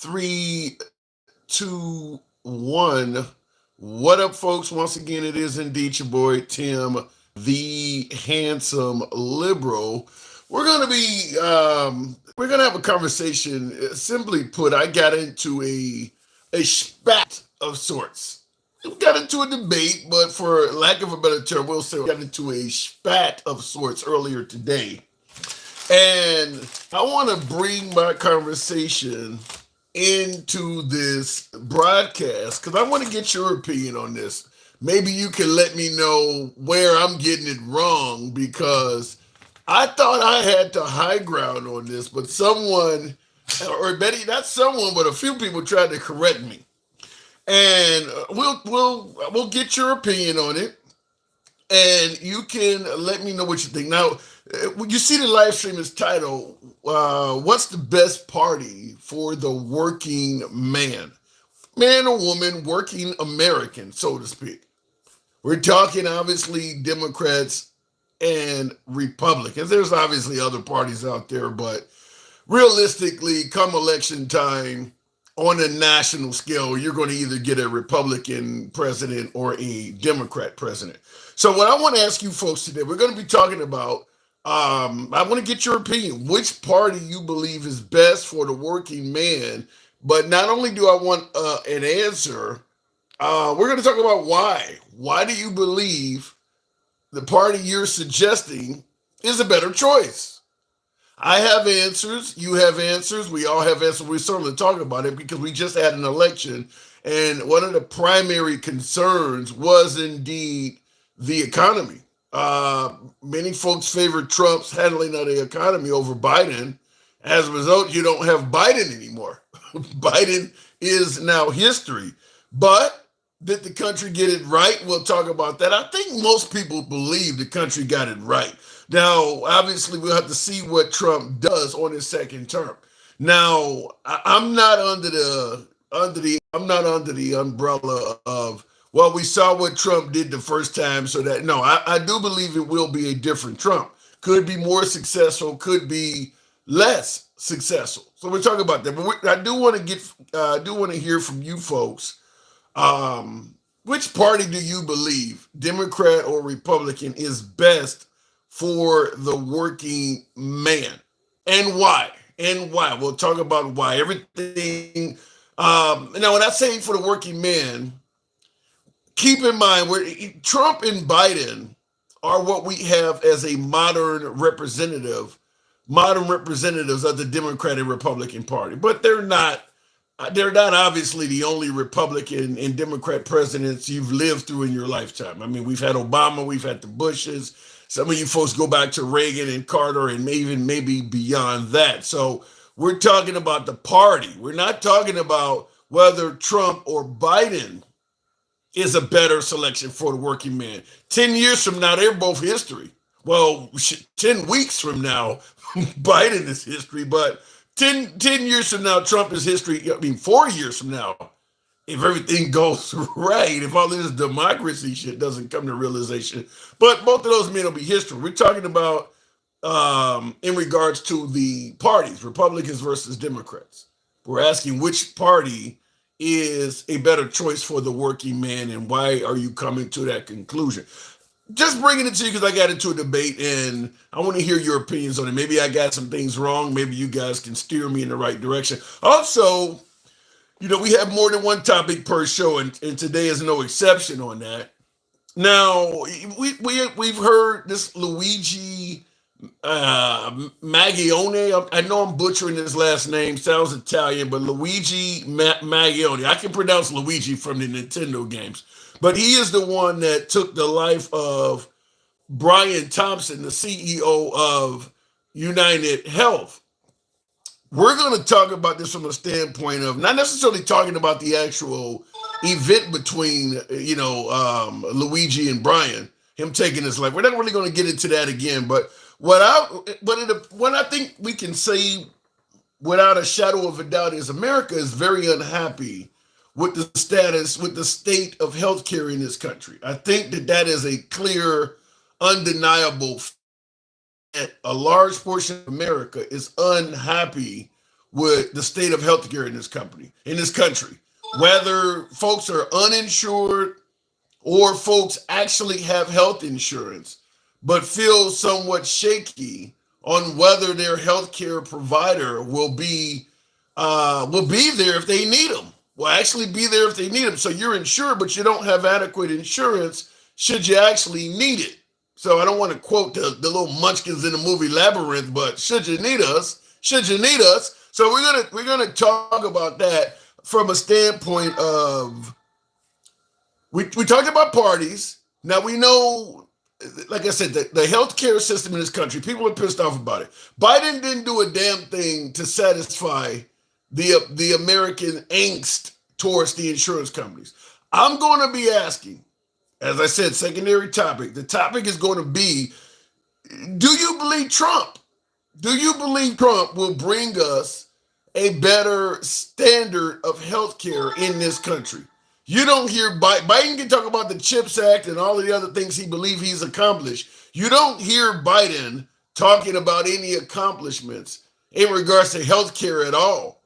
Three, two, one. What up, folks? Once again, it is indeed your boy Tim, the handsome liberal. We're gonna have a conversation. Simply put, I got into a spat of sorts. We got into a debate, but for lack of a better term, we'll say we got into a spat of sorts earlier today. And I want to bring my conversation into this broadcast because I want to get your opinion on this. Maybe you can let me know where I'm getting it wrong because I thought I had the high ground on this, but someone, or Betty, not someone, but a few people tried to correct me. And we'll get your opinion on it, and you can let me know what you think. Now, when you see the live stream is titled, "What's the best party for the working man, man or woman, working American, so to speak?" We're talking obviously Democrats and Republicans. There's obviously other parties out there, but realistically, come election time, on a national scale, you're going to either get a Republican president or a Democrat president. So, what I want to ask you folks today, we're going to be talking about. I want to get your opinion. Which party you believe is best for the working man? But not only do I want an answer, we're going to talk about why. Why do you believe the party you're suggesting is a better choice? I have answers. You have answers. We all have answers. We certainly talk about it because we just had an election, and one of the primary concerns was indeed the economy. Many folks favored Trump's handling of the economy over Biden. As a result, you don't have Biden anymore. Biden is now history. But did the country get it right? We'll talk about that. I think most people believe the country got it right. Now, obviously, we'll have to see what Trump does on his second term. Now, I'm not I'm not under the umbrella of, well, we saw what Trump did the first time, so that no, I do believe it will be a different Trump. Could be more successful, could be less successful. So we're talking about that. But I do want to I do want to hear from you folks. Which party do you believe, Democrat or Republican, is best for the working man, and why? And why? We'll talk about why. Everything. Now, when I say for the working man, keep in mind where Trump and Biden are what we have as a modern representatives of the Democrat and Republican Party, but they're not obviously the only Republican and Democrat presidents you've lived through in your lifetime. I mean, we've had Obama, we've had the Bushes. Some of you folks go back to Reagan and Carter and even maybe beyond that. So we're talking about the party. We're not talking about whether Trump or Biden is a better selection for the working man. 10 years from now, they're both history. Well, 10 weeks from now, Biden is history, but 10 years from now, Trump is history. I mean, 4 years from now, if everything goes right, if all this democracy shit doesn't come to realization. But both of those men will be history. We're talking about in regards to the parties, Republicans versus Democrats. We're asking which party is a better choice for the working man, and why are you coming to that conclusion? Just bringing it to you because I got into a debate and I want to hear your opinions on it. Maybe I got some things wrong. Maybe you guys can steer me in the right direction. Also, we have more than one topic per show, and today is no exception on that. Now, we've heard this Luigi Maglione. I know I'm butchering his last name. Sounds Italian, but Luigi Maglione. I can pronounce Luigi from the Nintendo games. But he is the one that took the life of Brian Thompson, the CEO of United Health. We're going to talk about this from a standpoint of not necessarily talking about the actual event between, Luigi and Brian, him taking his life. We're not really going to get into that again. But what I think we can say without a shadow of a doubt is America is very unhappy with the status, with the state of healthcare in this country. I think that is a clear, undeniable fact. A large portion of America is unhappy with the state of healthcare in this country. Whether folks are uninsured or folks actually have health insurance, but feel somewhat shaky on whether their healthcare provider will be there if they need them. Will actually be there if they need them. So you're insured, but you don't have adequate insurance should you actually need it. So I don't want to quote the little munchkins in the movie Labyrinth, but should you need us? Should you need us? So we're gonna talk about that from a standpoint of we talked about parties. Now we know, like I said, the healthcare system in this country, people are pissed off about it. Biden didn't do a damn thing to satisfy the American angst towards the insurance companies. I'm going to be asking, as I said, secondary topic. The topic is going to be, do you believe Trump? Do you believe Trump will bring us a better standard of healthcare in this country? You don't hear Biden can talk about the CHIPS Act and all of the other things he believes he's accomplished. You don't hear Biden talking about any accomplishments in regards to healthcare at all.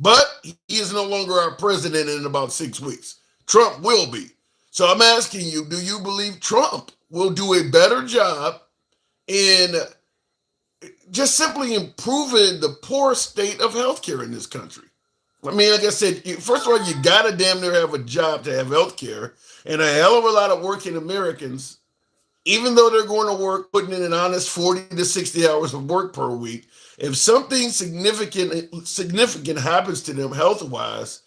But he is no longer our president in about 6 weeks. Trump will be. So I'm asking you, do you believe Trump will do a better job in just simply improving the poor state of healthcare in this country? I mean, like I said, first of all, you gotta damn near have a job to have healthcare, and a hell of a lot of working Americans, even though they're going to work, putting in an honest 40 to 60 hours of work per week, if something significant happens to them health-wise,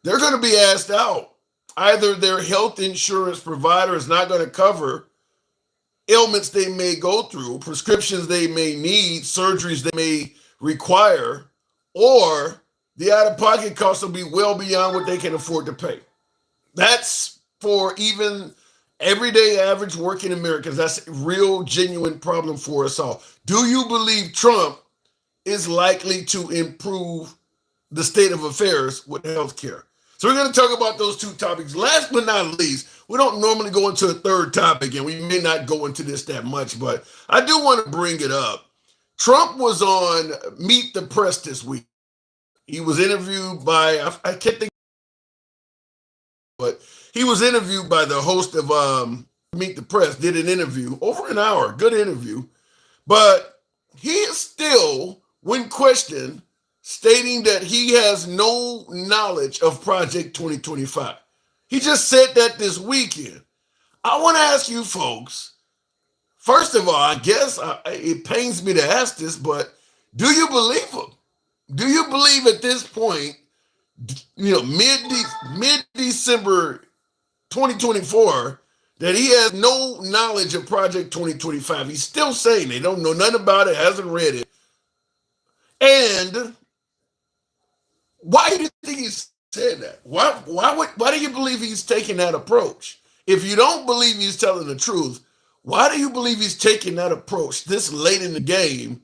they're going to be asked out. Either their health insurance provider is not going to cover ailments they may go through, prescriptions they may need, surgeries they may require, or the out-of-pocket costs will be well beyond what they can afford to pay. That's for even everyday average working Americans. That's a real, genuine problem for us all. Do you believe Trump is likely to improve the state of affairs with healthcare? So we're going to talk about those two topics. Last but not least, we don't normally go into a third topic, and we may not go into this that much, but I do want to bring it up. Trump was on Meet the Press this week. He was interviewed by, I can't think, but he was interviewed by the host of Meet the Press, did an interview, over an hour, good interview. But he is still, when questioned, stating that he has no knowledge of Project 2025. He just said that this weekend. I want to ask you folks, first of all, I guess it pains me to ask this, but do you believe him? Do you believe at this point, mid-December 2024, that he has no knowledge of Project 2025? He's still saying they don't know nothing about it, hasn't read it. And why do you think he's said that? Why do you believe he's taking that approach? If you don't believe he's telling the truth, why do you believe he's taking that approach this late in the game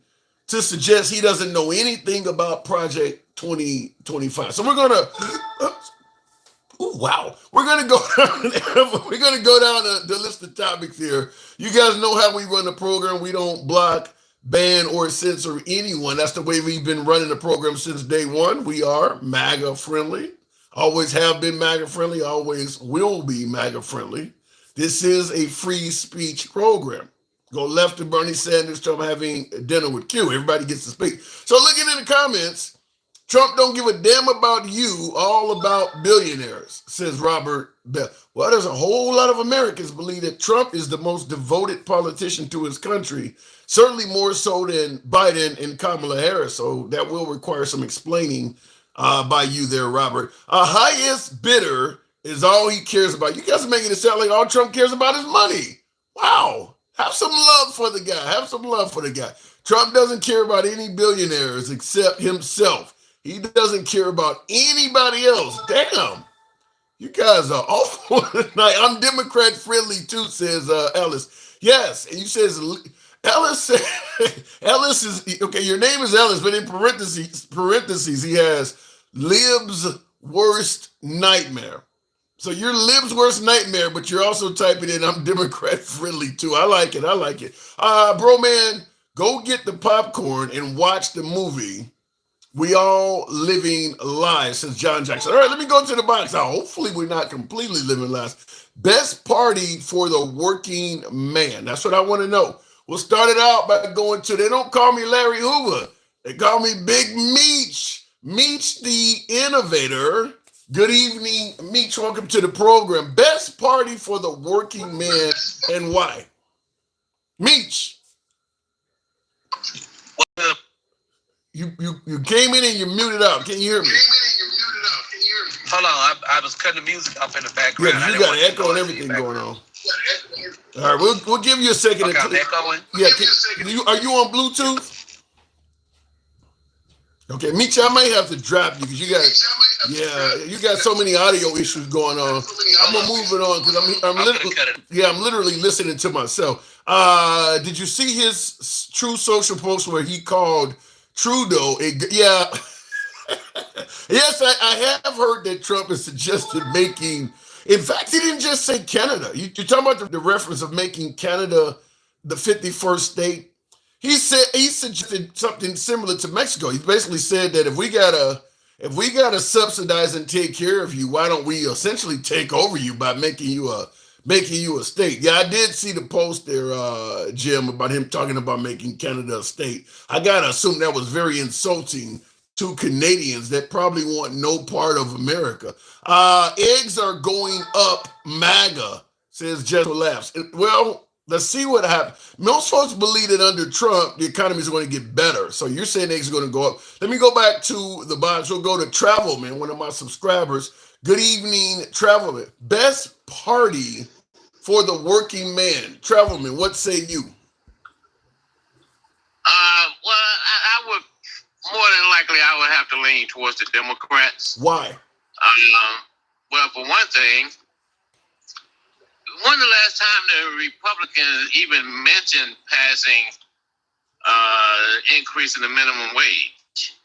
to suggest he doesn't know anything about Project 2025? So we're gonna, we're gonna go down. We're gonna go down the list of topics here. You guys know how we run the program. We don't block, ban, or censor anyone. That's the way we've been running the program since day one. We are MAGA friendly. Always have been MAGA friendly. Always will be MAGA friendly. This is a free speech program. Go left to Bernie Sanders, Trump having dinner with Q. Everybody gets to speak. So looking in the comments, Trump don't give a damn about you, all about billionaires, says Robert Bell. Well, there's a whole lot of Americans believe that Trump is the most devoted politician to his country, certainly more so than Biden and Kamala Harris. So that will require some explaining by you there, Robert. Highest bidder is all he cares about. You guys are making it sound like all Trump cares about is money. Wow. Have some love for the guy. Have some love for the guy. Trump doesn't care about any billionaires except himself. He doesn't care about anybody else. Damn. You guys are awful tonight. I'm Democrat friendly too, says Ellis. Yes, and you says Ellis. Ellis is okay. Your name is Ellis, but in parentheses, he has Lib's worst nightmare. So you're Lib's worst nightmare, but you're also typing in, I'm Democrat friendly too. I like it. I like it. Bro, man, go get the popcorn and watch the movie We all living lives, says John Jackson. All right, let me go to the box now. Hopefully, we're not completely living lives. Best party for the working man. That's what I want to know. We'll start it out by going to, they don't call me Larry Hoover. They call me Big Meech. Meech the innovator. Good evening, Meech. Welcome to the program. Best party for the working man and why? Meech. You came in and you muted up. Can you hear me? Hold on, I was cutting the music off in the background. Yeah, you got an echo and everything going on. All right, we'll give you a second. Okay, I'm echoing. Yeah, are you on Bluetooth? Okay, Meech, I might have to drop you because you got so many audio issues going on. I'm gonna move it on because I'm literally listening to myself. Did you see his True Social post where he called Trudeau? Yeah. Yes, I have heard that Trump has suggested making. In fact, he didn't just say Canada. You're talking about the reference of making Canada the 51st state. He suggested something similar to Mexico. He basically said that if we gotta subsidize and take care of you, why don't we essentially take over you by making you a state? Yeah, I did see the post there, Jim, about him talking about making Canada a state. I gotta assume that was very insulting to Canadians that probably want no part of America. Eggs are going up, MAGA, says Jethro Laughs. Well, let's see what happens. Most folks believe that under Trump, the economy is going to get better. So you're saying eggs are going to go up. Let me go back to the box. We'll go to Travelman, one of my subscribers. Good evening, Travelman. Best party for the working man. Travelman, what say you? Well, I would, more than likely, I would have to lean towards the Democrats. Why? Well, for one thing, when the last time the Republicans even mentioned passing increase in the minimum wage?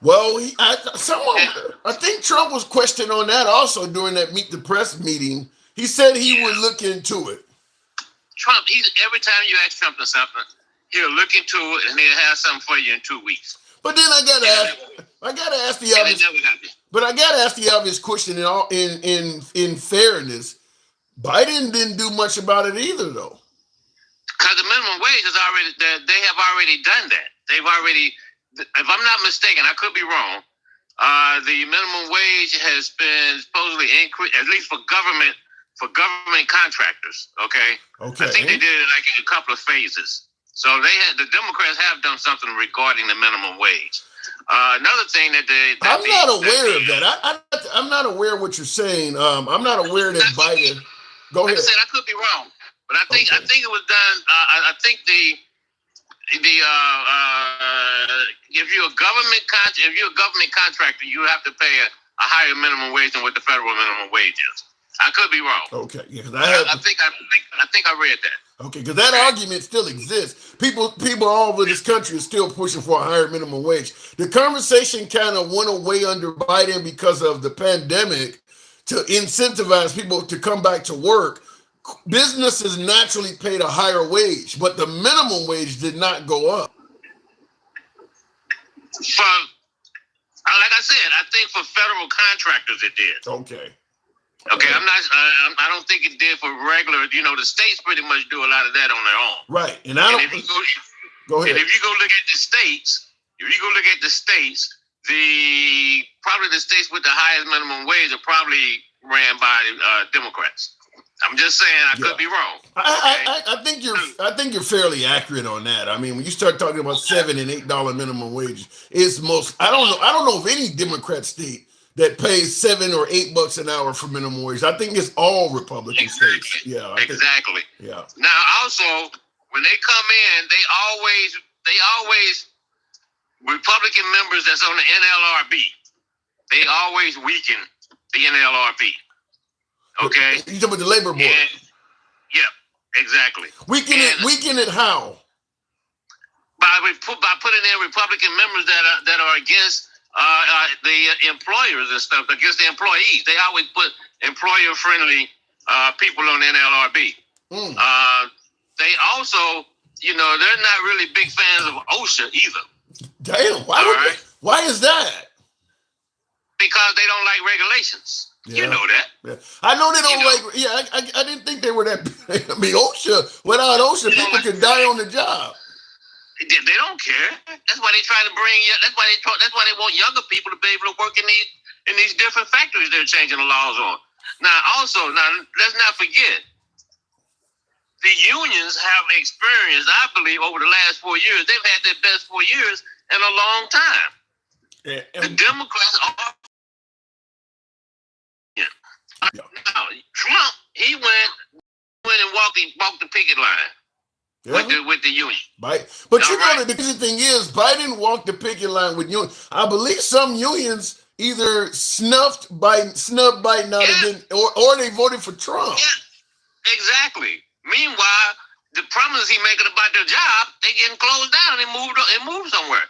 Well, I think Trump was questioned on that also during that Meet the Press meeting. He said he would look into it. Trump, every time you ask Trump for something, he'll look into it and he'll have something for you in 2 weeks. But then I gotta ask the obvious. But I gotta ask the obvious question in fairness. Biden didn't do much about it either, though. Because the minimum wage is already, they have already done that. They've already, if I'm not mistaken, I could be wrong. The minimum wage has been supposedly increased, at least for government contractors. Okay. I think they did it like in a couple of phases. So the Democrats have done something regarding the minimum wage. Another thing I'm not aware of that. I'm not aware of what you're saying. I'm not aware that Biden. Go ahead. Like I said, I could be wrong, but I think it was done. I think if you're a government contractor, you have to pay a higher minimum wage than what the federal minimum wage is. I could be wrong. Okay, yeah, I think I read that. Okay, because that argument still exists. People all over this country are still pushing for a higher minimum wage. The conversation kind of went away under Biden because of the pandemic to incentivize people to come back to work. Businesses naturally paid a higher wage, but the minimum wage did not go up. Like I said, I think for federal contractors it did. Okay. Okay, I don't think it did for regular. The states pretty much do a lot of that on their own. Right, go ahead. And if you go look at the states, probably the states with the highest minimum wage are probably ran by Democrats. I'm just saying I could be wrong. I think you're fairly accurate on that. I mean, when you start talking about $7 and $8 minimum wages, it's most. I don't know of any Democrat state that pays $7 or $8 an hour for minimum wage. I think it's all Republican states. Yeah, exactly. Yeah. Now, also, when they come in, they always Republican members that's on the NLRB, they always weaken the NLRB. Okay. You talking about the labor board? Yeah, exactly. Weaken it how? By putting in Republican members that are against the employers and stuff, against the employees. They always put employer-friendly people on NLRB. They also, they're not really big fans of OSHA either. Damn, Why is that? Because they don't like regulations. Yeah. You know that. Yeah. I know they don't You know. like. Yeah, I didn't think they were that. I mean, OSHA. Without OSHA, They don't people like could die on the job. They don't care. That's why they try to bring. That's why they want younger people to be able to work in these different factories they're changing the laws on. Now, let's not forget the unions have experienced. I believe over the last 4 years, they've had their best 4 years in a long time. Yeah. The Democrats are. Yeah. Now, Trump, he went and walked the picket line. Yeah. With the union. Right. But you know, the crazy thing is, Biden walked the picket line with unions. I believe some unions either snubbed Biden out, and then, or they voted for Trump. Yeah, exactly. Meanwhile, the promises he making about their job, they getting closed down and moved somewhere.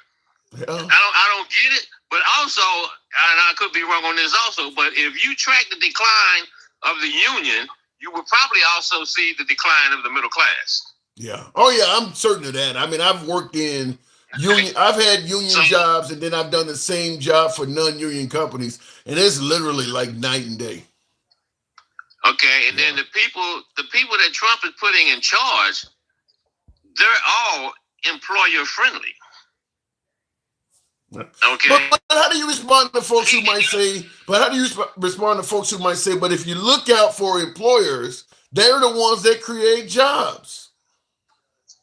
Yeah. I don't get it. But also, and I could be wrong on this also, but if you track the decline of the union, you would probably also see the decline of the middle class. Yeah. Oh, yeah. I'm certain of that. I mean, I've worked in union. I've had union jobs, and then I've done the same job for non-union companies, and it's literally like night and day. Okay, and then the people that Trump is putting in charge, they're all employer friendly. Okay. But how do you respond to folks who might say? But how do you respond to folks who might say? But if you look out for employers, they're the ones that create jobs.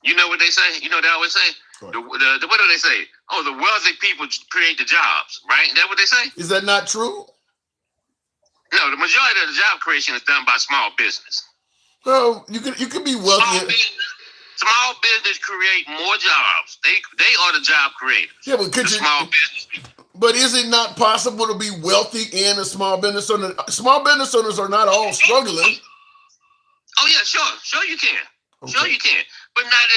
You know what they say? You know what they always say? What do they say? Oh, the wealthy people create the jobs, right? Is that what they say? Is that not true? No, the majority of the job creation is done by small business. Well, you could be wealthy. Small business create more jobs. They are the job creators. Yeah, but small business people. But is it not possible to be wealthy and a small business owner? Small business owners are not all struggling. Oh yeah, sure you can. Okay. Sure you can, but not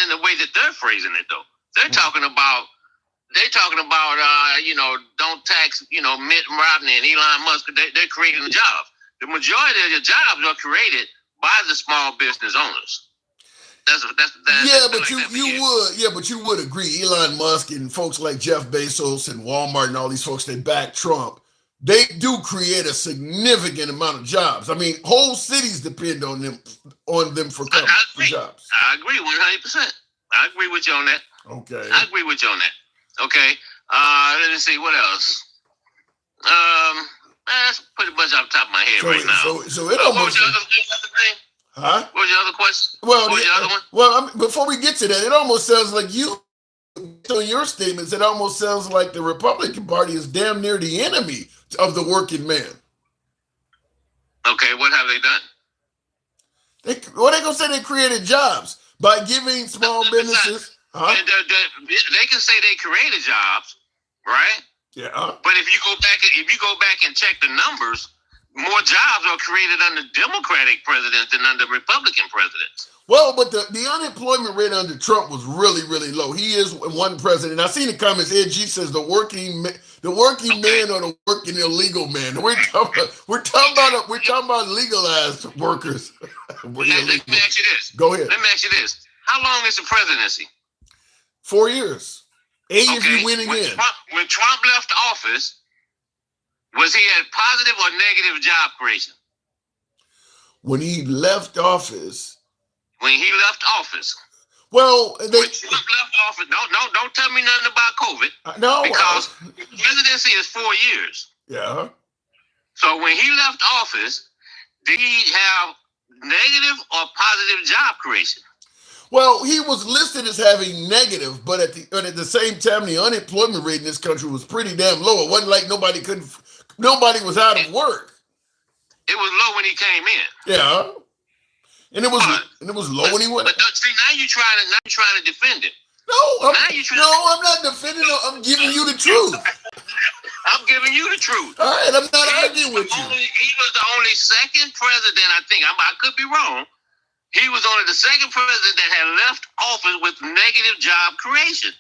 in the way that they're phrasing it though. They're talking about don't tax Mitt Romney and Elon Musk. They're creating the jobs. The majority of the jobs are created by the small business owners. But you would agree, Elon Musk and folks like Jeff Bezos and Walmart and all these folks that back Trump, they do create a significant amount of jobs. I mean, whole cities depend on them for jobs. I agree 100%. I agree with you on that. Okay. I agree with you on that. Okay. Let me see what else. That's pretty much off the top of my head right now. So it almost. What was the other thing? Huh? What was your other question? Well, what was your other one? Well, before we get to that, it almost sounds like so your statements, it almost sounds like the Republican Party is damn near the enemy of the working man. Okay, what have they done? They gonna say they created jobs by giving small businesses. Huh? They can say they created jobs, right? Yeah. But if you go back and check the numbers, more jobs are created under Democratic presidents than under Republican presidents. Well, but the unemployment rate under Trump was really, really low. He is one president. I seen the comments. Ed G says the working man or the working illegal man. We're talking about legalized workers. Let me ask you this. Go ahead. Let me ask you this. How long is the presidency? 4 years. If you win again. When Trump left office, was he at positive or negative job creation? When he left office. Well, when Trump left office, don't tell me nothing about COVID. No. Because presidency is 4 years. Yeah. So when he left office, did he have negative or positive job creation? Well, he was listed as having negative, but at the same time, the unemployment rate in this country was pretty damn low. It wasn't like nobody was out of work. It was low when he came in. Yeah, and it was low when he went. But see, now you're trying to defend it. I'm not defending it. I'm giving you the truth. I'm giving you the truth. All right, I'm not arguing with you. He was the only second president, I think. I could be wrong. He was only the second president that had left office with negative job creation.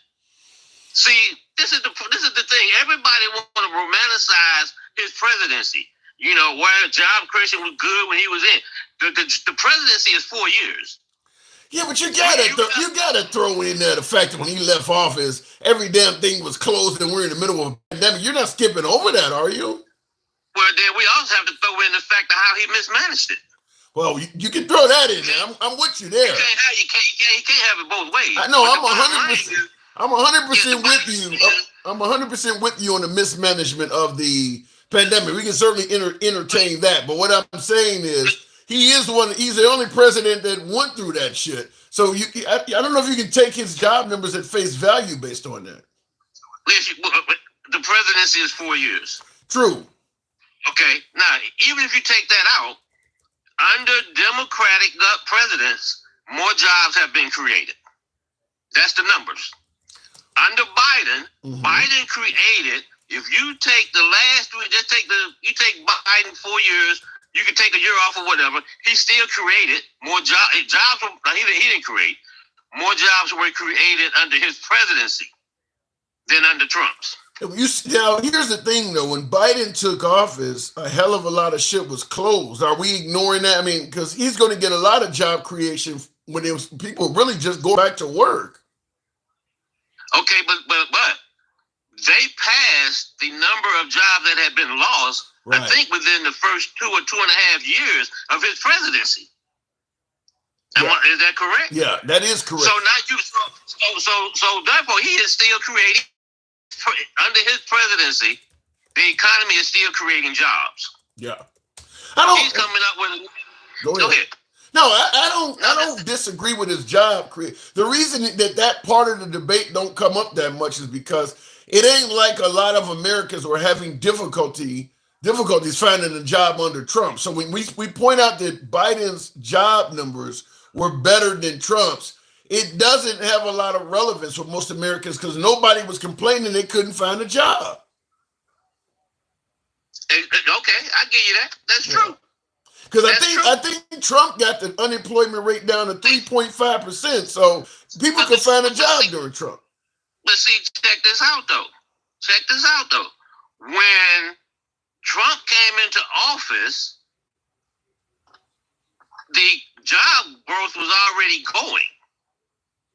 See, this is the thing. Everybody want to romanticize his presidency. Where job creation was good when he was in. The presidency is 4 years. Yeah, but you gotta throw in there the fact that when he left office, every damn thing was closed and we're in the middle of a pandemic. You're not skipping over that, are you? Well, then we also have to throw in the fact of how he mismanaged it. Well, you can throw that in there. I'm with you there. You can't have it both ways. I know. I'm 100%. I'm 100% with you. I'm 100% with you on the mismanagement of the pandemic. We can certainly entertain that. But what I'm saying is, he's the only president that went through that shit. So I don't know if you can take his job numbers at face value based on that. The presidency is 4 years. True. Okay. Now, even if you take that out, under Democratic presidents, more jobs have been created. That's the numbers. Under Biden, Biden created. If you take the last three, you take Biden 4 years. You can take a year off or whatever. He still created more jobs. He didn't create more jobs were created under his presidency than under Trump's. Now, here's the thing, though. When Biden took office, a hell of a lot of shit was closed. Are we ignoring that? I mean, because he's going to get a lot of job creation when people really just go back to work. Okay, but they passed the number of jobs that had been lost, right. I think within the first 2 or 2.5 years of his presidency. Yeah. Is that correct? Yeah, that is correct. So now therefore he is still creating. Under his presidency, the economy is still creating jobs. Yeah, He's coming up with. Go ahead. No, I don't disagree with his job creation. The reason that part of the debate don't come up that much is because it ain't like a lot of Americans were having difficulties finding a job under Trump. So when we point out that Biden's job numbers were better than Trump's, it doesn't have a lot of relevance with most Americans because nobody was complaining they couldn't find a job. Okay, I give you that. That's true. Because I think Trump got the unemployment rate down to 3.5%, so people could find a job during Trump. But see, check this out though. When Trump came into office, the job growth was already going.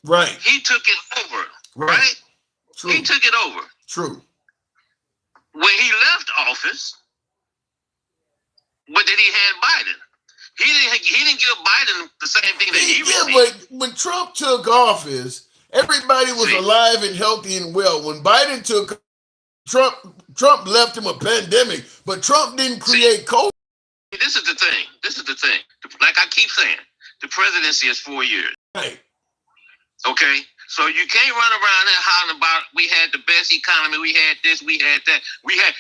Right. He took it over. Right? True. He took it over. True. When he left office, what did he hand Biden? He didn't give Biden the same thing that he received. Yeah, but when Trump took office, everybody was alive and healthy and well. When Biden took Trump left him a pandemic, but Trump didn't create COVID. This is the thing. Like I keep saying, the presidency is 4 years. Right. Okay? So you can't run around and hollering about we had the best economy, we had this, we had that. We had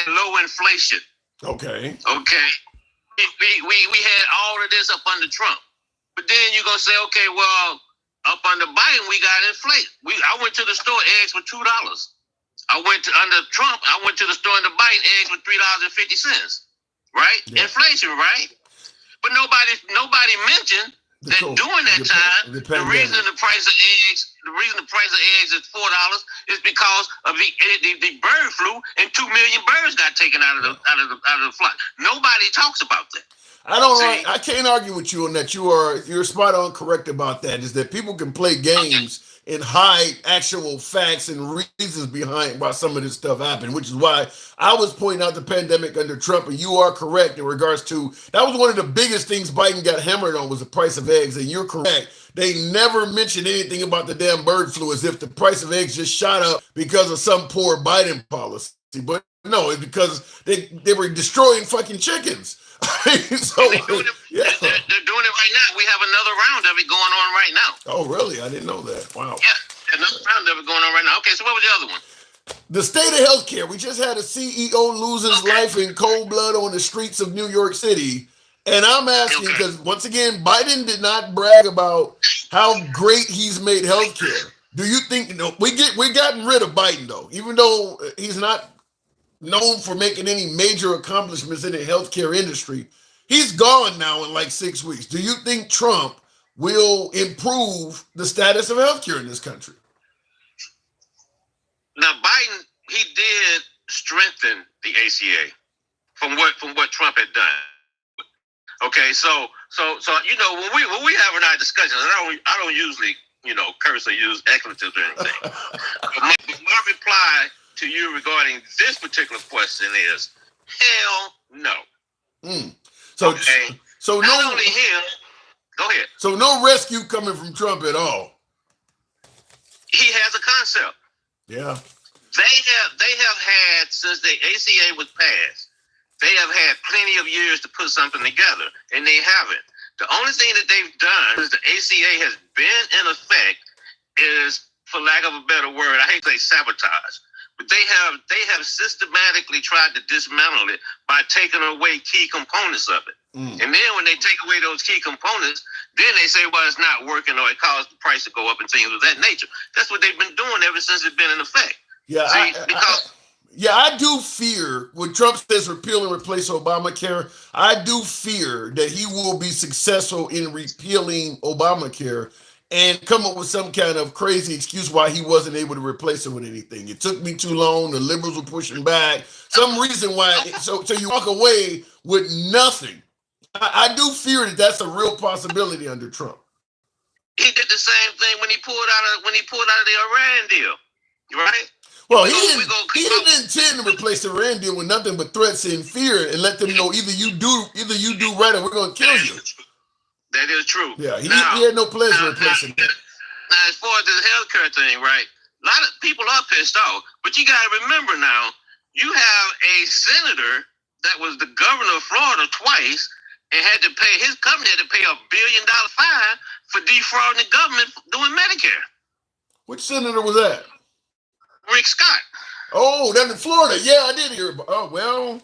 low inflation. Okay. We had all of this up under Trump. But then you're gonna say, okay, well, up under Biden, we got inflation. I went to the store, eggs were $2. Under Trump, I went to the store under Biden, eggs were $3.50. Right? Yeah. Inflation, right? But nobody mentioned that during that time, the reason the price of eggs is $4 is because of the bird flu, and 2 million birds got taken out of the flock. Nobody talks about that. I can't argue with you on that. You're spot on correct about that. Is that people can play games and hide actual facts and reasons behind why some of this stuff happened, which is why I was pointing out the pandemic under Trump, and you are correct in regards to, that was one of the biggest things Biden got hammered on was the price of eggs, and you're correct. They never mentioned anything about the damn bird flu as if the price of eggs just shot up because of some poor Biden policy. But no, it's because they were destroying fucking chickens. They're doing it right now. We have another round of it going on right now. Oh, really? I didn't know that. Wow. Yeah, another round of it going on right now. Okay, so what was the other one? The state of healthcare. We just had a CEO lose his life in cold blood on the streets of New York City. And I'm asking because, once again, Biden did not brag about how great he's made healthcare. Do you think, we gotten rid of Biden, though, even though he's not known for making any major accomplishments in the healthcare industry. He's gone now in like 6 weeks. Do you think Trump will improve the status of healthcare in this country? Now, Biden, he did strengthen the ACA from what Trump had done. Okay, so when we having our discussions, I don't usually curse or use expletives or anything. but my reply to you regarding this particular question is hell no. So okay, so not no only him. Go ahead. So no rescue coming from Trump at all. He has a concept. Yeah. They have had since the ACA was passed. They have had plenty of years to put something together, and they haven't. The only thing that they've done is the ACA has been in effect is, for lack of a better word, I hate to say sabotage, but they have systematically tried to dismantle it by taking away key components of it. And then when they take away those key components, then they say, well, it's not working or it caused the price to go up and things of that nature. That's what they've been doing ever since it's been in effect. Yeah, I do fear when Trump says repeal and replace Obamacare. I do fear that he will be successful in repealing Obamacare and come up with some kind of crazy excuse why he wasn't able to replace it with anything. It took me too long. The liberals were pushing back. Some reason why. So you walk away with nothing. I do fear that that's a real possibility under Trump. He did the same thing when he pulled out of the Iran deal, right? Well, he didn't intend to replace the Iran deal with nothing but threats and fear, and let them know either you do right, or we're going to kill you. That is true. Yeah, he had no plans to replacing that. Now, as far as this healthcare thing, right? A lot of people are pissed off, but you got to remember now, you have a senator that was the governor of Florida twice, and his company had to pay $1 billion fine for defrauding the government doing Medicare. Which senator was that? Rick Scott. Oh, that's in Florida. Yeah, I did hear about. Oh, well,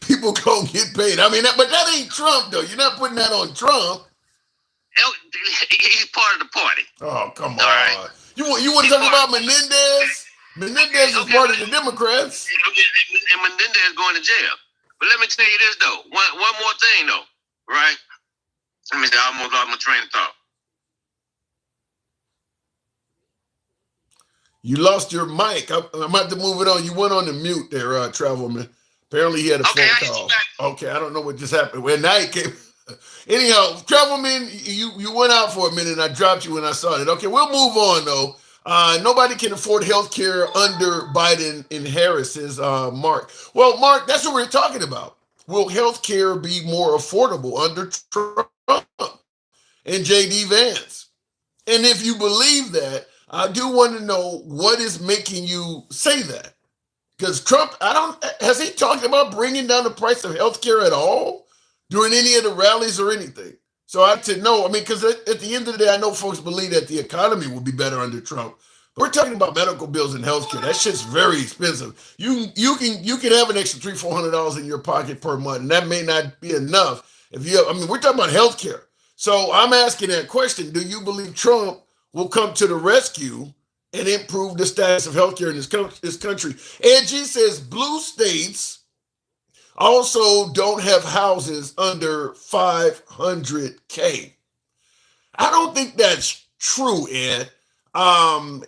people gonna get paid. I mean, but that ain't Trump, though. You're not putting that on Trump. He's part of the party. Oh, come on. Right. You want to talk about Menendez? Menendez is part of the Democrats. And Menendez going to jail. But let me tell you this, though. One more thing, though. Right? Let me see. I almost lost my train of thought. You lost your mic. I'm about to move it on. You went on the mute there, Travelman. Apparently he had a phone call. Okay, I don't know what just happened. Well, now he came. Anyhow, Travelman, you went out for a minute and I dropped you when I saw it. Okay, we'll move on, though. Nobody can afford health care under Biden and Harris, says Mark. Well, Mark, that's what we're talking about. Will health care be more affordable under Trump and J.D. Vance? And if you believe that, I do want to know what is making you say that. Because Trump, has he talked about bringing down the price of health care at all during any of the rallies or anything? So I have to know. I mean, because at the end of the day, I know folks believe that the economy will be better under Trump. But we're talking about medical bills and health care. That shit's very expensive. You can have an extra $300-400 in your pocket per month, and that may not be enough. We're talking about health care. So I'm asking that question. Do you believe Trump will come to the rescue and improve the status of healthcare in this country? Angie says blue states also don't have houses under $500K. I don't think that's true, Ed. When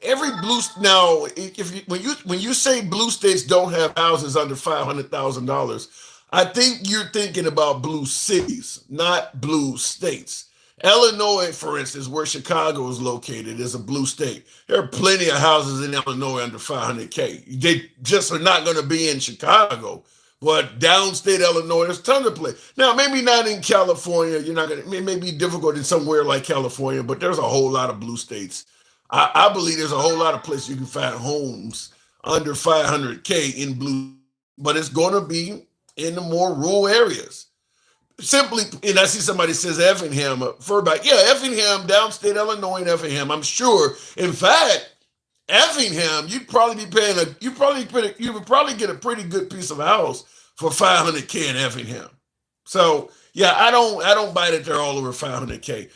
you say blue states don't have houses under $500,000, I think you're thinking about blue cities, not blue states. Illinois, for instance, where Chicago is located, is a blue state. There are plenty of houses in Illinois under $500K. They just are not going to be in Chicago. But downstate Illinois, there's tons of places. Now, maybe not in California. It may be difficult in somewhere like California, but there's a whole lot of blue states. I believe there's a whole lot of places you can find homes under $500K in blue, but it's going to be in the more rural areas. Simply, and I see somebody says Effingham, Furback. Yeah, Effingham, downstate Illinois and Effingham, I'm sure. In fact, Effingham, you would probably get a pretty good piece of house for $500K in Effingham. So yeah, I don't buy that they're all over $500K.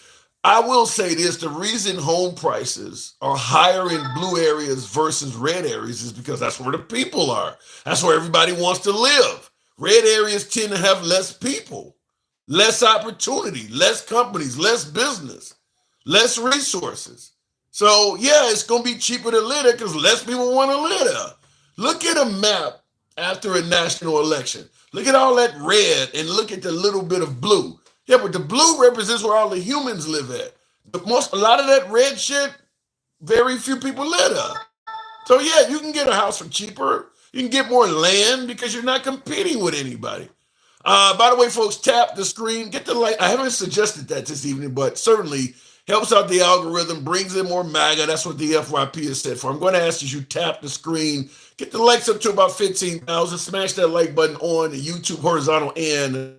I will say this: the reason home prices are higher in blue areas versus red areas is because that's where the people are. That's where everybody wants to live. Red areas tend to have less people, less opportunity, less companies, less business, less resources. So yeah, it's going to be cheaper to live there because less people want to live there. Look at a map after a national election. Look at all that red and look at the little bit of blue. Yeah, but the blue represents where all the humans live at. A lot of that red shit, very few people live there. So yeah, you can get a house for cheaper. You can get more land because you're not competing with anybody. By the way, folks, tap the screen, get the like. I haven't suggested that this evening, but certainly helps out the algorithm, brings in more MAGA. That's what the FYP is set for. I'm going to ask you to tap the screen, get the likes up to about 15,000, smash that like button on the YouTube horizontal and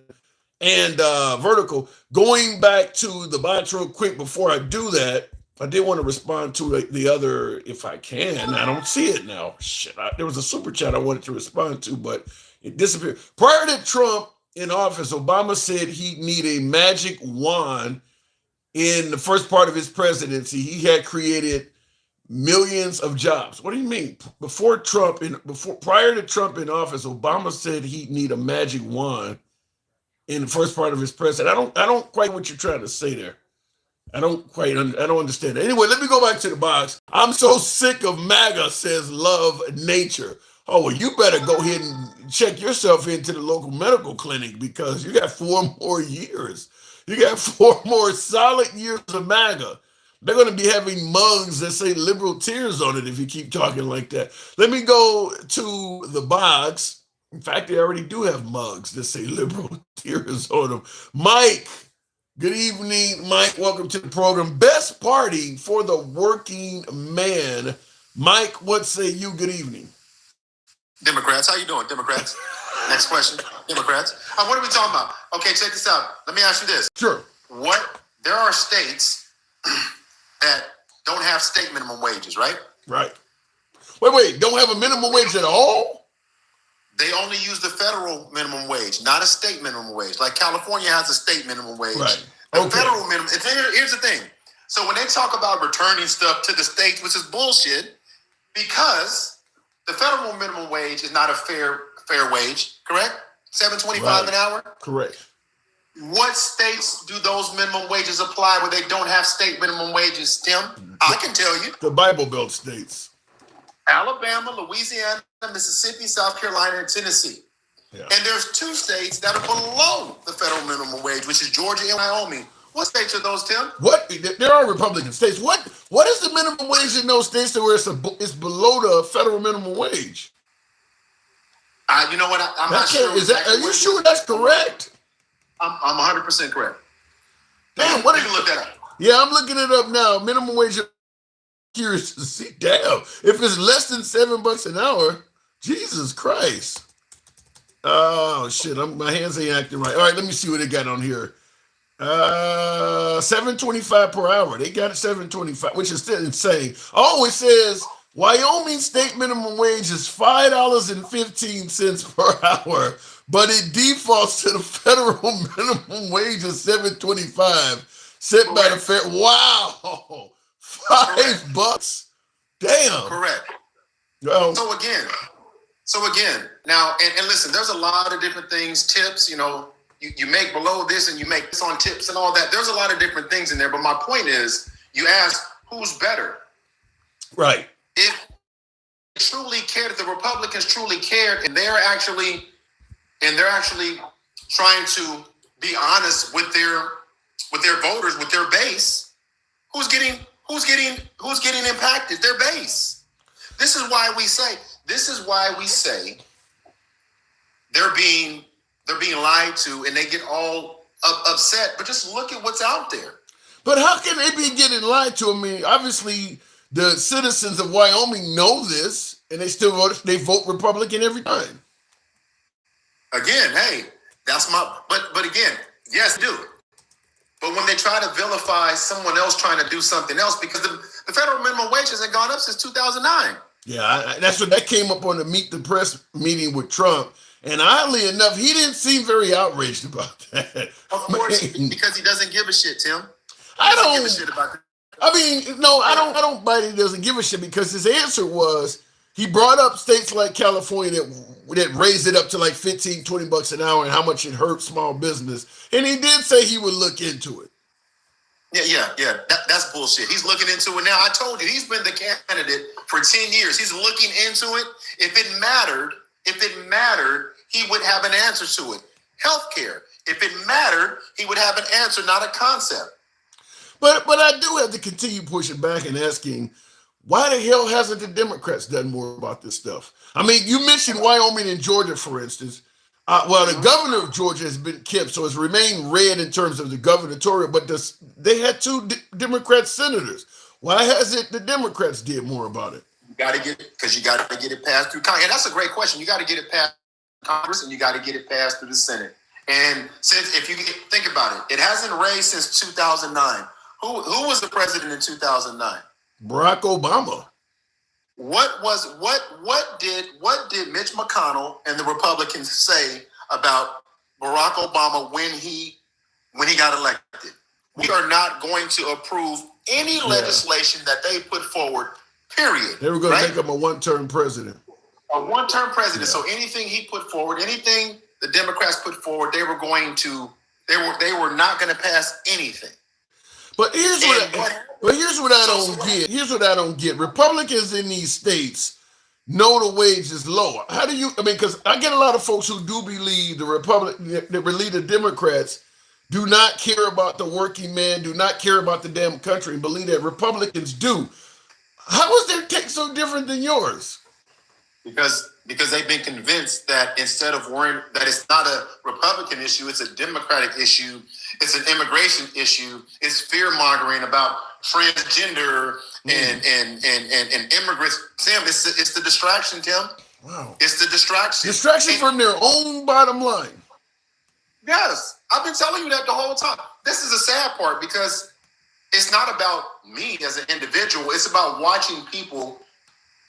vertical. Going back to the bots real quick before I do that, I did want to respond to the other, if I can. I don't see it now. Shit, there was a super chat I wanted to respond to, but it disappeared. Prior to Trump in office, Obama said he'd need a magic wand. In the first part of his presidency, he had created millions of jobs. What do you mean? Prior to Trump in office, Obama said he'd need a magic wand in the first part of his presidency. I don't quite what you're trying to say there. I don't understand it. Anyway, let me go back to the box. I'm so sick of MAGA says love nature. Oh, well, you better go ahead and check yourself into the local medical clinic because you got 4 more years. You got 4 more solid years of MAGA. They're going to be having mugs that say liberal tears on it if you keep talking like that. Let me go to the box. In fact, they already do have mugs that say liberal tears on them. Mike, good evening, Mike. Welcome to the program. Best party for the working man. Mike, what say you? Good evening. Democrats, how you doing, Democrats? Next question, Democrats. What are we talking about? Okay, check this out. Let me ask you this. Sure. There are states that don't have state minimum wages, right? Right. Wait, don't have a minimum wage at all? They only use the federal minimum wage, not a state minimum wage. Like California has a state minimum wage. Right. The federal minimum. Here's the thing. So when they talk about returning stuff to the states, which is bullshit, because the federal minimum wage is not a fair wage, correct? $7.25 an hour? Correct. What states do those minimum wages apply where they don't have state minimum wages, Tim? I can tell you. The Bible Belt states. Alabama, Louisiana, Mississippi, South Carolina, and Tennessee. Yeah. And there's 2 states that are below the federal minimum wage, which is Georgia and Wyoming. What states are those, Tim? There are Republican states. What is the minimum wage in those states where it's below the federal minimum wage? You know what? I'm not sure. Are you sure that's correct? I'm 100% correct. Damn, you can look that up. Yeah, I'm looking it up now. Minimum wage. Curious to see. Damn, if it's less than $7 an hour, Jesus Christ. Oh shit, my hands ain't acting right. All right, let me see what they got on here. $7.25 per hour. They got $7.25, which is still insane. Oh, it says Wyoming state minimum wage is $5.15 per hour, but it defaults to the federal minimum wage of $7.25 set by the fair. Wow, $5. Damn. Correct. Well, So again, now and listen, there's a lot of different things, tips, you make below this and you make this on tips and all that. There's a lot of different things in there. But my point is, you ask who's better. Right. If they truly cared, if the Republicans truly cared, and they're actually trying to be honest with their voters, with their base, who's getting impacted? Their base. This is why we say they're being lied to, and they get all upset. But just look at what's out there. But how can they be getting lied to? I mean, obviously, the citizens of Wyoming know this, and they still vote Republican every time. Again, hey, that's but again, yes, do. But when they try to vilify someone else trying to do something else, because the federal minimum wage hasn't gone up since 2009. Yeah, that's what that came up on the Meet the Press meeting with Trump. And oddly enough, he didn't seem very outraged about that. Of course, because he doesn't give a shit, Tim. I don't give a shit about that. I mean, no, I don't buy that he doesn't give a shit, because his answer was he brought up states like California that raised it up to like $15-20 an hour and how much it hurt small business. And he did say he would look into it. Yeah. That's bullshit. He's looking into it now. I told you, he's been the candidate for 10 years. He's looking into it. If it mattered, If it mattered, he would have an answer to it. Healthcare. If it mattered, he would have an answer, not a concept. But I do have to continue pushing back and asking, why the hell hasn't the Democrats done more about this stuff? I mean, you mentioned Wyoming and Georgia, for instance. Well, the governor of Georgia has been kept, so it's remained red in terms of the gubernatorial, but they had two Democrat senators. Why hasn't the Democrats did more about it? You got to get it passed through Congress. And that's a great question. You got to get it passed through Congress, and you got to get it passed through the Senate. And since, if you think about it, it hasn't raised since 2009. Who was the president in 2009? Barack Obama. What did Mitch McConnell and the Republicans say about Barack Obama when he got elected? We are not going to approve any legislation that they put forward, period. They were going to make him a one-term president. A one-term president. Yeah. So anything he put forward, anything the Democrats put forward, they were not going to pass anything. But here's what I don't get. Here's what I don't get. Republicans in these states know the wage is low. How do you? I mean, because I get a lot of folks who do believe the Democrats do not care about the working man, do not care about the damn country, and believe that Republicans do. How is their take so different than yours? Because they've been convinced that instead of worrying that it's not a Republican issue, it's a Democratic issue, it's an immigration issue, it's fear mongering about transgender and immigrants. Tim, it's the distraction, Tim. Wow. It's the distraction. Distraction from their own bottom line. Yes. I've been telling you that the whole time. This is the sad part because it's not about me as an individual. It's about watching people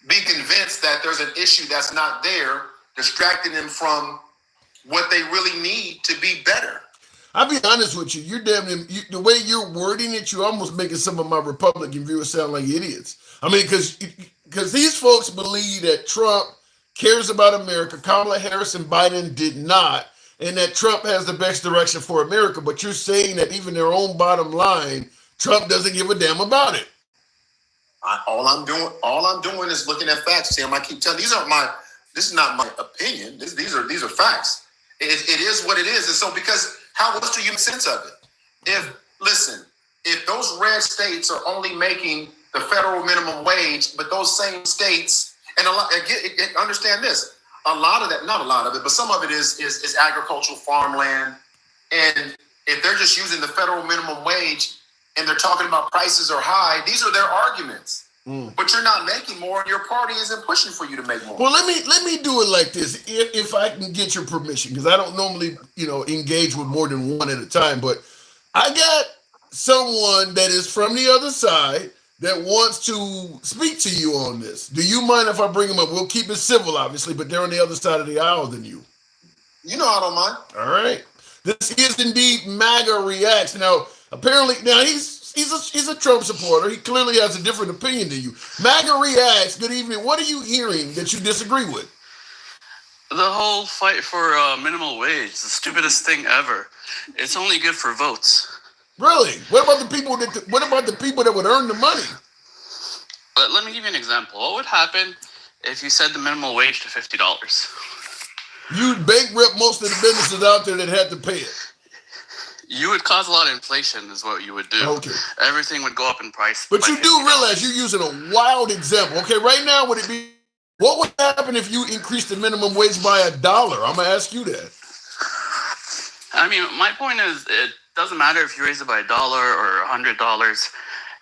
be convinced that there's an issue that's not there, distracting them from what they really need to be better. I'll be honest with you. You're the way you're wording it, you're almost making some of my Republican viewers sound like idiots. I mean, because these folks believe that Trump cares about America, Kamala Harris and Biden did not, and that Trump has the best direction for America. But you're saying that even their own bottom line, Trump doesn't give a damn about it. All I'm doing is looking at facts, Tim. I keep telling this is not my opinion. These are facts. It is what it is. And so because how else do you make sense of it? If those red states are only making the federal minimum wage, but those same states, and understand this, a lot of that, not a lot of it, but some of it is agricultural farmland. And if they're just using the federal minimum wage and they're talking about prices are high, these are their arguments. But you're not making more, and your party isn't pushing for you to make more. Well, let me do it like this, if I can get your permission, because I don't normally, engage with more than one at a time. But I got someone that is from the other side that wants to speak to you on this. Do you mind if I bring them up? We'll keep it civil, obviously, but they're on the other side of the aisle than you. You know I don't mind. All right. This is indeed MAGA Reacts. Now, apparently, he's a Trump supporter. He clearly has a different opinion than you. MAGA Reacts, good evening. What are you hearing that you disagree with? The whole fight for minimum wage, the stupidest thing ever. It's only good for votes. Really? What about the people that would earn the money? Let me give you an example. What would happen if you set the minimum wage to $50? You'd bankrupt most of the businesses out there that had to pay it. You would cause a lot of inflation is what you would do. Okay. Everything would go up in price. But you do realize you're using a wild example. Okay, right now, what would happen if you increased the minimum wage by $1? I'm going to ask you that. I mean, my point is it doesn't matter if you raise it by $1 or $100.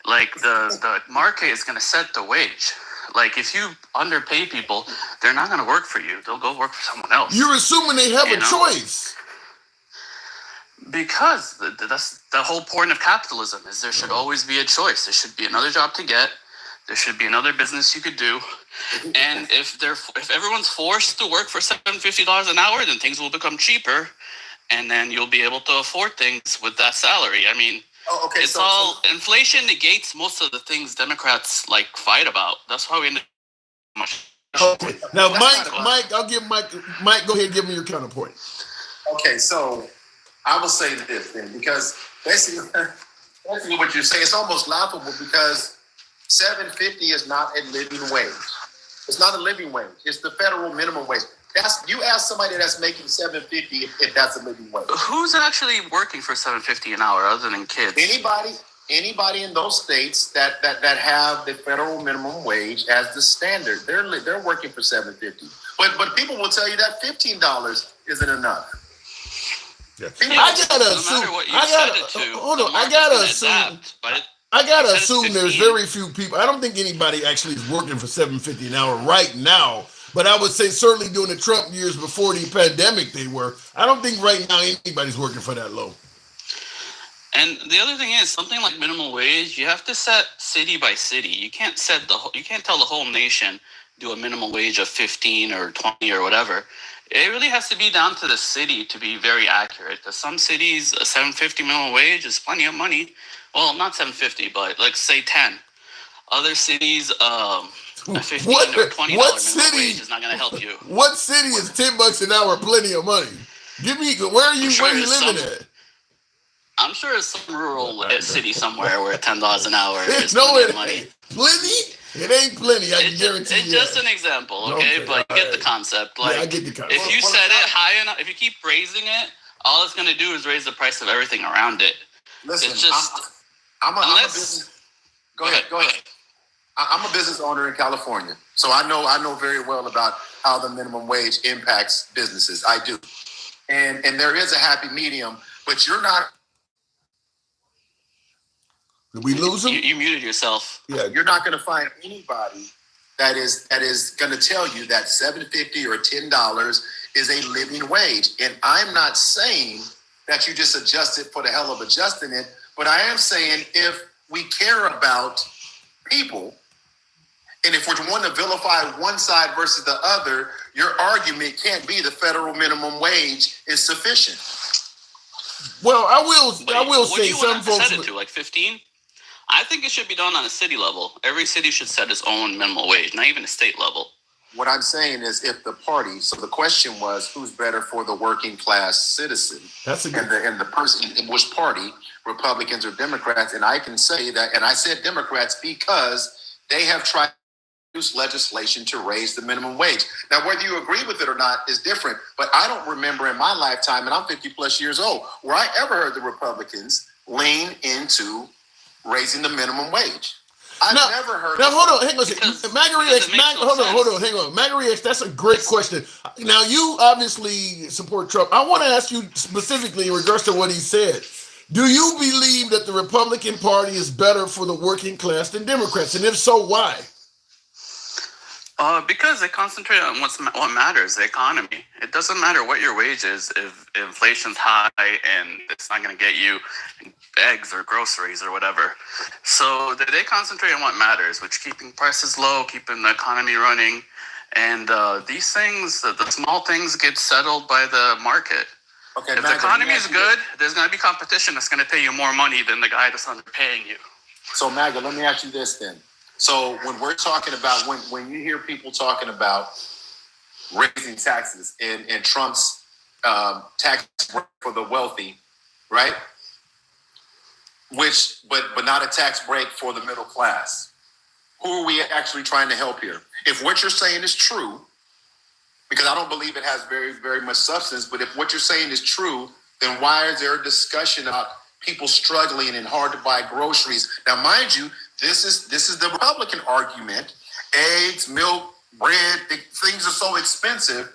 Like, the market is going to set the wage. Like, if you underpay people, they're not going to work for you. They'll go work for someone else. You're assuming they have a choice. Because that's the whole point of capitalism is there should always be a choice. There should be another job to get. There should be another business you could do. And if everyone's forced to work for $750 an hour, then things will become cheaper. And then you'll be able to afford things with that salary. I mean, inflation negates most of the things Democrats fight about. That's why we end up Okay. Now, Mike, I'll give Mike, go ahead and give me your counterpoint. Okay, so I will say this then, because basically what you're saying is almost laughable because $750 is not a living wage. It's not a living wage. It's the federal minimum wage. You ask somebody that's making $7.50 if that's a living wage. Who's actually working for $7.50 an hour other than kids? Anybody in those states that have the federal minimum wage as the standard, they're working for $7.50. But people will tell you that $15 isn't enough. Yeah. I gotta assume. I gotta assume there's very few people. I don't think anybody actually is working for $7.50 an hour right now. But I would say certainly during the Trump years before the pandemic, they were. I don't think right now anybody's working for that low. And the other thing is, something like minimum wage, you have to set city by city. You can't tell the whole nation do a minimum wage of 15 or 20 or whatever. It really has to be down to the city to be very accurate. Because some cities, a $7.50 minimum wage is plenty of money. Well, not $7.50, but let's say 10. Other cities, a $15 or $20 minimum wage is not going to help you. What city is $10 an hour plenty of money? Give me, where are you living at? I'm sure it's some rural city somewhere where $10 an hour is money. Plenty? It ain't plenty. I can guarantee you. It's just an example, okay? But you get the concept. Like, I get the concept. If you set it high enough, if you keep raising it, all it's going to do is raise the price of everything around it. Listen, it's just I'm a business. Go ahead. I'm a business owner in California, so I know very well about how the minimum wage impacts businesses. I do, and there is a happy medium, but you're not. Did we lose him? You muted yourself. Yeah, you're not going to find anybody that is going to tell you that $7.50 or $10 is a living wage. And I'm not saying that you just adjust it for the hell of adjusting it, but I am saying if we care about people, and if we're want to vilify one side versus the other, your argument can't be the federal minimum wage is sufficient. Well, I will say some folks set it to like 15. I think it should be done on a city level. Every city should set its own minimum wage, not even a state level. What I'm saying is, if the party. So the question was, who's better for the working class citizen? That's a good. And the person in which party, Republicans or Democrats? And I can say that, and I said Democrats because they have tried to introduce legislation to raise the minimum wage. Now, whether you agree with it or not is different. But I don't remember in my lifetime, and I'm 50 plus years old, where I ever heard the Republicans lean into raising the minimum wage. I've never heard. Now, hold on, hang on. Hang on. Maggie X, that's a great question. Now, you obviously support Trump. I want to ask you specifically in regards to what he said. Do you believe that the Republican Party is better for the working class than Democrats? And if so, why? Because they concentrate on what matters, the economy. It doesn't matter what your wage is if inflation's high and it's not going to get you eggs or groceries or whatever. So they concentrate on what matters, which keeping prices low, keeping the economy running. And these things, the small things get settled by the market. Okay, if the economy is good, there's going to be competition that's going to pay you more money than the guy that's underpaying you. So, Magda, let me ask you this then. So when we're talking about, when you hear people talking about raising taxes and Trump's tax break for the wealthy, right? But not a tax break for the middle class. Who are we actually trying to help here? If what you're saying is true, because I don't believe it has very, very much substance, but if what you're saying is true, then why is there a discussion about people struggling and hard to buy groceries? Now, mind you, this is the Republican argument. Eggs, milk, bread, things are so expensive.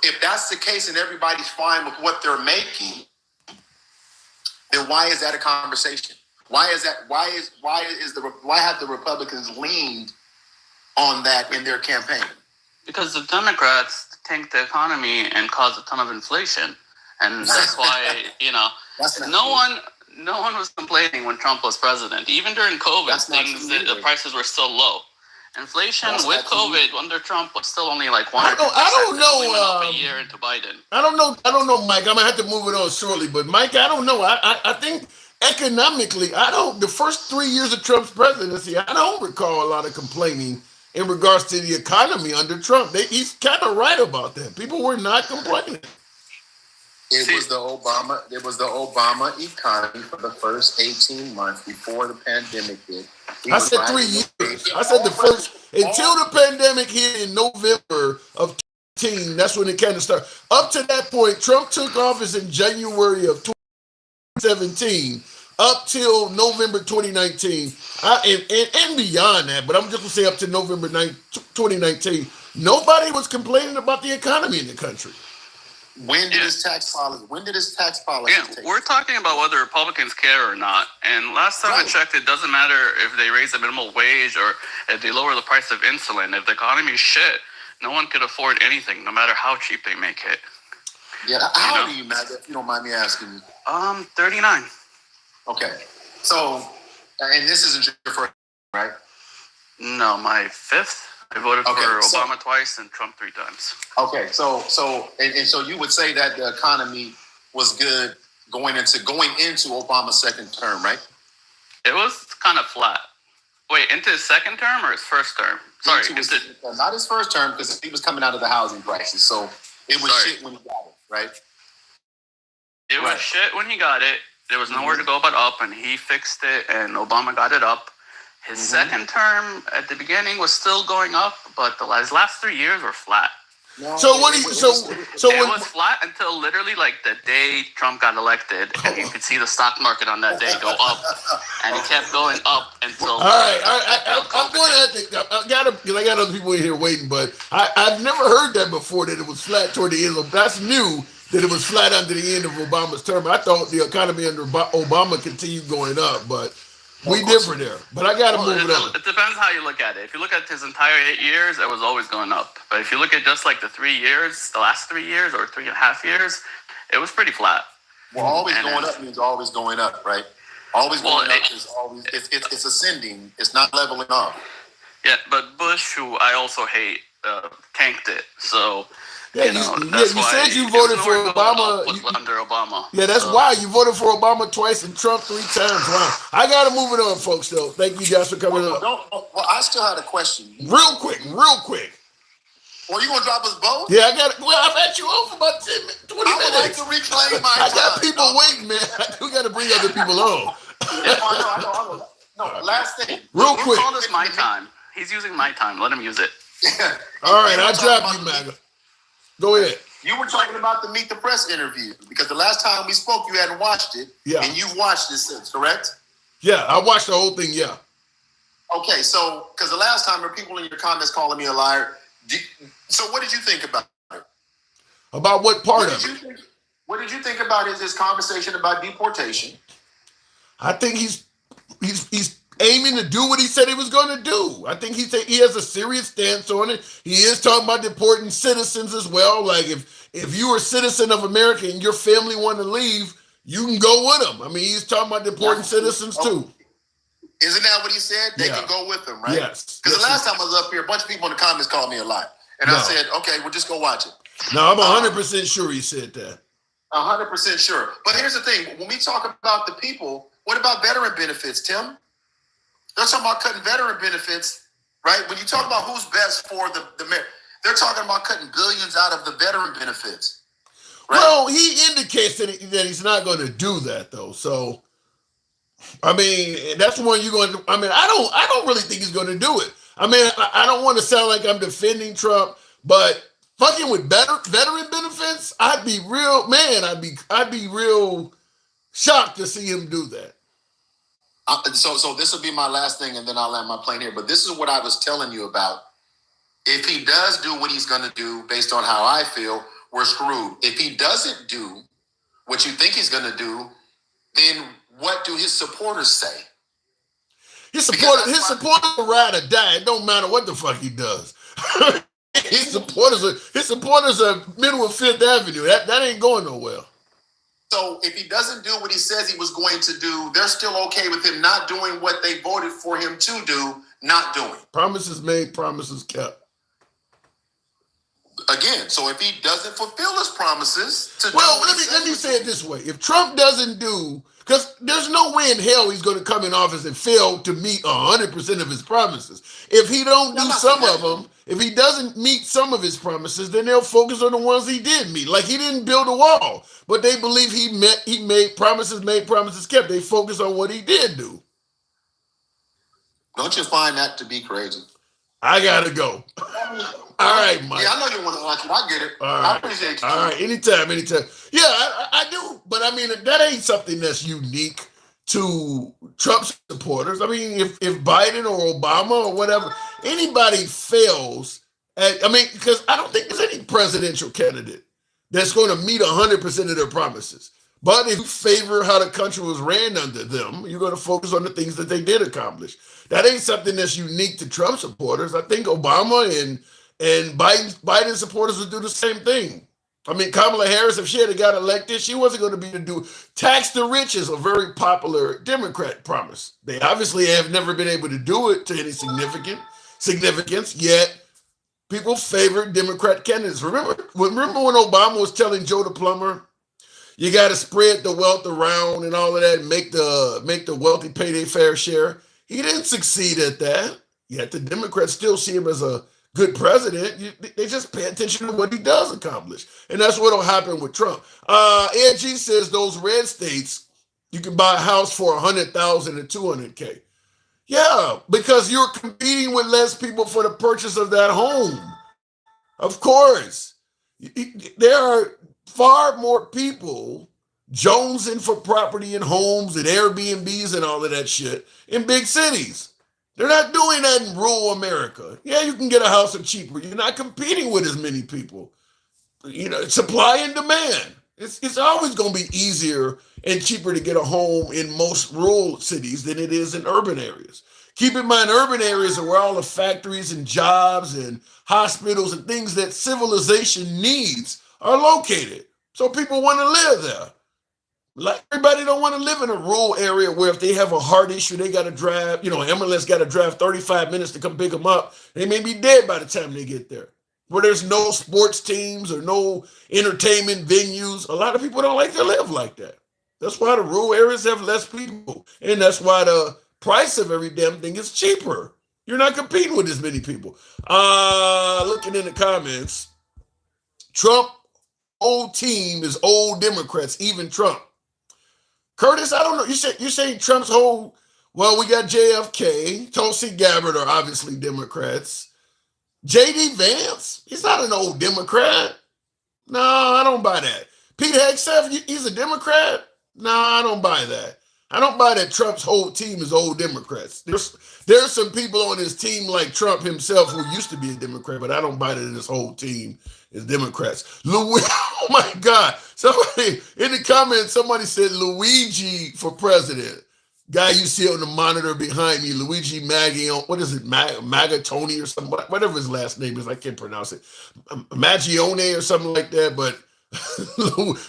If that's the case and everybody's fine with what they're making, then why is that a conversation? Why have the Republicans leaned on that in their campaign? Because the Democrats tank the economy and cause a ton of inflation. And that's why, no one was complaining when Trump was president. Even during COVID, the prices were still low. Inflation with COVID under Trump was still only like 1%. I don't know. Went up a year into Biden. I don't know, Mike. I'm gonna have to move it on shortly. But Mike, I don't know. I think economically, the first 3 years of Trump's presidency, I don't recall a lot of complaining in regards to the economy under Trump. He's kind of right about that. People were not complaining. It was the Obama economy for the first 18 months before the pandemic hit. I said 3 years. I said the first until the pandemic hit in November of 2018. That's when it kind of started. Up to that point, Trump took office in January of 2017, up till November 2019, and beyond that. But I'm just gonna say up to November 2019, nobody was complaining about the economy in the country. When did his tax policy? Yeah, we're talking about whether Republicans care or not. And last time I checked, it doesn't matter if they raise the minimum wage or if they lower the price of insulin. If the economy is shit, no one could afford anything, no matter how cheap they make it. Yeah. How old are you, Matt? If you don't mind me asking. 39. Okay. So, and this isn't your first, right? No, my fifth. I voted for Obama twice and Trump 3 times. Okay, so you would say that the economy was good going into Obama's second term, right? It was kind of flat. Wait, into his second term or his first term? Sorry, not his first term because he was coming out of the housing crisis, so it was shit when he got it, right? It was shit when he got it. There was nowhere to go but up, and he fixed it, and Obama got it up. His second term at the beginning was still going up, but his last 3 years were flat. No, So what? It was flat until literally like the day Trump got elected, and you could see the stock market on that day go up, and it kept going up until. All right. I'm going to have to. I got other people in here waiting, but I've never heard that before. That it was flat toward the end of. That's new. That it was flat under the end of Obama's term. I thought the economy under Obama continued going up, but. We differ there, but I got to move it on. It depends how you look at it. If you look at his entire 8 years, it was always going up. But if you look at just like the 3 years, the last 3 years or 3.5 years, it was pretty flat. Well, always going up means always going up, right? Always going up is always it's ascending. It's not leveling off. Yeah, but Bush, who I also hate, tanked it. So. Yeah, you said you voted for Obama. Under Obama. Yeah, that's why you voted for Obama twice and Trump 3 times. Wow. I got to move it on, folks, though. Thank you guys for coming up. Well, I still had a question. Real quick. Well, you going to drop us both? Yeah, I've had you on for about 20 minutes. I would like to reclaim my time. I got people waiting, man. We got to bring other people on. I know. No, last thing. Real quick. Call this my time. He's using my time. Let him use it. All right, I'll drop you, MAGA. Go ahead. You were talking about the Meet the Press interview because the last time we spoke, you hadn't watched it. Yeah. And you've watched it since, correct? Yeah, I watched the whole thing, yeah. Okay, so, because the last time there were people in your comments calling me a liar. So what did you think about it? About what part of it? What did you think about his conversation about deportation? I think he's aiming to do what he said he was going to do. I think he has a serious stance on it. He is talking about deporting citizens as well. Like if you are a citizen of America and your family want to leave, you can go with them. I mean, he's talking about deporting citizens too. Isn't that what he said? They can go with them, right? Yes. Because the last time I was up here, a bunch of people in the comments called me a lie. And I said, okay, we'll just go watch it. No, I'm 100% sure he said that. 100% sure. But here's the thing. When we talk about the people, what about veteran benefits, Tim? They're talking about cutting veteran benefits, right? When you talk about who's best for the they're talking about cutting billions out of the veteran benefits. Right? Well, he indicates that he's not going to do that, though. So, I mean, that's one you're going to. I mean, I don't really think he's going to do it. I mean, I don't want to sound like I'm defending Trump, but fucking with veteran benefits, I'd be real shocked to see him do that. So this will be my last thing, and then I'll land my plane here. But this is what I was telling you about. If he does do what he's going to do, based on how I feel, we're screwed. If he doesn't do what you think he's going to do, then what do his supporters say? His supporters will ride or die. It don't matter what the fuck he does. his supporters are middle of Fifth Avenue. That ain't going nowhere. So if he doesn't do what he says he was going to do, they're still okay with him not doing what they voted for him to do, not doing. Promises made, promises kept. Again, so if he doesn't fulfill his promises to let me say it this way. If Trump doesn't do, because there's no way in hell he's going to come in office and fail to meet 100% of his promises. If he don't do some of them, If he doesn't meet some of his promises, then they'll focus on the ones he did meet. Like he didn't build a wall, but they believe he made promises kept. They focus on what he did do. Don't you find that to be crazy? I gotta go. All right, Mike. Yeah, I know you want to answer. I get it. All I right. appreciate you. All right, anytime. Yeah, I do. But I mean, that ain't something that's unique to Trump supporters. I mean, if Biden or Obama or whatever, anybody fails because I don't think there's any presidential candidate that's going to meet 100% of their promises. But if you favor how the country was ran under them, you're going to focus on the things that they did accomplish. That ain't something that's unique to Trump supporters. I think Obama and Biden supporters would do the same thing. I mean, Kamala Harris, if she had got elected, she wasn't going to be to do tax the rich is a very popular Democrat promise. They obviously have never been able to do it to any significance, yet people favored Democrat candidates. Remember when Obama was telling Joe the plumber, you got to spread the wealth around and all of that, and make the wealthy pay their fair share. He didn't succeed at that. Yet the Democrats still see him as a good president. They just pay attention to what he does accomplish. And that's what will happen with Trump. Ed G says those red states, you can buy a house for $100,000 and $200K. Yeah, because you're competing with less people for the purchase of that home. Of course. There are far more people jonesing for property and homes and Airbnbs and all of that shit in big cities. They're not doing that in rural America. Yeah, you can get a house for cheaper. You're not competing with as many people. Supply and demand. It's always going to be easier and cheaper to get a home in most rural cities than it is in urban areas. Keep in mind, urban areas are where all the factories and jobs and hospitals and things that civilization needs are located. So people want to live there. Like everybody don't want to live in a rural area where if they have a heart issue, they got to drive, MLS got to drive 35 minutes to come pick them up. They may be dead by the time they get there. Where there's no sports teams or no entertainment venues. A lot of people don't like to live like that. That's why the rural areas have less people. And that's why the price of every damn thing is cheaper. You're not competing with as many people. Looking in the comments, Trump old team is old Democrats, even Trump. Curtis, I don't know. You're saying Trump's whole, well, we got JFK, Tulsi Gabbard are obviously Democrats. J.D. Vance, he's not an old Democrat. No, I don't buy that. Pete Hegseth, he's a Democrat. No, I don't buy that. I don't buy that Trump's whole team is old Democrats. There's some people on his team like Trump himself who used to be a Democrat, but I don't buy that his whole team is Democrats. Oh my God. Somebody in the comments, somebody said Luigi for president. Guy you see on the monitor behind me, Luigi Maggione, what is it, Magatoni or something, whatever his last name is, I can't pronounce it. Maggione or something like that, but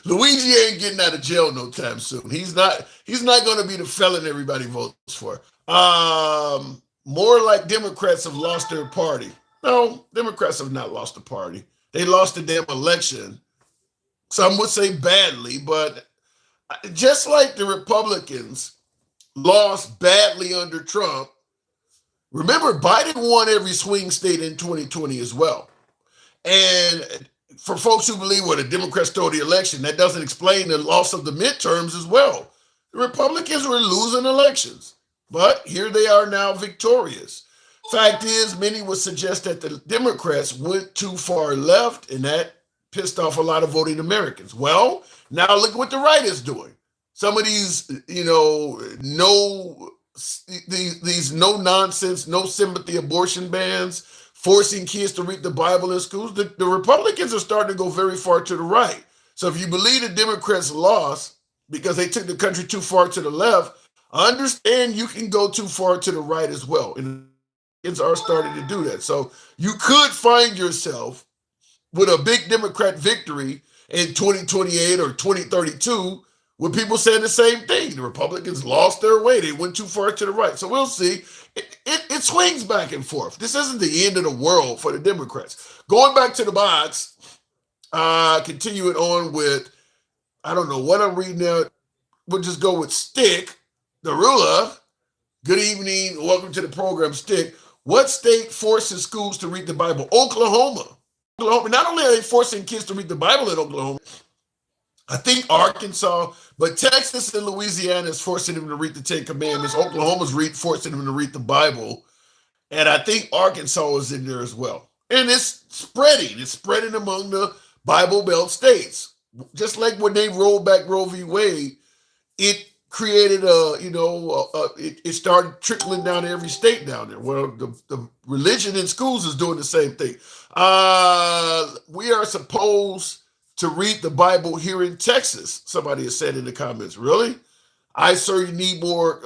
Luigi ain't getting out of jail no time soon. He's not going to be the felon everybody votes for. More like Democrats have lost their party. No, Democrats have not lost the party. They lost the damn election. Some would say badly, but just like the Republicans lost badly under Trump, remember Biden won every swing state in 2020 as well. And for folks who believe, well, the Democrats stole the election, that doesn't explain the loss of the midterms as well. The Republicans were losing elections, but here they are now victorious. Fact is, many would suggest that the Democrats went too far left, and that pissed off a lot of voting Americans. Well, now look what the right is doing. Some of these, these no nonsense, no sympathy abortion bans, forcing kids to read the Bible in schools. The Republicans are starting to go very far to the right. So if you believe the Democrats lost because they took the country too far to the left, understand you can go too far to the right as well. And are starting to do that. So you could find yourself with a big Democrat victory in 2028 or 2032 with people saying the same thing. The Republicans lost their way. They went too far to the right. So we'll see. It swings back and forth. This isn't the end of the world for the Democrats. Going back to the box, continuing on with, I don't know what I'm reading now. We'll just go with Stick, the ruler. Good evening. Welcome to the program, Stick. What state forces schools to read the Bible? Oklahoma. Oklahoma. Not only are they forcing kids to read the Bible in Oklahoma, I think Arkansas, but Texas and Louisiana is forcing them to read the Ten Commandments. Oklahoma's forcing them to read the Bible. And I think Arkansas is in there as well. And it's spreading. It's spreading among the Bible Belt states. Just like when they rolled back Roe v. Wade, it created it started trickling down to every state down there. Well, the religion in schools is doing the same thing. We are supposed to read the Bible here in Texas. Somebody has said in the comments, really? I certainly need more.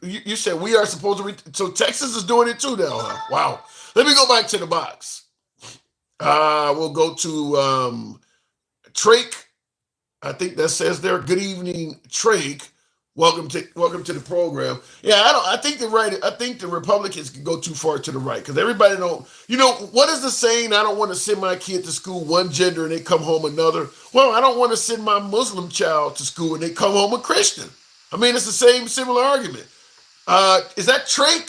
You said we are supposed to read. So Texas is doing it too now, huh? Wow. Let me go back to the box. We'll go to Trake. I think that says there. Good evening, Trake. Welcome to the program. Yeah, I think the Republicans can go too far to the right because everybody don't. What is the saying? I don't want to send my kid to school one gender and they come home another. Well, I don't want to send my Muslim child to school and they come home a Christian. I mean, it's the same similar argument. Is that Trake?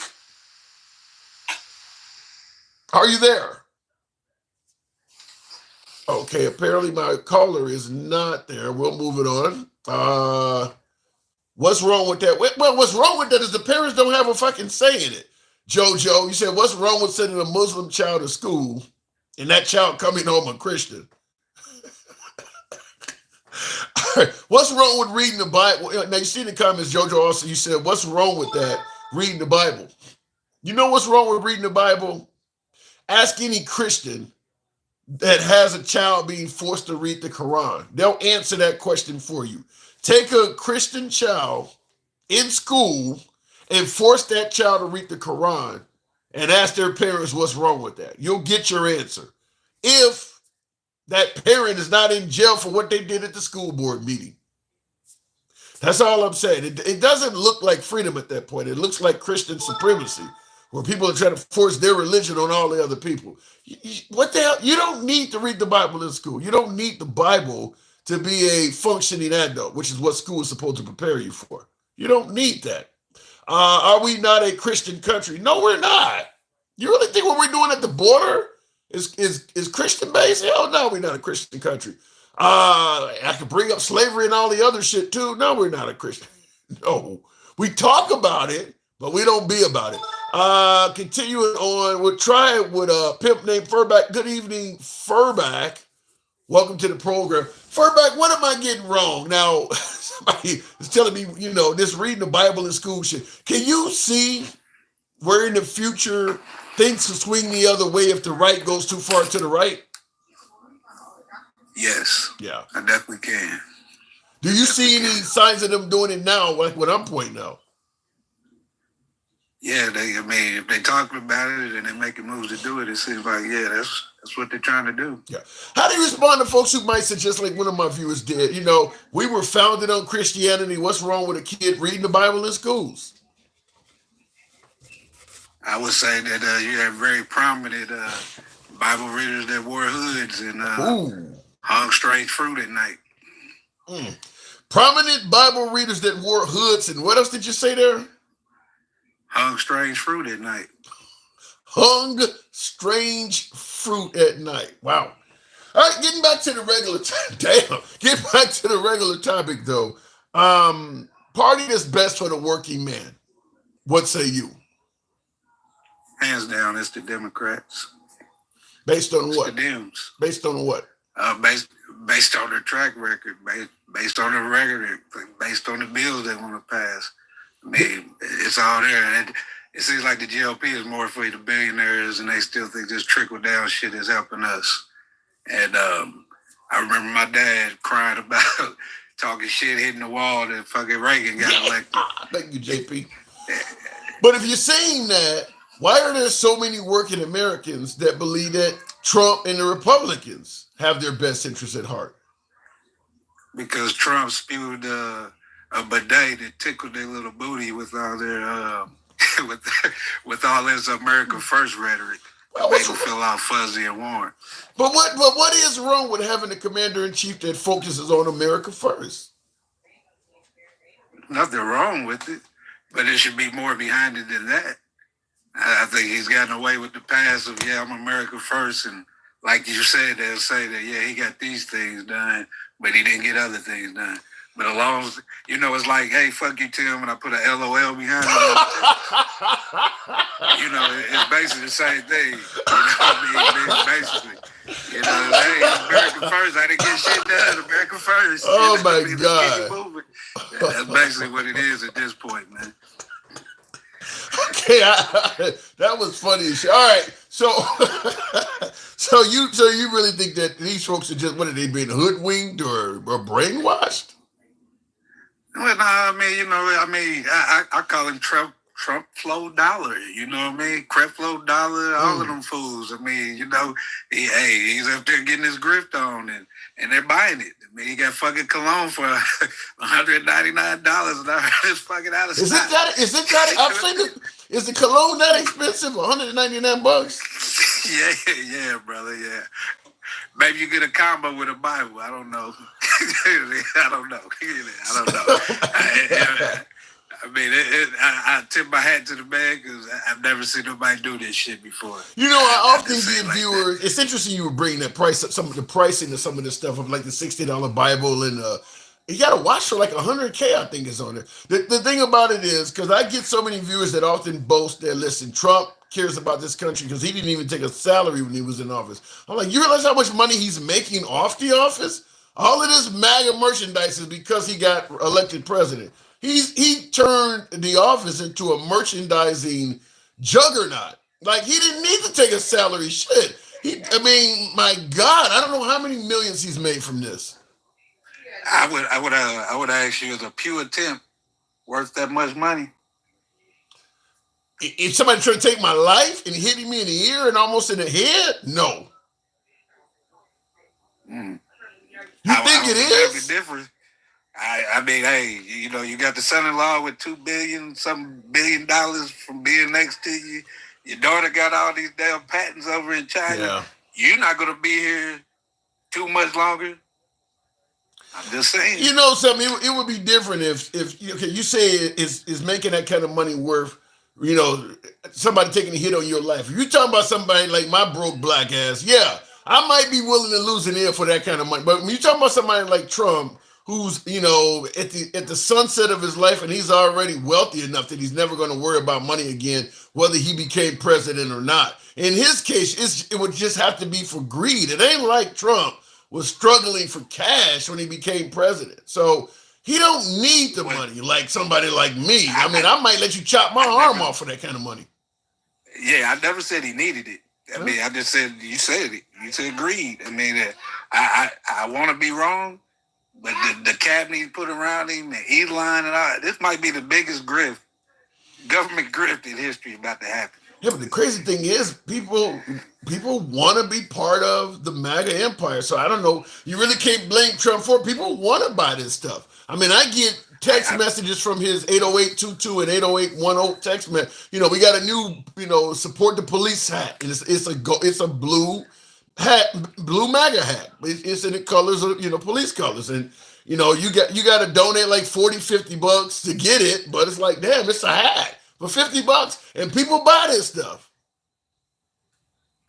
Are you there? Okay, apparently my caller is not there. We'll move it on. What's wrong with that? Well, what's wrong with that is the parents don't have a fucking say in it. Jojo, you said, what's wrong with sending a Muslim child to school and that child coming home a Christian? What's wrong with reading the Bible? Now, you see in the comments, Jojo, also, you said, what's wrong with that, reading the Bible? You know what's wrong with reading the Bible? Ask any Christian that has a child being forced to read the Quran. They'll answer that question for you. Take a Christian child in school and force that child to read the Quran and ask their parents what's wrong with that. You'll get your answer. If that parent is not in jail for what they did at the school board meeting. That's all I'm saying. It doesn't look like freedom at that point. It looks like Christian supremacy, where people are trying to force their religion on all the other people. What the hell? You don't need to read the Bible in school. You don't need the Bible to be a functioning adult, which is what school is supposed to prepare you for. You don't need that. Are we not a Christian country? No, we're not. You really think what we're doing at the border is Christian based? Hell no, we're not a Christian country. I could bring up slavery and all the other shit too. No, we're not a Christian. No, we talk about it, but we don't be about it. Continuing on, we'll try it with a pimp named Furback. Good evening, Furback. Welcome to the program. Furback, what am I getting wrong? Now, somebody is telling me, this reading the Bible in school shit. Can you see where in the future things will swing the other way if the right goes too far to the right? Yes. Yeah. I definitely can. Do you see any signs of them doing it now, like what I'm pointing out? Yeah, if they talking about it and they're making moves to do it, it seems like, that's what they're trying to do. Yeah. How do you respond to folks who might suggest, like one of my viewers did, we were founded on Christianity. What's wrong with a kid reading the Bible in schools? I would say that you have very prominent Bible readers that wore hoods and hung strange fruit at night. Prominent Bible readers that wore hoods, and what else did you say there? Hung strange fruit at night. Hung strange fruit at night. Wow. All right, getting back to the regular Get back to the regular topic though. Party that's best for the working man. What say you? Hands down, it's the Democrats. Based on it's what? The Dems. Based on what? Based on their track record, based on the record, based on the bills they want to pass. I mean, it's all there. It seems like the GOP is more for the billionaires, and they still think this trickle down shit is helping us. And I remember my dad crying about talking shit, hitting the wall that fucking Reagan got elected. Thank you, JP. But if you're saying that, why are there so many working Americans that believe that Trump and the Republicans have their best interests at heart? Because Trump spewed a bidet that tickled their little booty with all their with all this America First rhetoric. Well, make them feel all fuzzy and warm. But what is wrong with having a commander-in-chief that focuses on America first? Nothing wrong with it, but there should be more behind it than that. I think he's gotten away with the past of, I'm America first. And like you said, they'll say that, he got these things done, but he didn't get other things done. But as long as, it's like, hey, fuck you, Tim, and I put an LOL behind it. It's basically the same thing. Basically. Hey, America first. I didn't get shit done. America first. Oh, my God. That's basically what it is at this point, man. Okay, that was funny as shit. All right, so so you really think that these folks are just, what are they, being hoodwinked or brainwashed? Well, no, I call him Trump flow dollar. You know what I mean? Creflo Dollar, all of them fools. I mean, he's up there getting his grift on, and they're buying it. I mean, he got fucking cologne for $199, and I heard it's fucking out of stock. Is it that? I've seen it. Is the cologne that expensive? $199? Yeah, brother. Yeah. Maybe you get a combo with a Bible. I don't know. I don't know. I tip my hat to the man because I've never seen nobody do this shit before. I often give viewers. It's interesting you were bringing that price up, some of the pricing of some of this stuff of like the $60 Bible, and you got to watch for like $100K. I think is on there. The thing about it is, because I get so many viewers that often boast that, listen, Trump cares about this country because he didn't even take a salary when he was in office. I'm like, you realize how much money he's making off the office? All of this MAGA merchandise is because he got elected president. He turned the office into a merchandising juggernaut. Like, he didn't need to take a salary. Shit. My God, I don't know how many millions he's made from this. I would ask you, is a Pew attempt worth that much money? If somebody tried to take my life and hitting me in the ear and almost in the head, no. You think it is? That'd be different. I mean, hey, you got the son-in-law with $2 billion from being next to you. Your daughter got all these damn patents over in China. Yeah. You're not going to be here too much longer. I'm just saying. You know something? It would be different if you say is making that kind of money worth, somebody taking a hit on your life. If you're talking about somebody like my broke black ass, yeah, I might be willing to lose an ear for that kind of money. But when you're talking about somebody like Trump, who's, at the sunset of his life, and he's already wealthy enough that he's never going to worry about money again, whether he became president or not. In his case, it would just have to be for greed. It ain't like Trump was struggling for cash when he became president. So he don't need the money like somebody like me. I might let you chop my arm off for that kind of money. Yeah, I never said he needed it. I just said, you said it. You said greed. I want to be wrong, but the cabinet he put around him, and Elon and all, this might be the biggest government grift in history about to happen. Yeah, but the crazy thing is, people want to be part of the MAGA empire. So I don't know. You really can't blame Trump for it. People want to buy this stuff. I get text messages from his 80822 and 80810 text message. We got a new, support the police hat. It's a blue hat, blue MAGA hat. It's in the colors of, police colors. And, you got to donate like $40-$50 to get it. But it's like, damn, it's a hat for $50, and people buy this stuff.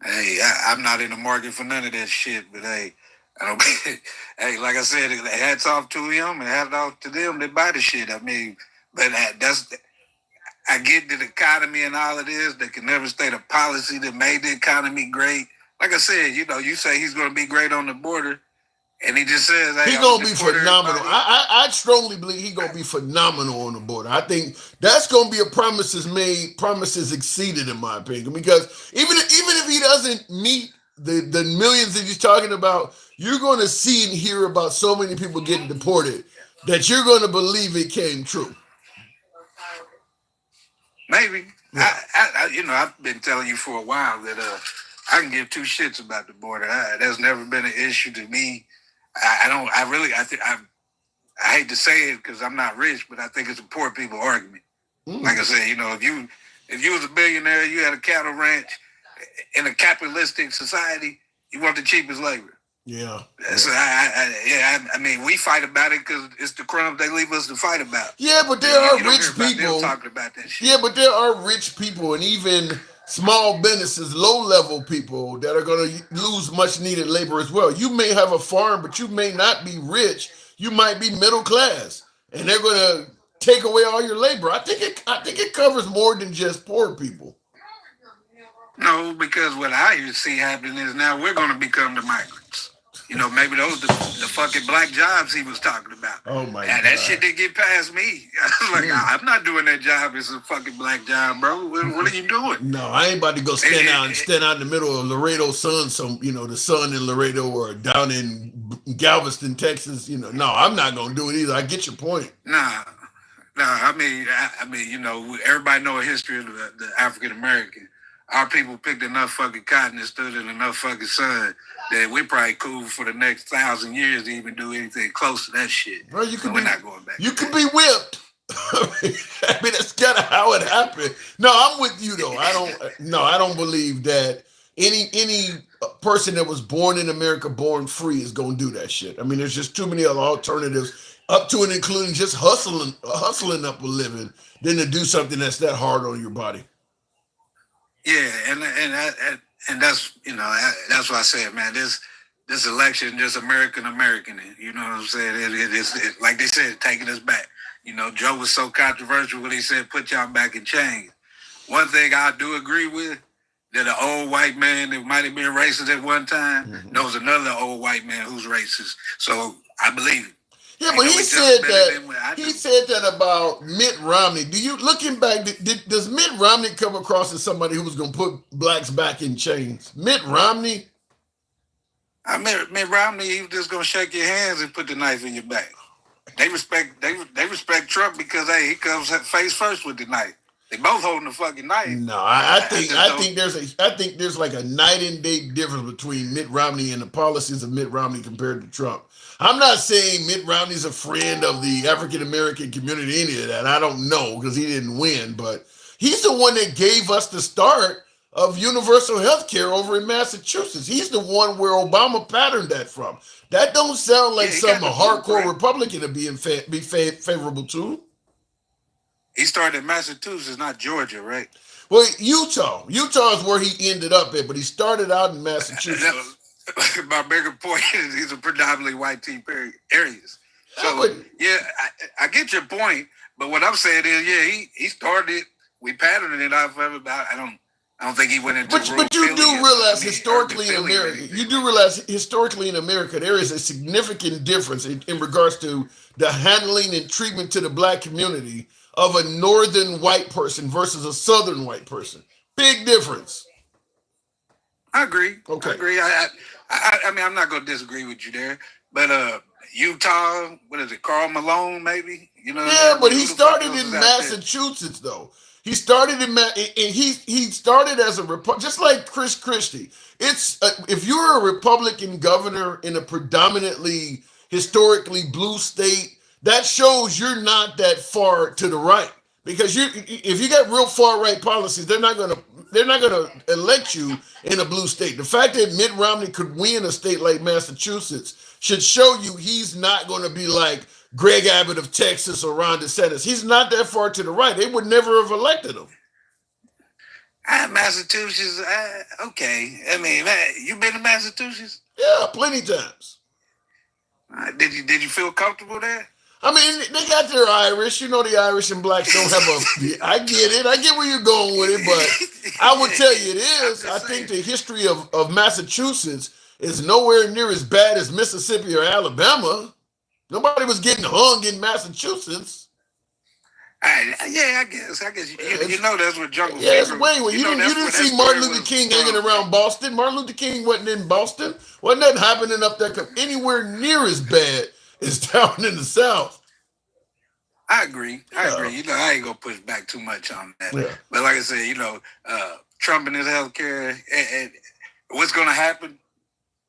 Hey, I'm not in the market for none of that shit, but hey, hey, like I said, hats off to him and hats off to them. They buy the shit. But I get the economy and all of this. They can never state a policy that made the economy great. Like I said, you say he's going to be great on the border. And he just says, hey, he's going to be phenomenal. I strongly believe he's going to be phenomenal on the border. I think that's going to be a promises made, promises exceeded, in my opinion. Because even if he doesn't meet the millions that he's talking about, you're going to see and hear about so many people getting deported that you're going to believe it came true. Maybe. Yeah. I've been telling you for a while that I can give two shits about the border. That's never been an issue to me. I hate to say it because I'm not rich, but I think it's a poor people argument. Like I said, if you was a billionaire, you had a cattle ranch in a capitalistic society, you want the cheapest labor. Yeah. So I mean, we fight about it because it's the crumbs they leave us to fight about. Yeah, but there are you don't rich hear about people. them talking about that shit. Yeah, but there are rich people and even small businesses, low level people that are going to lose much needed labor as well. You may have a farm, but you may not be rich. You might be middle class, and they're going to take away all your labor. I think it covers more than just poor people. No, because what I see happening is now we're going to become the migrants. Maybe those the fucking black jobs he was talking about. Oh my And God. that shit didn't get past me. I was like, I'm not doing that job. It's a fucking black job, bro. What are you doing? No, I ain't about to go stand out in the middle of Laredo Sun, the sun in Laredo or down in Galveston, Texas. No, I'm not gonna do it either. I get your point. Nah. I mean, everybody know a history of the African American. Our people picked enough fucking cotton and stood in enough fucking sun that we're probably cool for the next 1,000 years to even do anything close to that shit. Bro, we're not going back. You could be whipped. I mean, that's kind of how it happened. No, I'm with you though. I don't believe that any person that was born in America, born free, is gonna do that shit. I mean, there's just too many other alternatives, up to and including just hustling up a living, than to do something that's that hard on your body. Yeah, and that's that's why I said, man, this election just American. You know what I'm saying? It's like they said, taking us back. Joe was so controversial when he said, "Put y'all back in chains." One thing I do agree with, that an old white man that might have been racist at one time knows another old white man who's racist. So I believe it. Yeah, but he said that about Mitt Romney. Looking back, does Mitt Romney come across as somebody who was going to put blacks back in chains? Mitt Romney? Mitt Romney, he was just going to shake your hands and put the knife in your back. They respect Trump because he comes face first with the knife. They both holding the fucking knife. No, I think there's like a night and day difference between Mitt Romney and the policies of Mitt Romney compared to Trump. I'm not saying Mitt Romney's a friend of the African American community, any of that. I don't know because he didn't win, but he's the one that gave us the start of universal health care over in Massachusetts. He's the one where Obama patterned that from. That don't sound like something a hardcore Republican to be favorable to. He started in Massachusetts, not Georgia, right? Well, Utah is where he ended up at, but he started out in Massachusetts. My bigger point is these are predominantly white team areas. So I get your point, but what I'm saying is, he started. We patterned it off of it. I don't think he went into. But you do realize historically in America, there is a significant difference in regards to the handling and treatment to the black community of a northern white person versus a southern white person. Big difference. I agree. Okay. I agree. I mean, I'm not going to disagree with you there, but Utah, what is it, Karl Malone, maybe? Yeah, but he started in Massachusetts, though. He started and he started as a just like Chris Christie. It's if you're a Republican governor in a predominantly historically blue state, that shows you're not that far to the right. Because if you got real far right policies, they're not gonna elect you in a blue state. The fact that Mitt Romney could win a state like Massachusetts should show you he's not going to be like Greg Abbott of Texas or Ron DeSantis. He's not that far to the right. They would never have elected him. Massachusetts, okay. I mean, you been to Massachusetts? Yeah, plenty times. Did you feel comfortable there? I mean, they got their Irish. The Irish and blacks don't have a... I get it. I get where you're going with it, but I would tell you it is. I think the history of Massachusetts is nowhere near as bad as Mississippi or Alabama. Nobody was getting hung in Massachusetts. I guess that's what jungle. Yes, wait. You didn't see Martin Luther King hanging around Boston. Martin Luther King wasn't in Boston. Wasn't that happening up there anywhere near as bad as down in the South? I agree. I ain't gonna push back too much on that. Yeah. But like I said, Trump and his health care, and what's gonna happen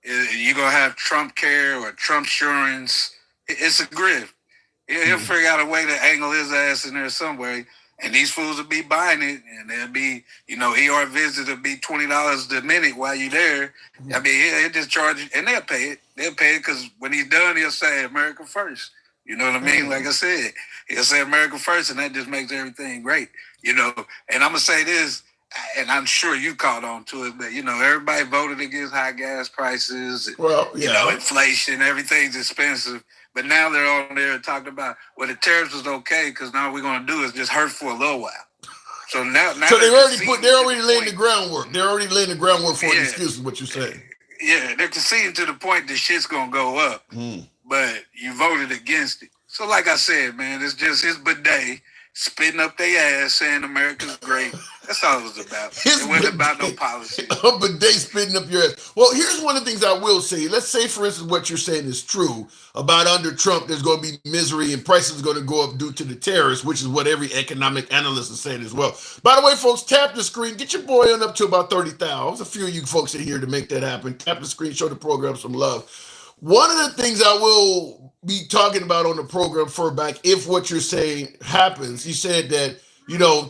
is you're gonna have Trump care or Trump insurance. It's a grift. He'll figure out a way to angle his ass in there somewhere. And these fools will be buying it, and they'll be, ER visits will be $20 a minute while you're there. I mean, he'll just charge it, and they'll pay it. They'll pay it because when he's done, he'll say America first. You know what I mean? Like I said, he'll say America first, and that just makes everything great. And I'm going to say this, and I'm sure you caught on to it, but, everybody voted against high gas prices. Well, yeah. Inflation, everything's expensive. But now they're on there talking about, well, the tariffs is okay because now what we're going to do is just hurt for a little while. So now so they're already laying the groundwork. They're already laying the groundwork for an excuse, is what you're saying. Yeah, they're conceding to the point that shit's going to go up. But you voted against it. So like I said, man, it's just his bidet spitting up their ass saying America's great. That's all it was about. It wasn't about no policy. A bidet spitting up your ass. Well, here's one of the things I will say. Let's say, for instance, what you're saying is true about under Trump, there's going to be misery and prices are going to go up due to the tariffs, which is what every economic analyst is saying as well. By the way, folks, tap the screen. Get your boy on up to about 30,000. A few of you folks are here to make that happen. Tap the screen. Show the program some love. One of the things I will be talking about on the program for back, if what you're saying happens, you said that,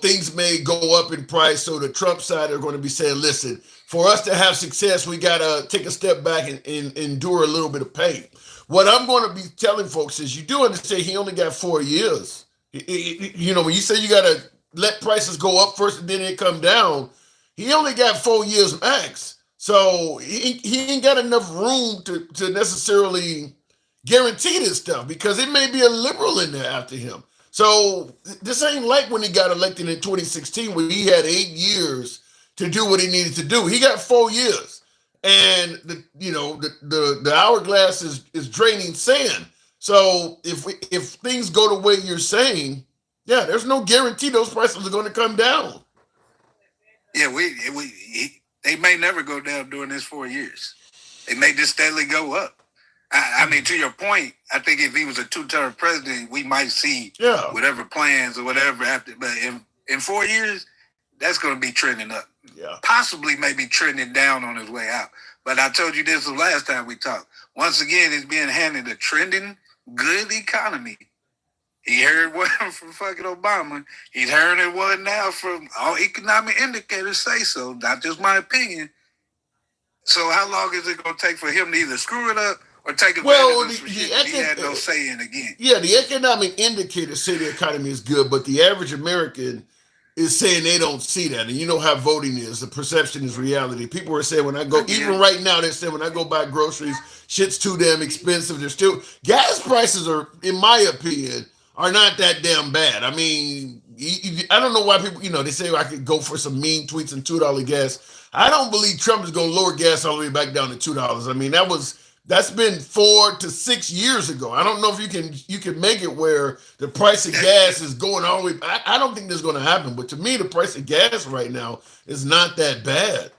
things may go up in price. So the Trump side are going to be saying, listen, for us to have success, we got to take a step back and endure a little bit of pain. What I'm going to be telling folks is you do understand he only got 4 years. When you say you got to let prices go up first and then they come down, he only got 4 years max. So he ain't got enough room to necessarily guarantee this stuff because it may be a liberal in there after him. So this ain't like when he got elected in 2016 where he had 8 years to do what he needed to do. He got 4 years. And the hourglass is draining sand. So if things go the way you're saying, yeah, there's no guarantee those prices are going to come down. Yeah, they may never go down during this 4 years. They may just steadily go up. I mean, to your point, I think if he was a two-term president, we might see whatever plans or whatever after. But in 4 years, that's going to be trending up. Yeah. Possibly maybe trending down on his way out. But I told you this the last time we talked. Once again, it's being handed a trending good economy. He heard one from fucking Obama. He's hearing one now from all economic indicators say so, not just my opinion. So how long is it going to take for him to either screw it up or take advantage of some shit he had no say in again? Yeah, the economic indicators say the economy is good, but the average American is saying they don't see that. And you know how voting is. The perception is reality. People are saying when I go, even right now, they're saying when I go buy groceries, shit's too damn expensive. They're still, gas prices are, in my opinion, are not that damn bad. I mean, I don't know why people, they say I could go for some mean tweets and $2 gas. I don't believe Trump is going to lower gas all the way back down to $2. I mean, that's been 4 to 6 years ago. I don't know if you can make it where the price of gas is going all the way. I don't think that's going to happen. But to me, the price of gas right now is not that bad.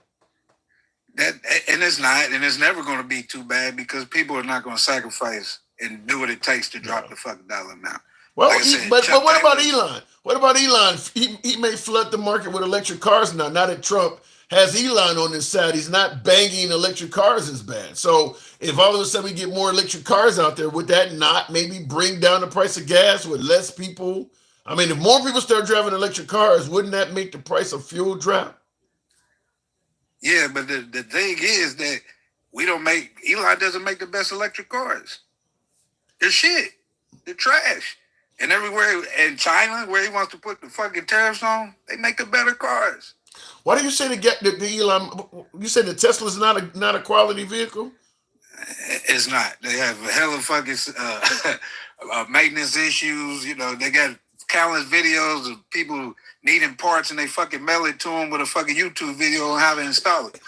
And it's not, and it's never going to be too bad because people are not going to sacrifice and do what it takes to drop the fucking dollar amount. Well, like but what about Elon? What about Elon? He may flood the market with electric cars now. Now that Trump has Elon on his side, he's not banging electric cars as bad. So if all of a sudden we get more electric cars out there, would that not maybe bring down the price of gas with less people? I mean, if more people start driving electric cars, wouldn't that make the price of fuel drop? Yeah, but the thing is that Elon doesn't make the best electric cars. They're shit. They're trash. And everywhere in China, where he wants to put the fucking tariffs on, they make the better cars. Why do you say the Elon? You said the Tesla's not a quality vehicle? It's not. They have a hell of fucking maintenance issues. They got countless videos of people needing parts and they fucking mail it to them with a fucking YouTube video on how to install it.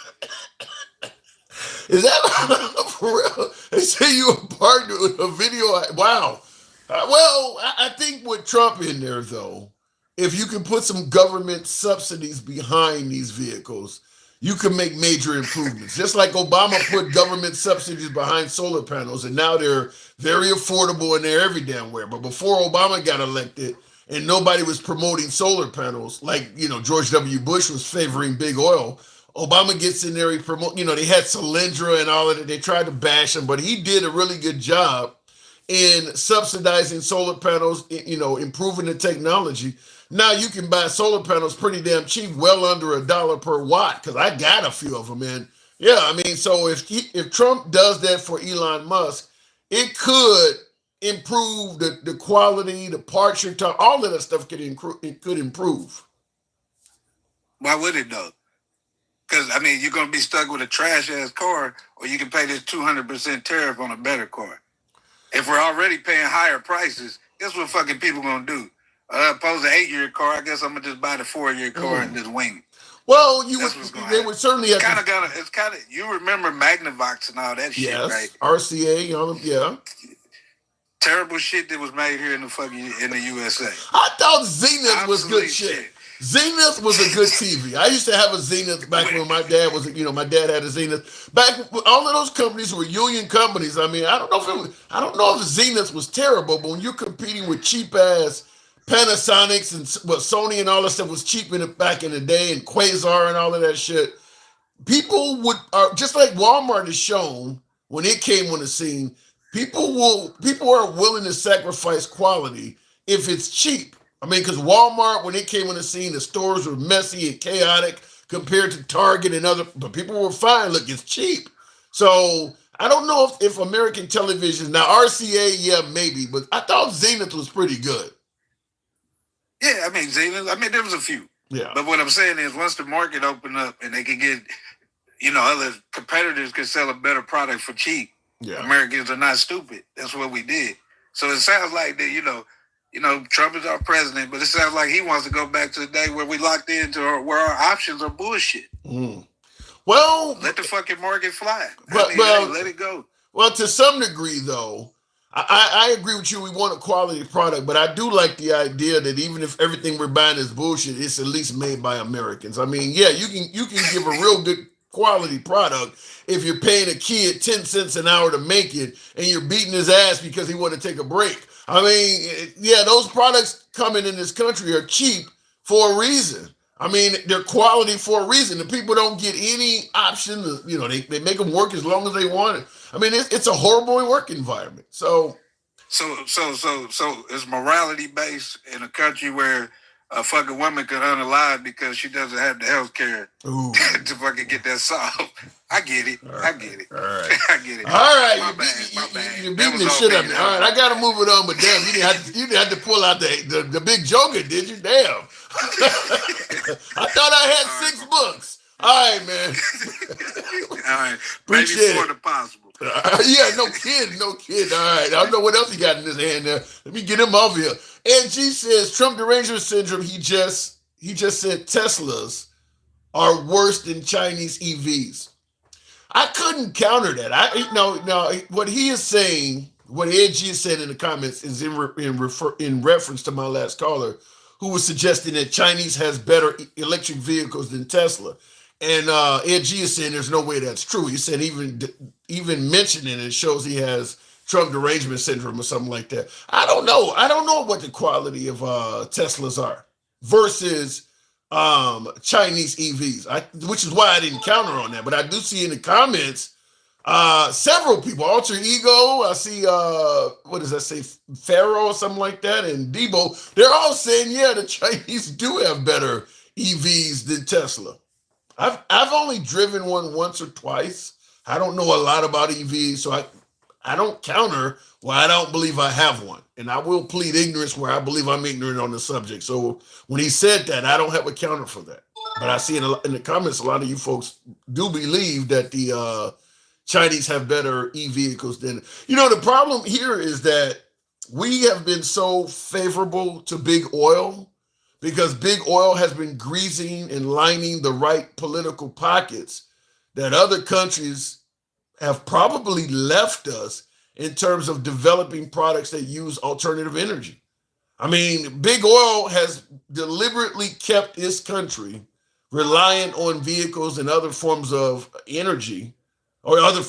Is that for real? They say you a partner with a video. Wow. Well, I think with Trump in there, though, if you can put some government subsidies behind these vehicles, you can make major improvements. Just like Obama put government subsidies behind solar panels, and now they're very affordable and they're every damn where. But before Obama got elected and nobody was promoting solar panels, like, George W. Bush was favoring big oil, Obama gets in there, he promote, they had Solyndra and all of it. They tried to bash him, but he did a really good job. in subsidizing solar panels, improving the technology. Now you can buy solar panels pretty damn cheap, well under $1 per watt, because I got a few of them. And yeah, I mean, so if Trump does that for Elon Musk, it could improve the quality, the parts you're talking, all of that stuff could improve. Why would it though? Because I mean, you're gonna be stuck with a trash ass car, or you can pay this 200% tariff on a better car. If we're already paying higher prices, guess what fucking people gonna do? Opposed to 8-year car, I guess I'm gonna just buy the 4-year car and just wing it. Well, they would happen. certainly have It's kind of you remember Magnavox and all that shit, right? RCA, yeah. Terrible shit that was made here in the USA. I thought Zenith was good shit. Zenith was a good TV. I used to have a Zenith back when my dad my dad had a Zenith. Back all of those companies were union companies. I mean, I don't know if Zenith was terrible, but when you're competing with cheap ass Panasonics and Sony and all that stuff was cheap back in the day, and Quasar and all of that shit, people just like Walmart has shown when it came on the scene. People are willing to sacrifice quality if it's cheap. I mean, because Walmart, when it came on the scene, the stores were messy and chaotic compared to Target and but people were fine. Look, it's cheap. So I don't know if American television, now RCA, yeah, maybe, but I thought Zenith was pretty good. Yeah, I mean, Zenith, there was a few. Yeah. But what I'm saying is once the market opened up and they could get, other competitors could sell a better product for cheap. Yeah. Americans are not stupid. That's what we did. So it sounds like that, Trump is our president, but it sounds like he wants to go back to the day where we locked into where our options are bullshit. Well, let the fucking market fly. Let it go. Well, to some degree, though, I agree with you. We want a quality product, but I do like the idea that even if everything we're buying is bullshit, it's at least made by Americans. I mean, yeah, you can give a real good quality product if you're paying a kid 10 cents an hour to make it and you're beating his ass because he want to take a break. I mean, yeah, those products coming in this country are cheap for a reason. I mean, they're quality for a reason. The people don't get any option. They make them work as long as they want it. I mean, it's a horrible work environment. So it's morality based in a country where a fucking woman could unalive because she doesn't have the health care to fucking get that solved. I get it. All I get it. All right. I get it. All right. My bad. You're beating the shit out of me. All right. I got to move it on, but damn, you didn't have to pull out the big joker, did you? Damn. I thought I had 6 books. All right, man. All right. Appreciate Maybe it. the possible. Yeah, no kidding. All right. I don't know what else he got in his hand there. Let me get him off here. And G says Trump derangement syndrome. He just said Teslas are worse than Chinese EVs. I couldn't counter that. What he is saying, what Ed G said in the comments is in reference to my last caller, who was suggesting that Chinese has better electric vehicles than Tesla. And Ed G is saying there's no way that's true. He said even mentioning it shows he has Trump derangement syndrome or something like that. I don't know. I don't know what the quality of Teslas are versus Chinese EVs, which is why I didn't counter on that. But I do see in the comments several people, Alter Ego, I see, what does that say, Pharaoh or something like that, and Debo, they're all saying, yeah, the Chinese do have better EVs than Tesla. I've only driven one once or twice. I don't know a lot about EVs, so I don't counter why I don't believe I have one. And I will plead ignorance where I believe I'm ignorant on the subject. So when he said that, I don't have a counter for that. But I see in the comments, a lot of you folks do believe that the Chinese have better e-vehicles than... the problem here is that we have been so favorable to big oil because big oil has been greasing and lining the right political pockets that other countries have probably left us in terms of developing products that use alternative energy. I mean, big oil has deliberately kept its country reliant on vehicles and other forms of energy, or other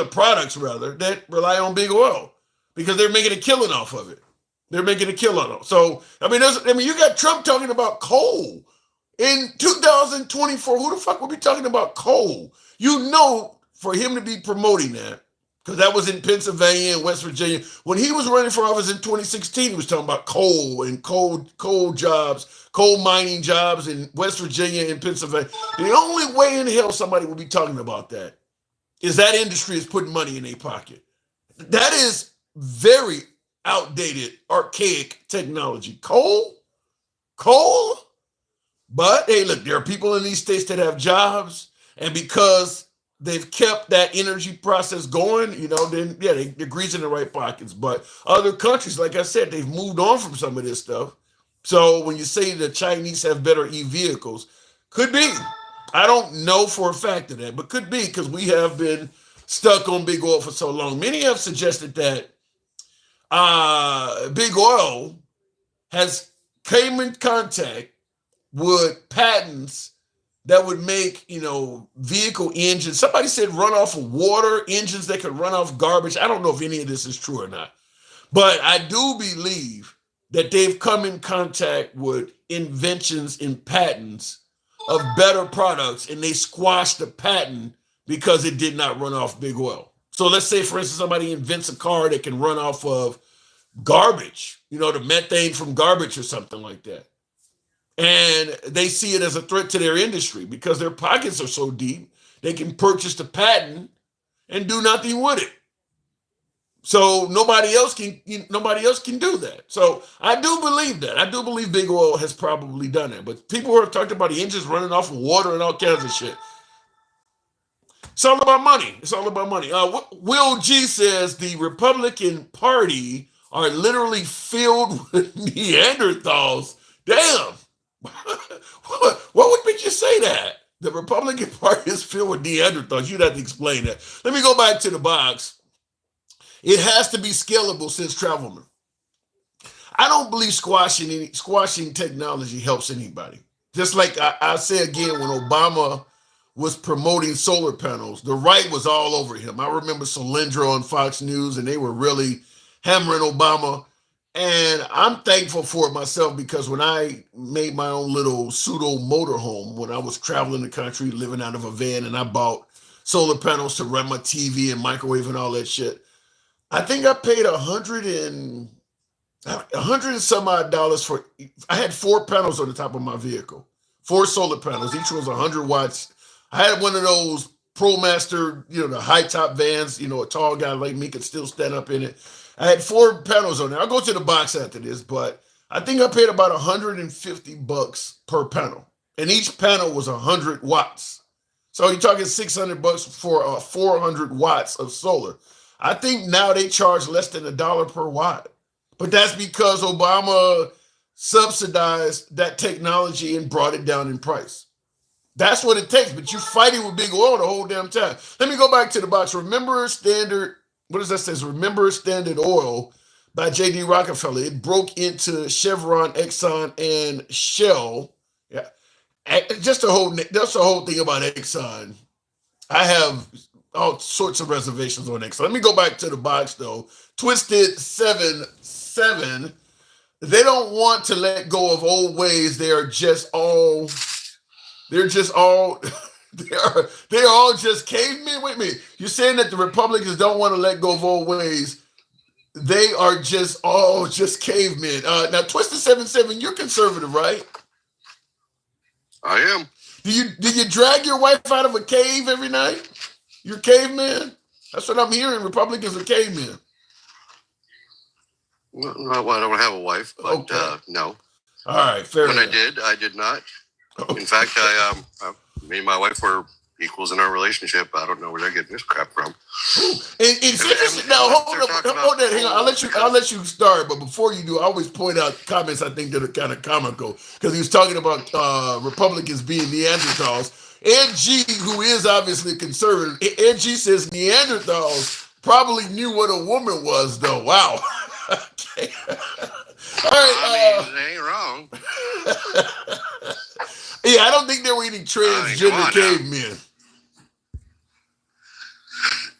products rather, that rely on big oil because they're making a killing off of it. They're making a killing off. So, you got Trump talking about coal in 2024. Who the fuck would be talking about coal? For him to be promoting that, because that was in Pennsylvania and West Virginia. When he was running for office in 2016, he was talking about coal and coal jobs, coal mining jobs in West Virginia and Pennsylvania. The only way in hell somebody would be talking about that is that industry is putting money in their pocket. That is very outdated, archaic technology. Coal? But hey, look, there are people in these states that have jobs, and because they've kept that energy process going, then yeah, they're greasing the right pockets. But other countries, like I said, they've moved on from some of this stuff. So when you say the Chinese have better e-vehicles, could be. I don't know for a fact of that, but could be because we have been stuck on big oil for so long. Many have suggested that big oil has came in contact with patents that would make, vehicle engines. Somebody said run off of water, engines that could run off garbage. I don't know if any of this is true or not, but I do believe that they've come in contact with inventions and patents of better products, and they squashed the patent because it did not run off big oil. So let's say, for instance, somebody invents a car that can run off of garbage, the methane from garbage or something like that. And they see it as a threat to their industry because their pockets are so deep, they can purchase the patent and do nothing with it. So nobody else can do that. So I do believe that. I do believe big oil has probably done that. But people who have talked about the engines running off of water and all kinds of shit. It's all about money. It's all about money. Will G says the Republican Party are literally filled with Neanderthals. Damn. What would make you say that? The Republican Party is filled with Neanderthals. You'd have to explain that. Let me go back to the box. It has to be scalable, says Travelman. I don't believe squashing technology helps anybody. Just like I say again, when Obama was promoting solar panels, the right was all over him. I remember Solyndra on Fox News, and they were really hammering Obama. And I'm thankful for it myself because when I made my own little pseudo motorhome, when I was traveling the country, living out of a van, and I bought solar panels to run my TV and microwave and all that shit, I think I paid $100 and some odd dollars for. I had 4 panels on the top of my vehicle, 4 solar panels. Each was 100 watts. I had one of those ProMaster, the high top vans. A tall guy like me could still stand up in it. I had 4 panels on there. I'll go to the box after this, but I think I paid about $150 per panel, and each panel was 100 watts. So you're talking $600 for 400 watts of solar. I think now they charge less than $1 per watt, but that's because Obama subsidized that technology and brought it down in price. That's what it takes, but you're fighting with big oil the whole damn time. Let me go back to the box. Remember Standard Oil by J.D. Rockefeller. It broke into Chevron, Exxon, and Shell. Yeah, just the whole thing about Exxon. I have all sorts of reservations on Exxon. Let me go back to the box though. Twisted 7. They don't want to let go of old ways. They're all just cavemen. Wait a minute. You're saying that the Republicans don't want to let go of old ways. They are all just cavemen. Now, Twisted 7, you're conservative, right? I am. Do you drag your wife out of a cave every night? You're caveman? That's what I'm hearing. Republicans are cavemen. Well, I don't have a wife, but okay. No. All right, fair enough. I did not. In fact, me and my wife were equals in our relationship. I don't know where they're getting this crap from. It's interesting. Now, hold on. Hang on. I'll let you start. But before you do, I always point out comments I think that are kind of comical because he was talking about Republicans being Neanderthals. Ed G, who is obviously conservative, Ed G says Neanderthals probably knew what a woman was, though. Wow. Okay. All right. It ain't wrong. Yeah, I don't think there were any transgender cavemen.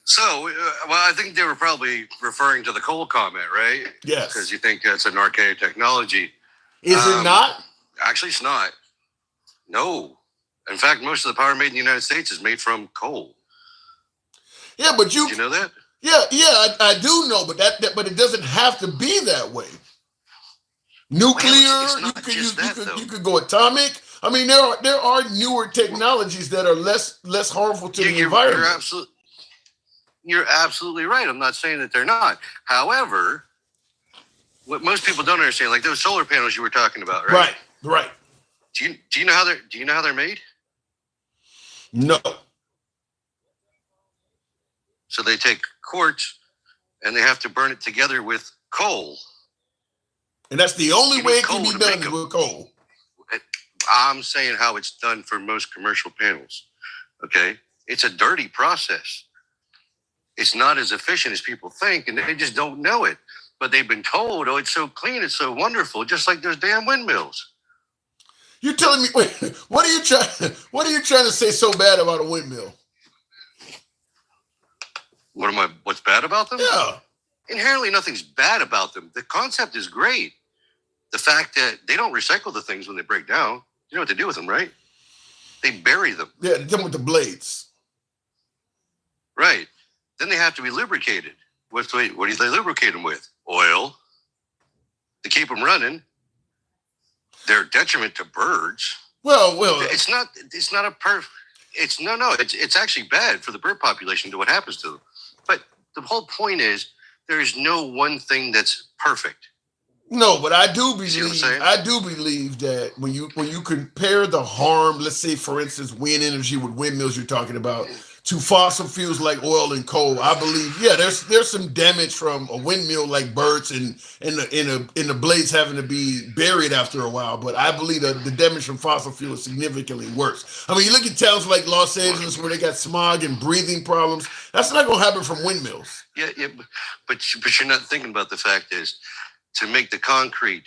So, I think they were probably referring to the coal comment, right? Yes. Because you think that's an archaic technology. Is it not? Actually, it's not. No. In fact, most of the power made in the United States is made from coal. Yeah, but Did you know that? Yeah, I do know, but but it doesn't have to be that way. Nuclear, Well, it's you not could just use, that, though. you could go atomic. I mean, there are newer technologies that are less harmful to the You're environment. you're absolutely right. I'm not saying that they're not. However, what most people don't understand, like those solar panels you were talking about, right? Right. Do you know how they're made? No. So they take quartz and they have to burn it together with coal. And that's the only You way need it can coal be to make done is them. with coal. I'm saying how it's done for most commercial panels. Okay, it's a dirty process. It's not as efficient as people think, and they just don't know it. But they've been told, oh, it's so clean, it's so wonderful, just like those damn windmills. You're telling me, wait, what are you trying to say so bad about a windmill? What's bad about them? Yeah. Inherently, nothing's bad about them. The concept is great. The fact that they don't recycle the things when they break down, you know what they do with them, right? They bury them. Yeah, them with the blades. Right. Then they have to be lubricated. What do they lubricate them with? Oil. To keep them running. They're a detriment to birds. Well, it's not a it's actually bad for the bird population to what happens to them. But the whole point is there is no one thing that's perfect. no, but I do See what I'm believe saying? that when you compare the harm, let's say for instance, wind energy with windmills you're talking about, to fossil fuels like oil and coal, I believe, yeah, there's some damage from a windmill like birds and the blades having to be buried after a while. But I believe that the damage from fossil fuel is significantly worse. I mean, you look at towns like Los Angeles where they got smog and breathing problems. That's not going to happen from windmills. Yeah, but you're not thinking about the fact is to make the concrete,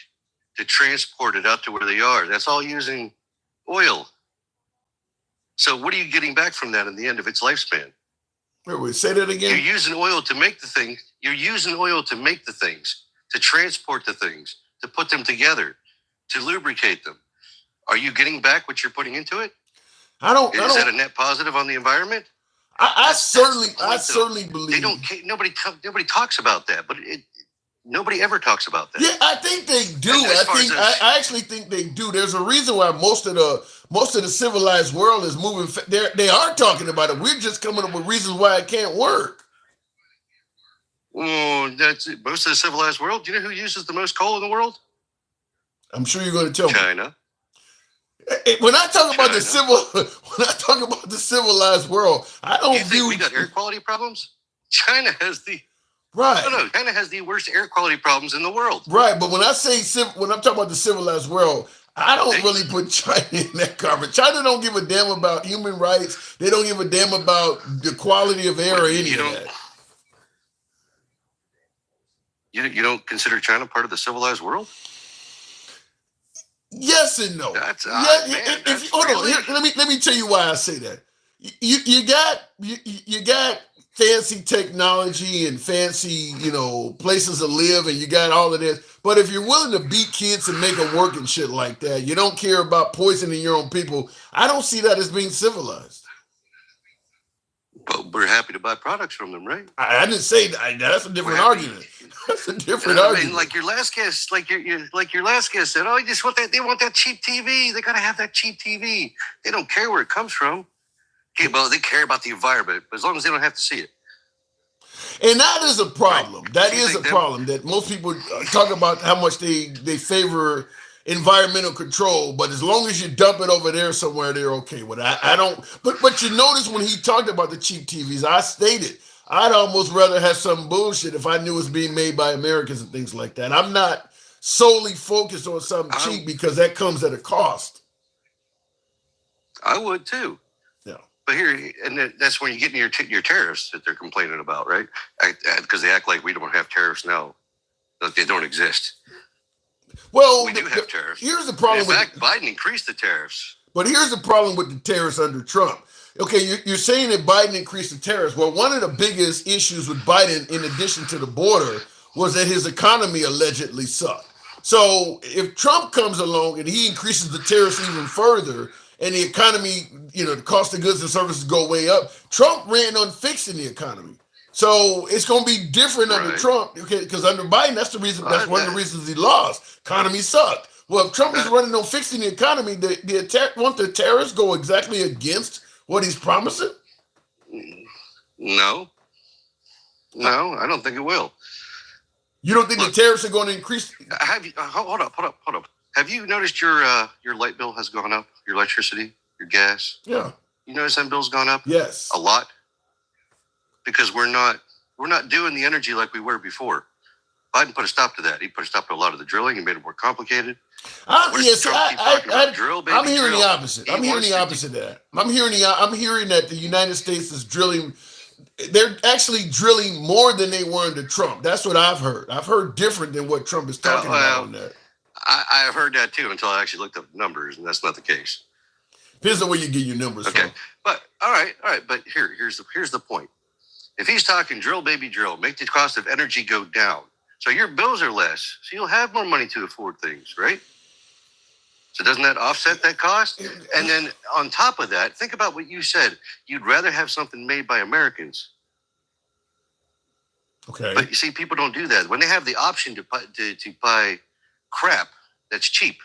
to transport it out to where they are. That's all using oil. So what are you getting back from that in the end of its lifespan? Wait, say that again. You're using oil to make the thing. You're using oil to make the things, to transport the things, to put them together, to lubricate them. Are you getting back what you're putting into it? Is that a net positive on the environment? I certainly believe Nobody talks about that, but nobody ever talks about that. Yeah, I think they do. I actually think they do. There's a reason why most of the civilized world is moving. They are talking about it. We're just coming up with reasons why it can't work. Well, that's it. Most of the civilized world. Do you know who uses the most coal in the world? I'm sure you're going to tell me. China. When I talk about the civilized world, I don't think we got air quality problems. China has the right. No, China has the worst air quality problems in the world. Right, but when I'm talking about the civilized world, I don't really put China in that garbage. China don't give a damn about human rights. They don't give a damn about the quality of air or any of that. You don't consider China part of the civilized world? Yes and no. That's hold on. Here, let me tell you why I say that. You got fancy technology and fancy, places to live, and you got all of this. But if you're willing to beat kids and make them work and shit like that, you don't care about poisoning your own people. I don't see that as being civilized. But we're happy to buy products from them, right? I didn't say that. That's a different argument. That's a different argument. I mean, like your last guest, your last guest said, "Oh, you just want that. They want that cheap TV. They gotta have that cheap TV. They don't care where it comes from. Okay, well, they care about the environment, but as long as they don't have to see it." And that is a problem. Right. That is a problem that most people talk about how much they favor environmental control, but as long as you dump it over there somewhere, they're okay with it. I don't. But you notice when he talked about the cheap TVs, I stated I'd almost rather have some bullshit if I knew it's being made by Americans and things like that. I'm not solely focused on something cheap because that comes at a cost. I would too. Yeah. But here, and that's when you get into your tariffs that they're complaining about, right? Because they act like we don't have tariffs now, like they don't exist. Well, we do have tariffs. Here's the problem. In fact, Biden increased the tariffs. But here's the problem with the tariffs under Trump. Okay, you're saying that Biden increased the tariffs. Well, one of the biggest issues with Biden, in addition to the border, was that his economy allegedly sucked. So if Trump comes along and he increases the tariffs even further, and the economy, the cost of goods and services go way up, Trump ran on fixing the economy. So it's going to be different under Right. Trump, okay? Because under Biden, that's the reason. That's one of the that- reasons he lost. Economy sucked. Well, if Trump is that- running on fixing the economy, won't the tariffs go exactly against what he's promising? No, I don't think it will. You don't think Look. the tariffs are going to increase? Have you? Hold up. Have you noticed your light bill has gone up? Your electricity, your gas. Yeah. You notice that bill's gone up Yes. a lot because we're not doing the energy like we were before. Biden put a stop to that. He put a stop to a lot of the drilling. He made it more complicated. Yes, Trump keep talking about drill, baby, I'm hearing drill. the opposite. He I'm hearing wants the to- opposite of that. I'm hearing that the United States is drilling. They're actually drilling more than they were under Trump. That's what I've heard. I've heard different than what Trump is talking about on that. I have heard that too until I actually looked up numbers, and that's not the case. Depends on where you get your numbers Okay, from. but all right. But here's the point. If he's talking drill, baby, drill, make the cost of energy go down, so your bills are less, so you'll have more money to afford things, right? So doesn't that offset that cost? And then on top of that, think about what you said. You'd rather have something made by Americans. Okay. But you see, people don't do that. When they have the option to buy crap that's cheap,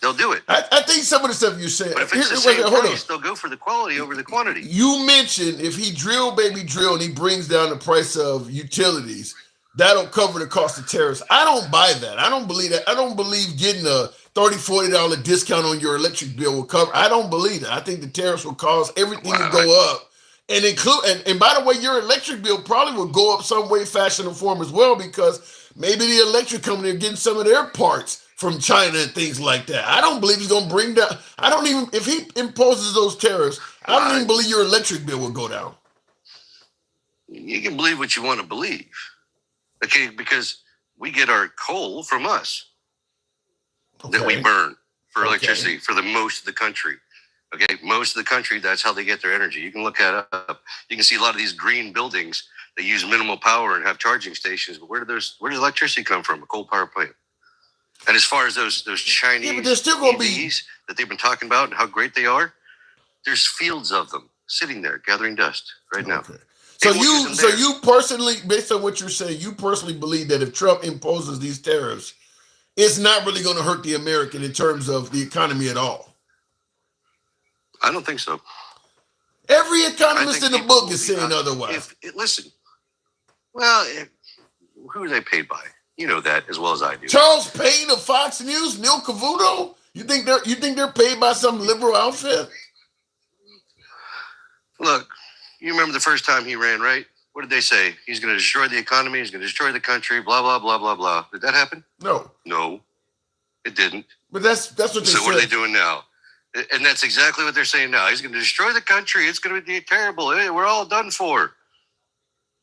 they'll do it. I think some of the stuff you're saying. But if it's the Wait, same hold on. price, they'll go for the quality over the quantity. You mentioned if he drill, baby, drill, and he brings down the price of utilities, that'll cover the cost of tariffs. I don't buy that. I don't believe that. I don't believe getting a $30, $40 discount on your electric bill will cover. I don't believe that. I think the tariffs will cause everything to go up. And and by the way, your electric bill probably will go up some way, fashion, or form as well, because maybe the electric company are getting some of their parts from China and things like that. I don't believe he's going to bring down. If he imposes those tariffs, I don't even believe your electric bill will go down. You can believe what you want to believe, okay? Because we get our coal from us that we burn for electricity for the most of the country. Okay, most of the country, that's how they get their energy. You can look that up. You can see a lot of these green buildings that use minimal power and have charging stations. But where does electricity come from? A coal power plant. And as far as those Chinese Yeah, but there's still gonna be- EVs that they've been talking about and how great they are, there's fields of them sitting there gathering dust right now. Okay. So They won't use them so there. you personally, based on what you're saying, you personally believe that if Trump imposes these tariffs, it's not really going to hurt the American in terms of the economy at all. I don't think so. Every I economist think in the people book will is be- saying otherwise. Listen, well, who are they paid by? You know that as well as I do. Charles Payne of Fox News, Neil Cavuto, you think they're paid by some liberal outfit? Look, you remember the first time he ran, right? What did they say? He's going to destroy the economy. He's going to destroy the country. Blah blah blah blah blah. Did that happen? No, No, it didn't. but that's what they So said. what are they doing now? And that's exactly what they're saying now. He's going to destroy the country. It's going to be terrible. Hey, we're all done for.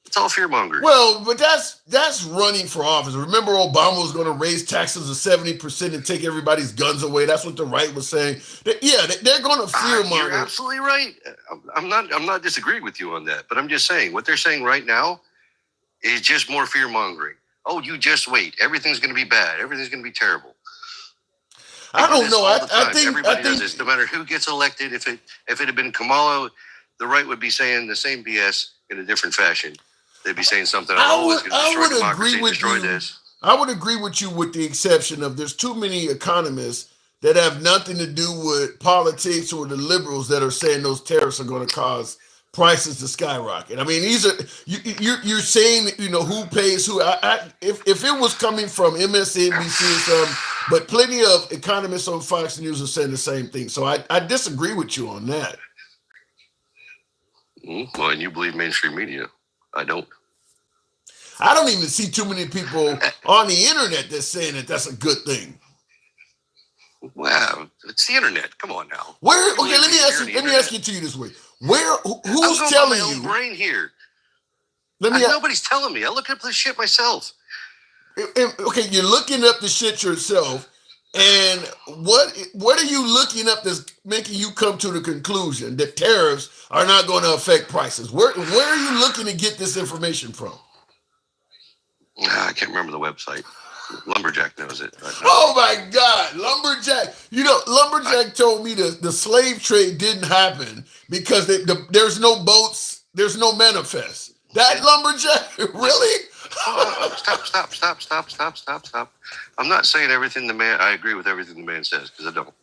It's all fear mongering. Well, but that's running for office. Remember, Obama was going to raise taxes of 70% and take everybody's guns away. That's what the right was saying. They're going to fear You're monger. absolutely right. I'm not disagreeing with you on that, but I'm just saying what they're saying right now is just more fear mongering. Oh, you just wait. Everything's going to be bad. Everything's going to be terrible. I don't know. All the I time. think Everybody does this. No matter who gets elected, if it had been Kamala, the right would be saying the same BS in a different fashion. They'd be saying something. It's going to destroy democracy, destroy this. I would agree with you, with the exception of there's too many economists that have nothing to do with politics or the liberals that are saying those tariffs are going to cause prices to skyrocket. I mean, these are you're saying, who pays who. If it was coming from MSNBC or something, but plenty of economists on Fox News are saying the same thing. So I disagree with you on that. Well, and you believe mainstream media. I don't. I don't even see too many people on the internet that's saying that that's a good thing. Well, it's the internet. Come on now. Let me Internet. ask you to you this way. Who's I'm going telling by my own you? brain here. Let me Nobody's telling me. I look up this shit myself. okay, you're looking up the shit yourself, and what are you looking up that's making you come to the conclusion that tariffs are not going to affect prices? Where are you looking to get this information from? I can't remember the website. Lumberjack knows it. Oh my God, Lumberjack! Lumberjack told me the slave trade didn't happen because there's no boats, there's no manifest. That lumberjack, really? Stop. I'm not saying everything I agree with everything the man says, because I don't.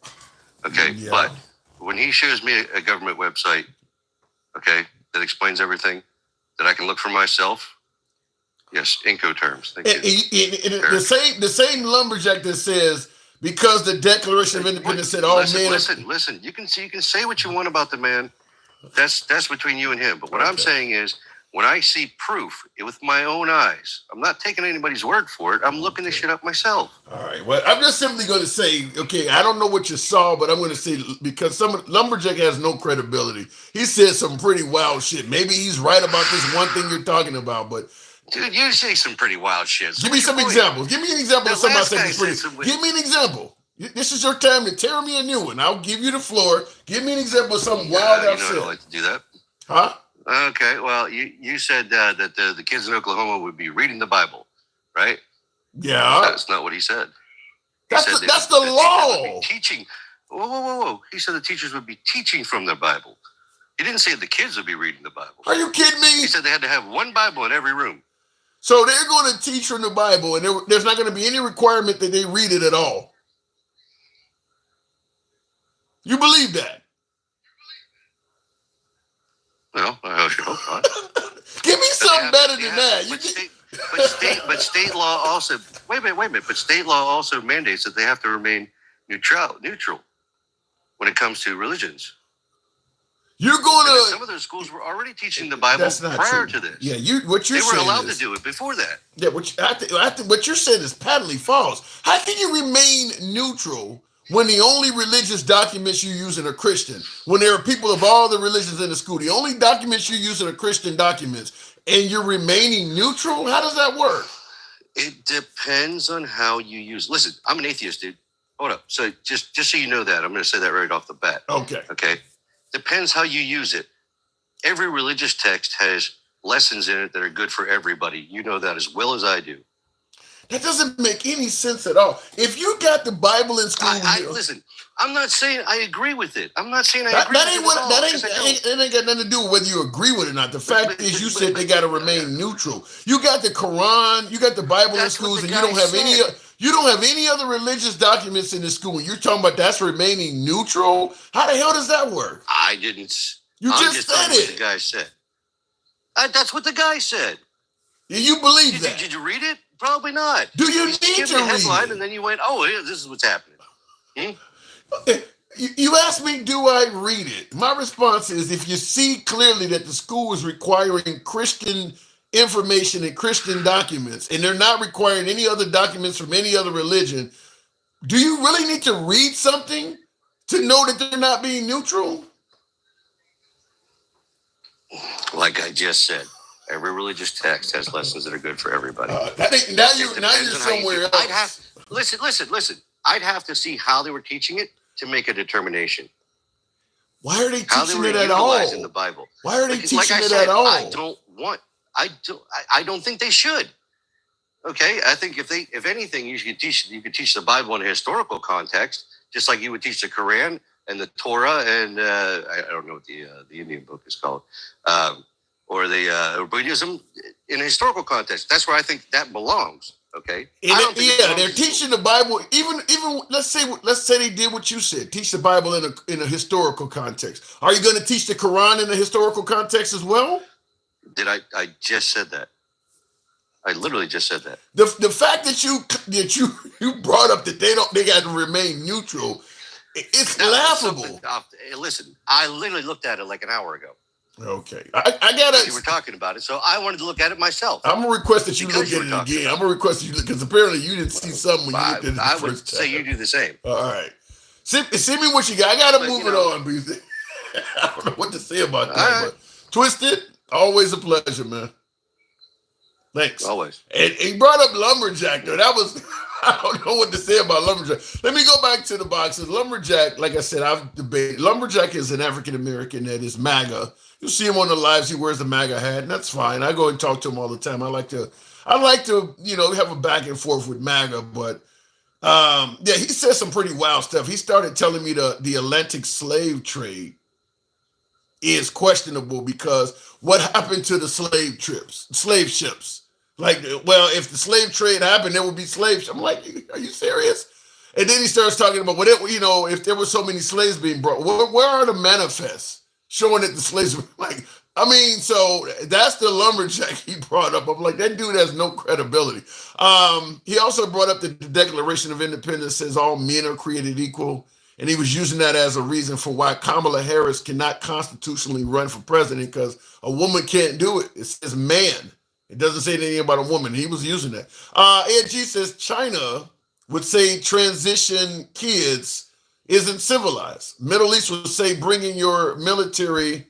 Okay, Yeah. but when he shows me a government website, okay, that explains everything that I can look for myself, yes, Incoterms. Thank you. The same lumberjack that says, because the Declaration of Independence said all men. Listen. You can say what you want about the man. That's between you and him. But what I'm saying is, when I see proof with my own eyes, I'm not taking anybody's word for it. I'm looking this shit up myself. All right. Well, I'm just simply going to say, okay, I don't know what you saw, but I'm going to say, because lumberjack has no credibility. He said some pretty wild shit. Maybe he's right about this one thing you're talking about, but. Dude, you say some pretty wild shit. So give me some examples. Give me an example of somebody saying pretty. Give me an example. This is your time to tear me a new one. I'll give you the floor. Give me an example of something wild I've said. I like to do that. Huh? Okay, well, you said that the kids in Oklahoma would be reading the Bible, right? Yeah. That's not what he said. That's the law. Teaching. Whoa. He said the teachers would be teaching from the Bible. He didn't say the kids would be reading the Bible. Are you kidding me? He said they had to have one Bible in every room. So they're going to teach from the Bible, and there's not going to be any requirement that they read it at all. You believe that? Well, I should hope not. Give me something better than that. But state law also wait a minute. But state law also mandates that they have to remain neutral when it comes to religions. You're going to. Some of those schools were already teaching the Bible prior to this. Yeah, what you're saying. They were allowed to do it before that. Yeah, what you're saying is patently false. How can you remain neutral when the only religious documents you're using are Christian? When there are people of all the religions in the school, the only documents you're using are Christian documents, and you're remaining neutral? How does that work? It depends on how you use. Listen, I'm an atheist, dude. Hold up. So just so you know that, I'm going to say that right off the bat. Okay. Depends how you use it. Every religious text has lessons in it that are good for everybody. You know that as well as I do. That doesn't make any sense at all. If you got the Bible in school, listen. I'm not saying I agree with it. I'm not saying I agree with it. That ain't got nothing to do with whether you agree with it or not. The fact is, you said they got to remain neutral. You got the Quran, you got the Bible in schools, and you don't have any. You don't have any other religious documents in the school. You're talking about that's remaining neutral. How the hell does that work? I didn't. You just said it. What the guy said. That's what the guy said. Yeah, you believe that? Did you read it? Probably not. Do you need to read headline, and then you went, "Oh, this is what's happening." You asked me, do I read it? My response is, if you see clearly that the school is requiring Christian information and Christian documents, and they're not requiring any other documents from any other religion, do you really need to read something to know that they're not being neutral? Like I just said, every religious text has lessons that are good for everybody. Now you're somewhere else. Listen. I'd have to see how they were teaching it to make a determination. Why are they teaching it at all? In the Bible. Why are they teaching it at all? I don't think they should. Okay, I think if anything, you could teach the Bible in a historical context, just like you would teach the Quran and the Torah and I don't know what the Indian book is called, or the Buddhism in a historical context. That's where I think that belongs. Okay. They're teaching the Bible. Even let's say they did what you said. Teach the Bible in a historical context. Are you going to teach the Quran in a historical context as well? Did I just said that? I literally just said that. The fact that you brought up that they got to remain neutral, it's laughable. Listen, I literally looked at it like an hour ago. Okay, I gotta. You were talking about it, so I wanted to look at it myself. I'm gonna request that you look at it again. I'm gonna request that you because apparently you didn't see something when you looked at it. I would say you do the same. All right, send me what you got. I gotta move it on, because I don't know what to say about that. But Twisted, always a pleasure, man. Thanks. Always. And he brought up lumberjack though. That was I don't know what to say about lumberjack. Let me go back to the boxes. Lumberjack, like I said, I've debated. Lumberjack is an African American that is MAGA. You see him on the lives. He wears the MAGA hat, and that's fine. I go and talk to him all the time. I like to, have a back and forth with MAGA. But he said some pretty wild stuff. He started telling me the Atlantic slave trade is questionable because what happened to the slave ships? Like, well, if the slave trade happened, there would be slaves. I'm like, are you serious? And then he starts talking about if there were so many slaves being brought, where are the manifests showing that the slaves were like? I mean, so that's the lumberjack he brought up. I'm like, that dude has no credibility. He also brought up that the Declaration of Independence says all men are created equal. And he was using that as a reason for why Kamala Harris cannot constitutionally run for president because a woman can't do it. It says man. It doesn't say anything about a woman. He was using that. Ed G says China would say transition kids isn't civilized. Middle East would say bringing your military.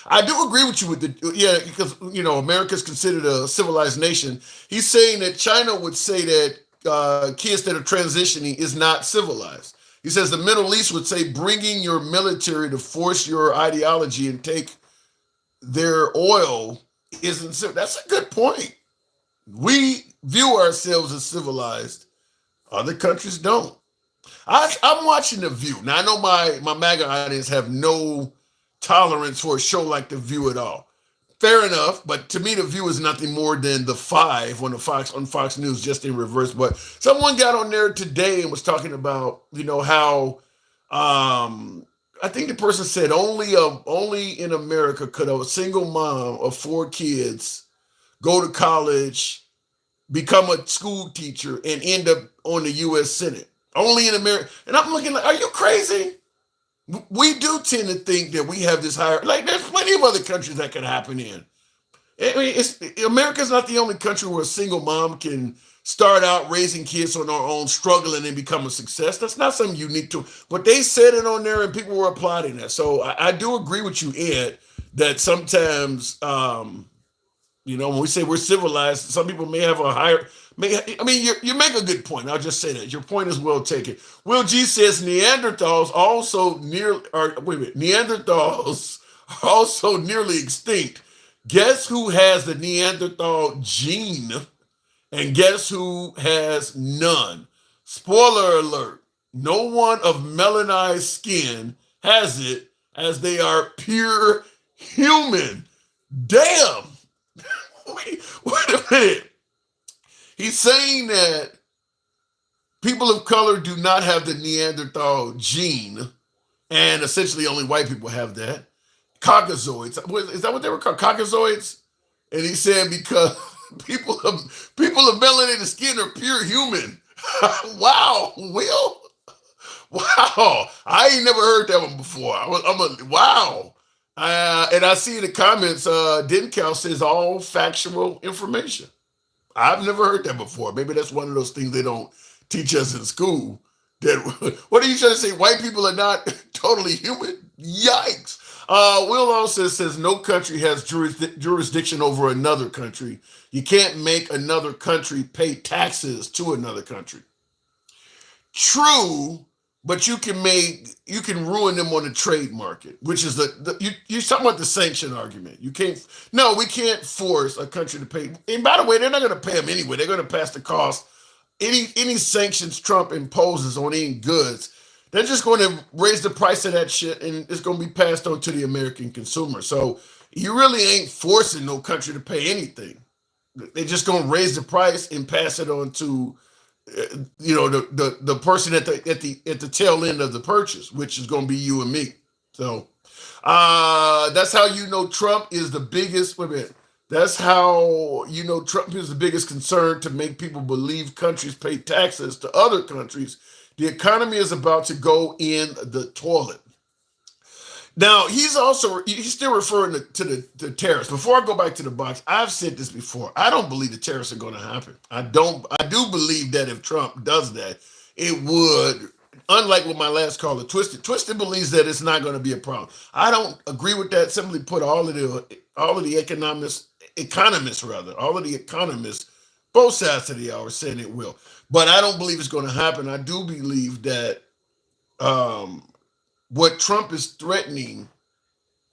I do agree with you with because America's considered a civilized nation. He's saying that China would say that kids that are transitioning is not civilized. He says the Middle East would say bringing your military to force your ideology and take their oil isn't civilized. That's a good point. We view ourselves as civilized. Other countries don't. I'm watching The View. Now, I know my MAGA audience have no tolerance for a show like The View at all. Fair enough, but to me, The View is nothing more than the Five on Fox News, just in reverse. But someone got on there today and was talking about, how I think the person said only in America could a single mom of 4 kids go to college, become a school teacher, and end up on the U.S. Senate. Only in America. And I'm looking like, are you crazy? We do tend to think that we have this higher, like there's plenty of other countries that can happen in. I mean, America's not the only country where a single mom can start out raising kids on their own, struggling and become a success. That's not something unique to, but they said it on there and people were applauding that. So I do agree with you, Ed, that sometimes, when we say we're civilized, some people may have a higher, you make a good point. I'll just say that. Your point is well taken. Will G says Neanderthals also nearly extinct. Guess who has the Neanderthal gene and guess who has none? Spoiler alert, no one of melanized skin has it as they are pure human. Damn. Wait a minute. He's saying that people of color do not have the Neanderthal gene, and essentially only white people have that. Caucasoids. Is that what they were called? Caucasoids? And he said because people of melanated skin are pure human. Wow, Will. Wow. I ain't never heard that one before. Wow. And I see in the comments, Dencal says all factual information. I've never heard that before. Maybe that's one of those things they don't teach us in school. What are you trying to say? White people are not totally human? Yikes. Will also says no country has jurisdiction over another country. You can't make another country pay taxes to another country. True, but you can ruin them on the trade market, which is you're talking about the sanction argument. We can't force a country to pay. And by the way, they're not going to pay them anyway. They're going to pass the cost. Any sanctions Trump imposes on any goods, they're just going to raise the price of that shit, and it's going to be passed on to the American consumer. So you really ain't forcing no country to pay anything. They're just going to raise the price and pass it on to the person at the tail end of the purchase, which is going to be you and me. So that's how Trump is the biggest. Wait a minute. That's how Trump is the biggest concern to make people believe countries pay taxes to other countries. The economy is about to go in the toilet. Now, he's still referring to the tariffs. Before I go back to the box, I've said this before. I don't believe the tariffs are going to happen. I do believe that if Trump does that, it would, unlike what my last caller, Twisted believes that it's not going to be a problem. I don't agree with that. Simply put, all of the economists, both sides of the hour, saying it will. But I don't believe it's going to happen. I do believe that what Trump is threatening,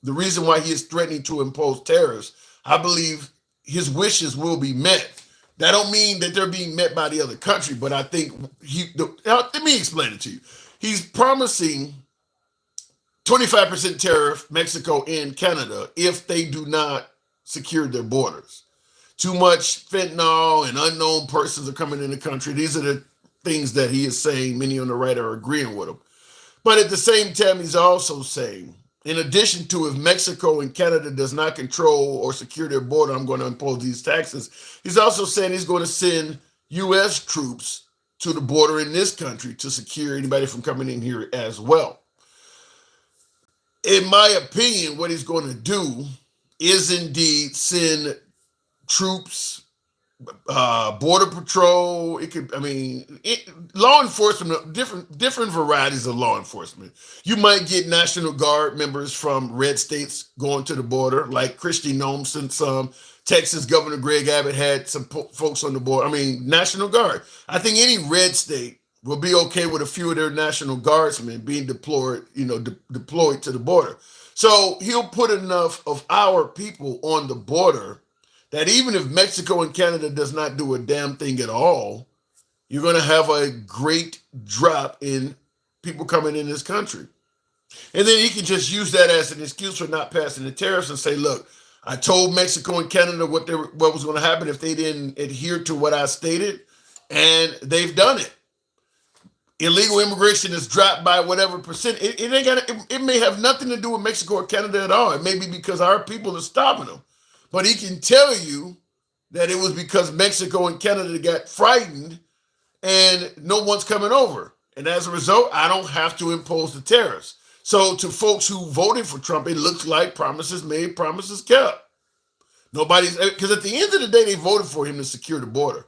the reason why he is threatening to impose tariffs, I believe his wishes will be met. That don't mean that they're being met by the other country, but I think let me explain it to you. He's promising 25% tariff, Mexico and Canada, if they do not secure their borders. Too much fentanyl and unknown persons are coming in the country. These are the things that he is saying. Many on the right are agreeing with him. But at the same time, he's also saying, in addition to if Mexico and Canada does not control or secure their border, I'm going to impose these taxes. He's also saying he's going to send U.S. troops to the border in this country to secure anybody from coming in here as well. In my opinion, what he's going to do is indeed send troops, border patrol. It could, law enforcement, different varieties of law enforcement. You might get National Guard members from red states going to the border, like Kristi Noem, since Texas Governor Greg Abbott had some folks on the border. National Guard. I think any red state will be okay with a few of their National Guardsmen being deployed to the border. So he'll put enough of our people on the border that even if Mexico and Canada does not do a damn thing at all, you're going to have a great drop in people coming in this country. And then he can just use that as an excuse for not passing the tariffs and say, look, I told Mexico and Canada what was going to happen if they didn't adhere to what I stated, and they've done it. Illegal immigration is dropped by whatever percent. It may have nothing to do with Mexico or Canada at all. It may be because our people are stopping them. But he can tell you that it was because Mexico and Canada got frightened and no one's coming over. And as a result, I don't have to impose the tariffs. So to folks who voted for Trump, it looks like promises made, promises kept. Because at the end of the day, they voted for him to secure the border.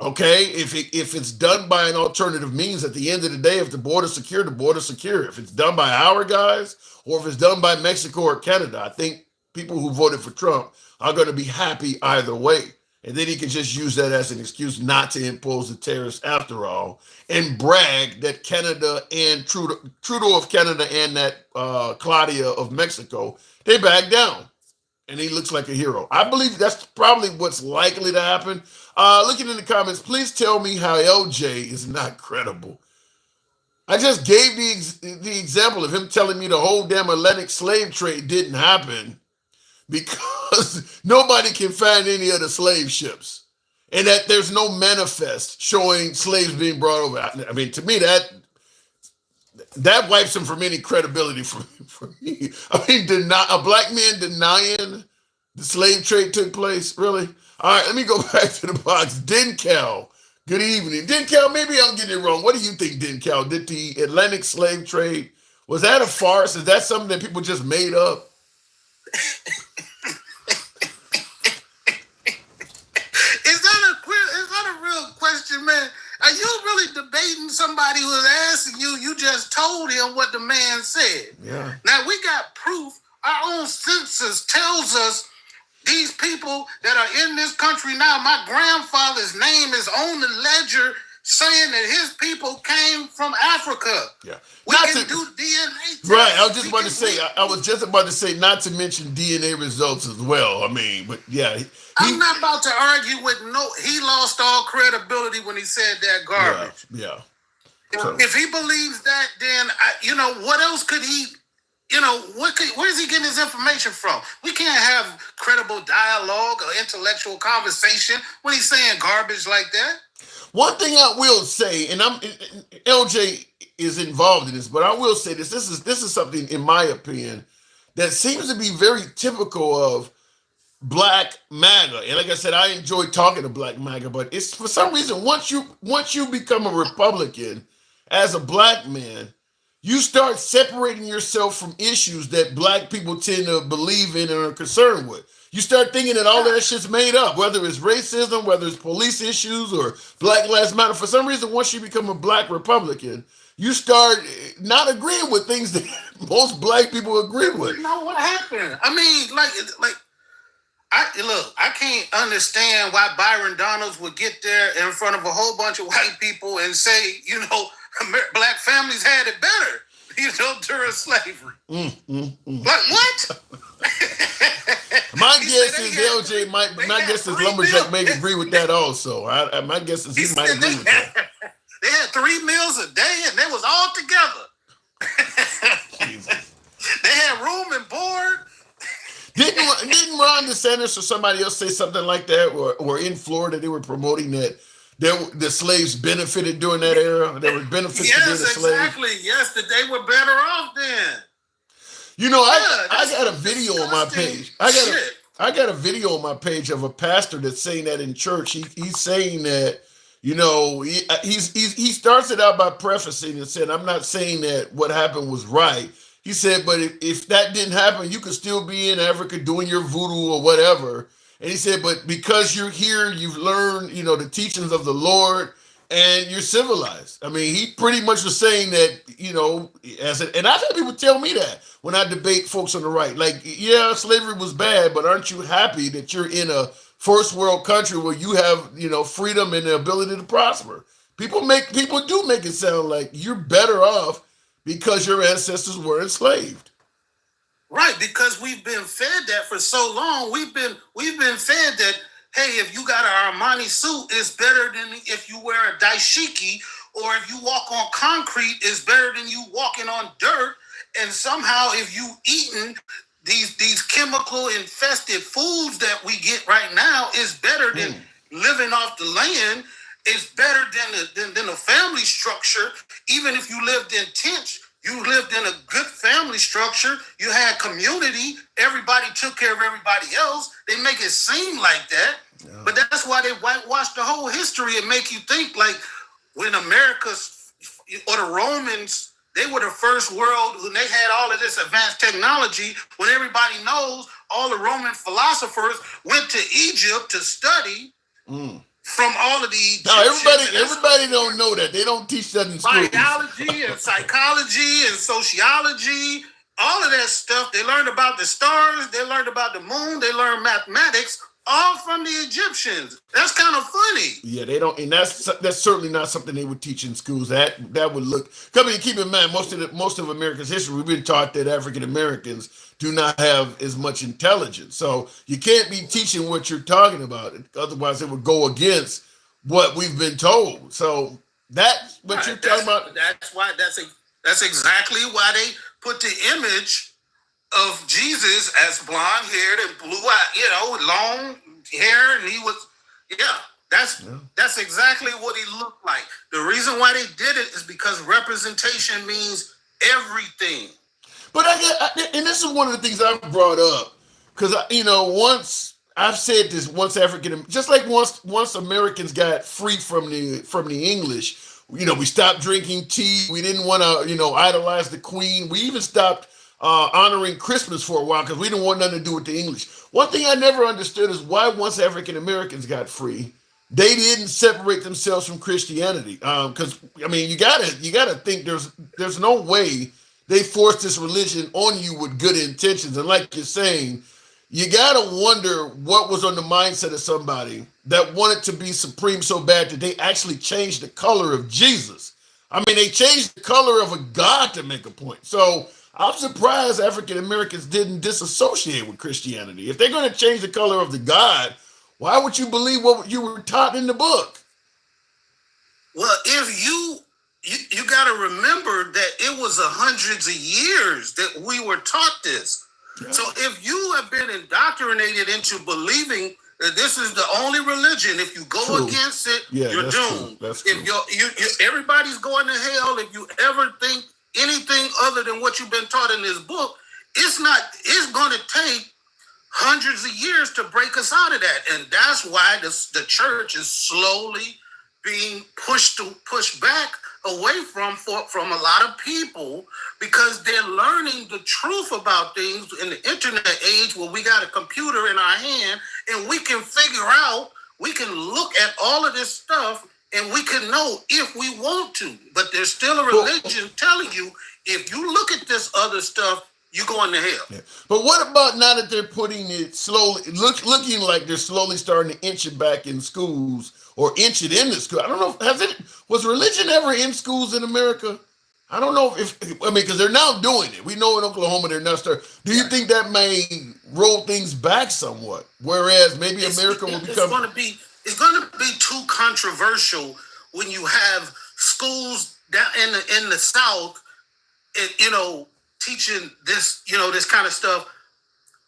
Okay, if it's done by an alternative means, at the end of the day, if the border's secure, the border's secure. If it's done by our guys or if it's done by Mexico or Canada, I think people who voted for Trump are going to be happy either way. And then he can just use that as an excuse not to impose the tariffs after all and brag that Canada and Trudeau of Canada and that Claudia of Mexico, they backed down. And he looks like a hero. I believe that's probably what's likely to happen. Looking in the comments, please tell me how LJ is not credible. I just gave the example of him telling me the whole damn Atlantic slave trade didn't happen because nobody can find any other slave ships. And that there's no manifest showing slaves being brought over. To me, that wipes him from any credibility for me. A black man denying the slave trade took place? Really? All right, let me go back to the box. Dencal, good evening. Dencal, maybe I'm getting it wrong. What do you think, Dencal? Did the Atlantic slave trade, was that a farce? Is that something that people just made up? Is that a real question, man? Are you really debating somebody who was asking you? You just told him what the man said. Yeah. Now we got proof. Our own census tells us these people that are in this country now, my grandfather's name is on the ledger saying that his people came from Africa. Yeah. We can do DNA tests. Right. I was just about to say, not to mention DNA results as well. But yeah. I'm not about to argue with he lost all credibility when he said that garbage. Yeah. If he believes that, then, what else could he, where's he getting his information from? We can't have credible dialogue or intellectual conversation when he's saying garbage like that. One thing I will say, and LJ is involved in this, but I will say this is something, in my opinion, that seems to be very typical of Black MAGA. And like I said, I enjoy talking to Black MAGA, but it's for some reason, once you become a Republican as a Black man, you start separating yourself from issues that Black people tend to believe in and are concerned with. You start thinking that all that shit's made up, whether it's racism, whether it's police issues or Black Lives Matter. For some reason, once you become a Black Republican, you start not agreeing with things that most Black people agree with. You know what happened? I can't understand why Byron Donalds would get there in front of a whole bunch of white people and say, Black families had it better, during slavery. Like what? My guess is LJ my guess is Lumberjack may agree with that also. My guess is he might agree with that. They had 3 meals a day and they was all together. Jesus They had room and board. Didn't Ron DeSantis or somebody else say something like that, or in Florida they were promoting that the slaves benefited during that era? There were benefits to being a slave. Exactly. Yes, that they were better off then. You know, Yeah, I got a video on my disgusting page. shit. I got a video on my page of a pastor that's saying that in church. He's saying that, you know, he starts it out by prefacing and saying, "I'm not saying that what happened was right." He said, "But if that didn't happen, you could still be in Africa doing your voodoo or whatever." And he said, "But because you're here, you've learned, you know, the teachings of the Lord, and you're civilized." I mean, he pretty much was saying that, you know, and I've had people tell me that when I debate folks on the right, like, yeah, slavery was bad, but aren't you happy that you're in a first world country where you have, you know, freedom and the ability to prosper? People do make it sound like you're better off because your ancestors were enslaved. Right, because we've been fed that for so long. We've been fed that, hey, if you got an Armani suit, it's better than if you wear a dashiki, or if you walk on concrete, it's better than you walking on dirt. And somehow, if you eating these chemical infested foods that we get right now, is better than living off the land. It's better than a family structure. Even if you lived in tents, you lived in a good family structure. You had community. Everybody took care of everybody else. They make it seem like that. Yeah. But that's why they whitewash the whole history and make you think like when America's or the Romans, they were the first world when they had all of this advanced technology, when everybody knows all the Roman philosophers went to Egypt to study from all of the everybody don't know that. They don't teach that in school. Biology and psychology and sociology, all of that stuff. They learned about the stars, they learned about the moon, they learned mathematics, all from the Egyptians. That's kind of funny. Yeah, they don't, and that's certainly not something they would teach in schools. That would look. Keep in mind, most of America's history, we've been taught that African Americans do not have as much intelligence. So you can't be teaching what you're talking about. Otherwise, it would go against what we've been told. So that's what you're talking about. That's exactly why they put the image of Jesus as blonde haired and blue eyed, you know, with long hair, and he was, that's exactly what he looked like. The reason why they did it is because representation means everything. But and this is one of the things I've brought up, because once I've said this, once Americans got free from the English, we stopped drinking tea. We didn't want to idolize the Queen. We even stopped honoring Christmas for a while because we didn't want nothing to do with the English. One thing I never understood is why once African Americans got free, they didn't separate themselves from Christianity. Because you gotta think there's no way they forced this religion on you with good intentions. And like you're saying, you gotta wonder what was on the mindset of somebody that wanted to be supreme so bad that they actually changed the color of Jesus. They changed the color of a God to make a point. So I'm surprised African Americans didn't disassociate with Christianity. If they're going to change the color of the God, why would you believe what you were taught in the book? Well, if you got to remember that it was hundreds of years that we were taught this. Yeah. So if you have been indoctrinated into believing that this is the only religion, if you go against it, you're doomed. If everybody's going to hell, if you ever think anything other than what you've been taught in this book, it's going to take hundreds of years to break us out of that. And that's why the church is slowly being pushed back away from a lot of people, because they're learning the truth about things in the internet age where we got a computer in our hand and we can look at all of this stuff and we can know if we want to. But there's still a religion telling you, if you look at this other stuff, you're going to hell. Yeah. But what about now that they're putting it slowly, looking like they're slowly starting to inch it back in schools or inch it into school? I don't know. Was religion ever in schools in America? I don't know because they're now doing it. We know in Oklahoma they're now starting. Do you think that may roll things back somewhat? Whereas maybe America will become... It's going to be too controversial when you have schools down in the South, teaching this, this kind of stuff,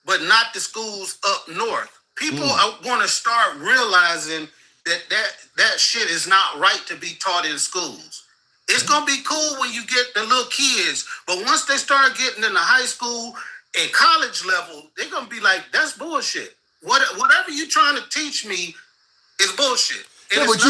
but not the schools up north. People are going to start realizing that shit is not right to be taught in schools. It's going to be cool when you get the little kids, but once they start getting into high school and college level, they're going to be like, that's bullshit. Whatever you're trying to teach me is bullshit. Yeah, but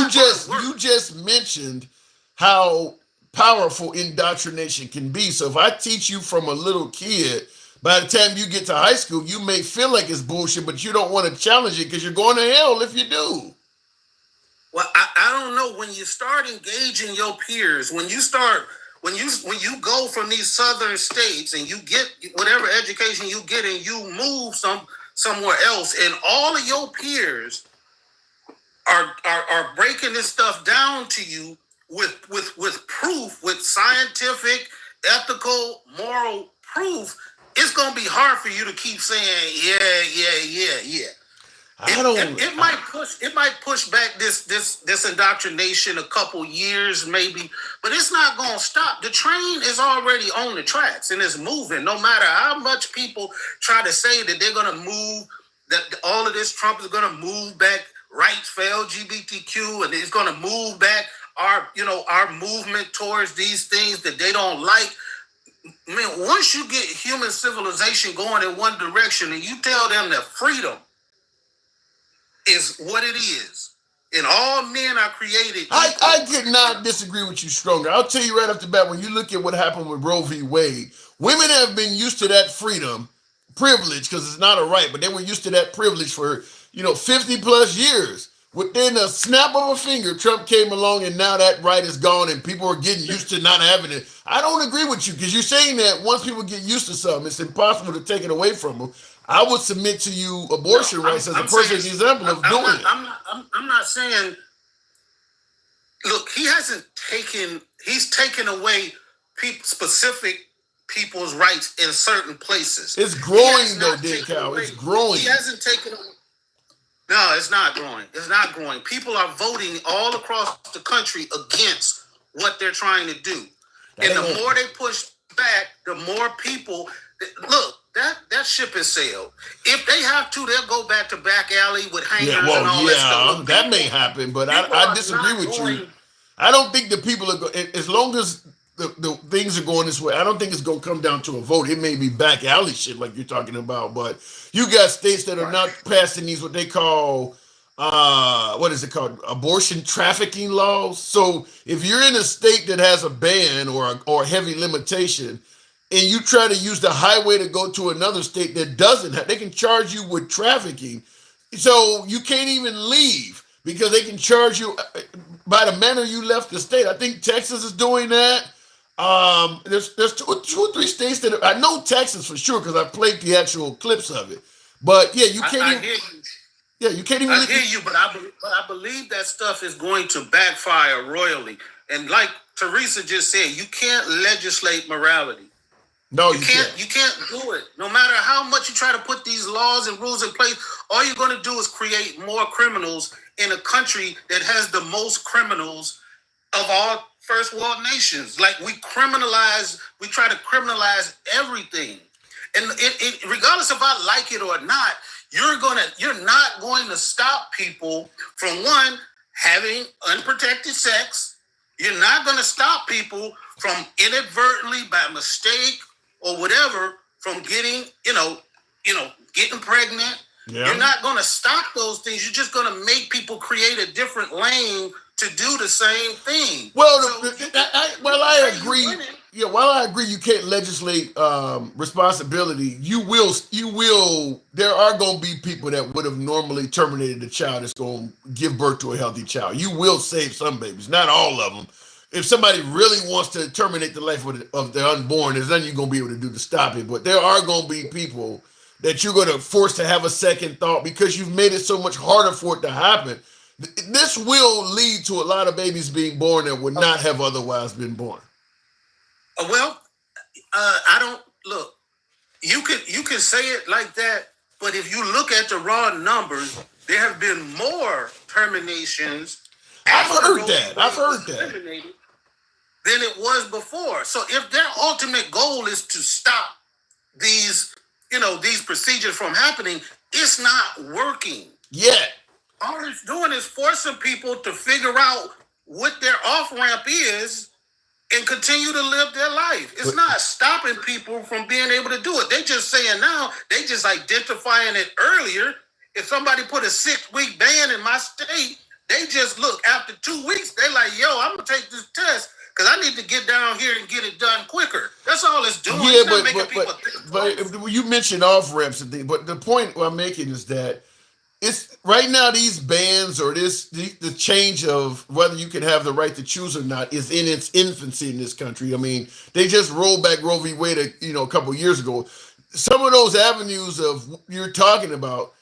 you just mentioned how powerful indoctrination can be. So if I teach you from a little kid, by the time you get to high school, you may feel like it's bullshit, but you don't want to challenge it because you're going to hell if you do. Well, I don't know. When you start engaging your peers, when you go from these southern states and you get whatever education you get and you move somewhere else, and all of your peers are breaking this stuff down to you with proof, with scientific, ethical, moral proof, it's gonna be hard for you to keep saying yeah. It might push back this indoctrination a couple years maybe, but it's not gonna stop. The train is already on the tracks and it's moving. No matter how much people try to say that they're gonna move, that all of this Trump is gonna move back rights for LGBTQ and it's gonna move back our movement towards these things that they don't like. Man, once you get human civilization going in one direction and you tell them that freedom is what it is, and all men are created equal. I could not disagree with you stronger. I'll tell you right off the bat, when you look at what happened with Roe v. Wade, women have been used to that freedom, privilege, because it's not a right, but they were used to that privilege for 50 plus years. Within a snap of a finger, Trump came along and now that right is gone and people are getting used to not having it. I don't agree with you because you're saying that once people get used to something, it's impossible to take it away from them. I would submit to you abortion rights as a perfect example of doing it. I'm not saying, look, he's taken away specific people's rights in certain places. It's growing though, Dick Cow. It's growing. He hasn't taken away. No, it's not growing. It's not growing. People are voting all across the country against what they're trying to do. And the more they push back, the more people look. That ship has sailed. If they have to, they'll go back to back alley with hangers and all that stuff. Look, that may happen, but I disagree with you. I don't think the people are going. As long as the things are going this way, I don't think it's going to come down to a vote. It may be back alley shit like you're talking about, but you got states that are not passing these what they call what is it called, abortion trafficking laws. So if you're in a state that has a ban or heavy limitation, and you try to use the highway to go to another state that doesn't have, they can charge you with trafficking. So you can't even leave because they can charge you by the manner you left the state. I think Texas is doing that. There's two or three states that I know Texas for sure because I played the actual clips of it. But yeah, you can't even. Yeah, you can't even. I hear you, but I believe that stuff is going to backfire royally. And like Teresa just said, you can't legislate morality. No, you can't. You can't do it. No matter how much you try to put these laws and rules in place, all you're going to do is create more criminals in a country that has the most criminals of all first world nations. Like we try to criminalize everything, and regardless if I like it or not, you're not going to stop people from one having unprotected sex. You're not going to stop people from inadvertently, by mistake or whatever, from getting getting pregnant. Yeah. You're not going to stop those things. You're just going to make people create a different lane to do the same thing. Well, I agree. Yeah, while I agree you can't legislate responsibility, you will. There are going to be people that would have normally terminated a child that's going to give birth to a healthy child. You will save some babies, not all of them. If somebody really wants to terminate the life of the unborn, there's nothing you're going to be able to do to stop it. But there are going to be people that you're going to force to have a second thought because you've made it so much harder for it to happen. This will lead to a lot of babies being born that would not have otherwise been born. I don't look. You can say it like that, but if you look at the raw numbers, there have been more terminations. I've heard that. than it was before. So if their ultimate goal is to stop these, these procedures from happening, it's not working. Yet. All it's doing is forcing people to figure out what their off ramp is and continue to live their life. It's not stopping people from being able to do it. They just saying now, they just identifying it earlier. If somebody put a 6-week ban in my state, they just look after 2 weeks, they like, yo, I'm gonna take this test because I need to get down here and get it done quicker. That's all it's doing. Yeah, but you mentioned off ramps and things, but the point I'm making is that it's right now these bans or the change of whether you can have the right to choose or not is in its infancy in this country. I mean, they just rolled back Roe v. Wade a couple of years ago. Some of those avenues of you're talking about,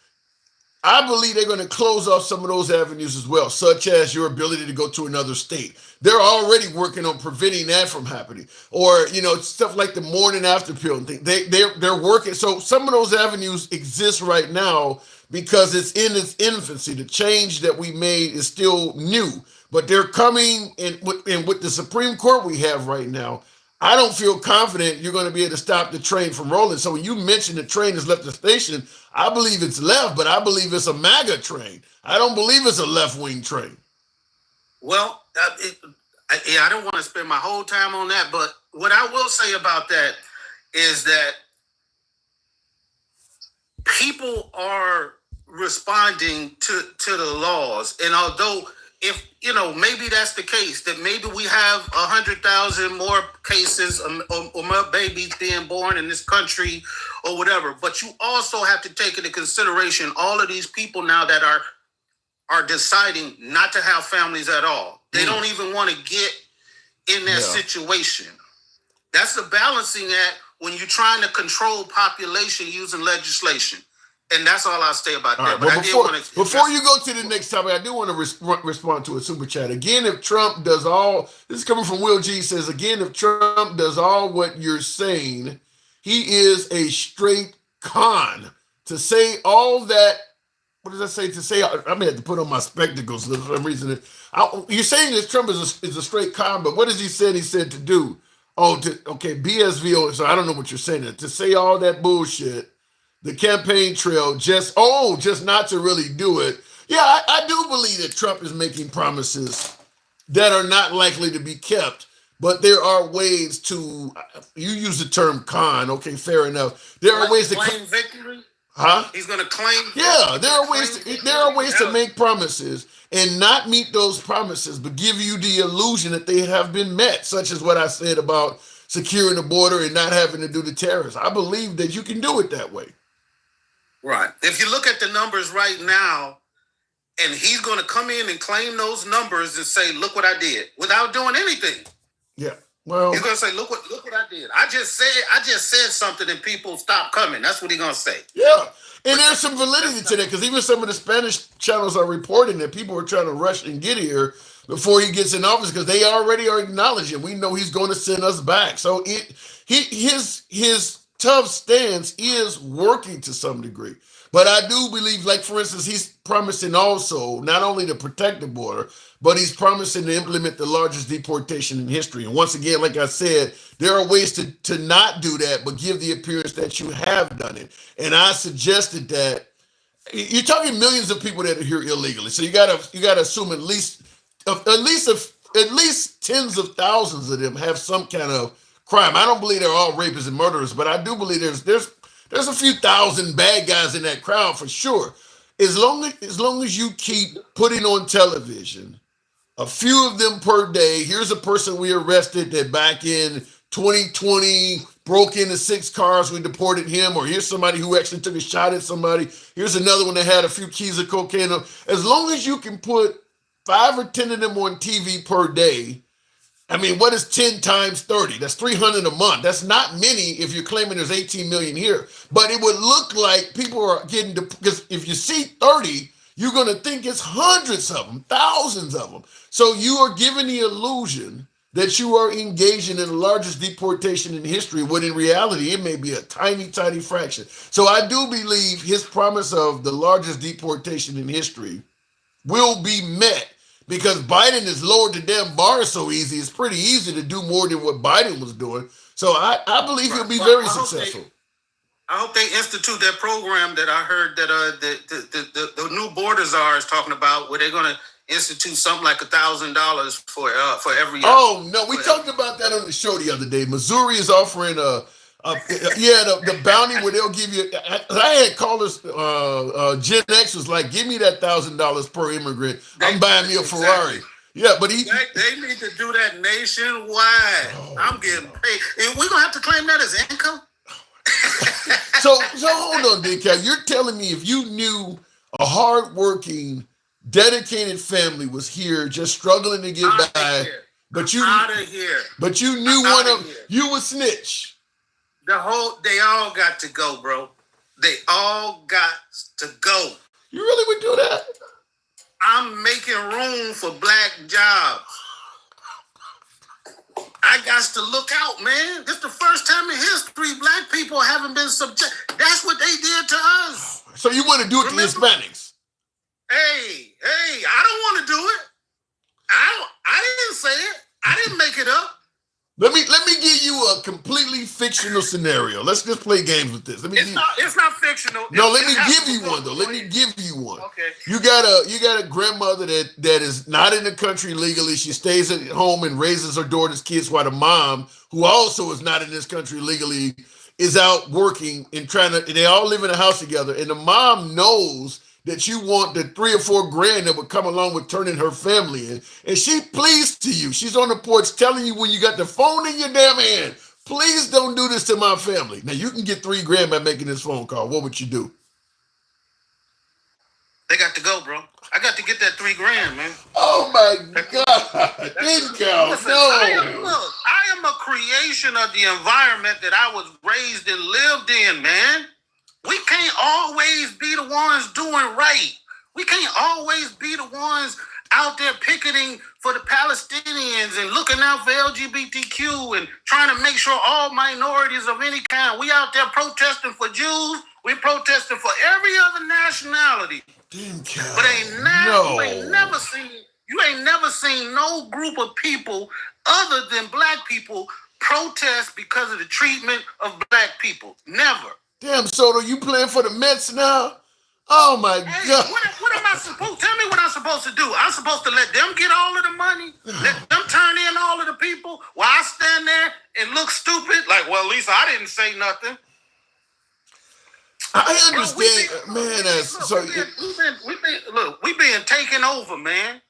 I believe they're going to close off some of those avenues as well, such as your ability to go to another state. They're already working on preventing that from happening, or stuff like the morning after pill and things. They're working. So some of those avenues exist right now because it's in its infancy. The change that we made is still new, but they're coming. And with the Supreme Court we have right now, I don't feel confident you're going to be able to stop the train from rolling. So when you mention the train has left the station, I believe it's left, but I believe it's a MAGA train. I don't believe it's a left-wing train. Well, I don't want to spend my whole time on that, but what I will say about that is that people are responding to the laws, and although if maybe that's the case, that maybe we have 100,000 more cases or more babies being born in this country or whatever, but you also have to take into consideration all of these people now that are deciding not to have families at all. They don't even want to get in that situation. That's the balancing act when you're trying to control population using legislation. And that's all I'll say about that. Right, but before you go to the next topic, I do want to respond to a super chat. Again, if Trump does all, this is coming from Will G, says, again, if Trump does all what you're saying, he is a straight con. To say all that, what does that say? To say, I may have to put on my spectacles for some reason. You're saying that Trump is a straight con, but what does he said to do? BSVO, so I don't know what you're saying. To say all that bullshit, the campaign trail, just not to really do it. Yeah, I do believe that Trump is making promises that are not likely to be kept, but there are ways to, you use the term con, okay, fair enough. There are ways to claim victory. Huh? He's going to claim. Yeah, there are ways to make promises and not meet those promises, but give you the illusion that they have been met, such as what I said about securing the border and not having to do the tariffs. I believe that you can do it that way. Right. If you look at the numbers right now, and he's going to come in and claim those numbers and say, "Look what I did," without doing anything. Yeah. Well, he's going to say, "Look what I did. I just said something, and people stopped coming." That's what he's going to say. Yeah. And there's some validity to that, because even some of the Spanish channels are reporting that people are trying to rush and get here before he gets in office because they already are acknowledging. We know he's going to send us back. So his tough stance is working to some degree. But I do believe, like, for instance, he's promising also not only to protect the border, but he's promising to implement the largest deportation in history. And once again, like I said, there are ways to not do that, but give the appearance that you have done it. And I suggested that you're talking millions of people that are here illegally. So you gotta assume at least tens of thousands of them have some kind of crime. I don't believe they're all rapists and murderers, but I do believe there's a few thousand bad guys in that crowd for sure. As long as you keep putting on television a few of them per day. Here's a person we arrested that back in 2020 broke into 6 cars, we deported him. Or here's somebody who actually took a shot at somebody. Here's another one that had a few keys of cocaine. As long as you can put 5 or 10 of them on TV per day, I mean, what is 10 times 30? That's 300 a month. That's not many if you're claiming there's 18 million here. But it would look like people are getting, because if you see 30, you're going to think it's hundreds of them, thousands of them. So you are giving the illusion that you are engaging in the largest deportation in history, when in reality, it may be a tiny, tiny fraction. So I do believe his promise of the largest deportation in history will be met. because Biden has lowered the damn bar so easy. It's pretty easy to do more than what Biden was doing. So I believe he'll be very successful. I hope they institute that program that I heard that the new border czar is talking about, where they're going to institute something like $1,000 for every. Oh no, we talked about that on the show the other day. Missouri is offering the bounty where they'll give you. I had callers. Gen X was like, "Give me that $1,000 per immigrant. I'm buying me a Ferrari." Yeah, but they need to do that nationwide. I'm getting paid. And we're gonna have to claim that as income. So hold on, DK. You're telling me if you knew a hardworking, dedicated family was here just struggling to get by, but you knew one of you would snitch. They all got to go, bro. They all got to go. You really would do that? I'm making room for black jobs. I got to look out, man. This is the first time in history black people haven't been subject. That's what they did to us. So you want to do it to Hispanics? Hey, I don't want to do it. I didn't say it. I didn't make it up. Let me give you a completely fictional scenario. Let's just play games with this. It's not fictional. No, let me give you one though. Let me give you one. Okay. You got a grandmother that is not in the country legally. She stays at home and raises her daughter's kids, while the mom, who also is not in this country legally, is out working and they all live in a house together. And the mom knows that you want the $3 or $4 grand that would come along with turning her family in. And she pleads to you. She's on the porch telling you when you got the phone in your damn hand, please don't do this to my family. Now you can get $3 grand by making this phone call. What would you do? They got to go, bro. I got to get that $3 grand, man. Oh my God. Didn't count. No. I am a creation of the environment that I was raised and lived in, man. We can't always be the ones doing right. We can't always be the ones out there picketing for the Palestinians and looking out for LGBTQ and trying to make sure all minorities of any kind. We out there protesting for Jews. We protesting for every other nationality. But you ain't never seen no group of people other than black people protest because of the treatment of black people. Never. Damn, Soto, you playing for the Mets now? Oh my God. What am I supposed? Tell me what I'm supposed to do. I'm supposed to let them get all of the money? Let them turn in all of the people while I stand there and look stupid? Like, well, at least I didn't say nothing. I understand, we've been taken over, man.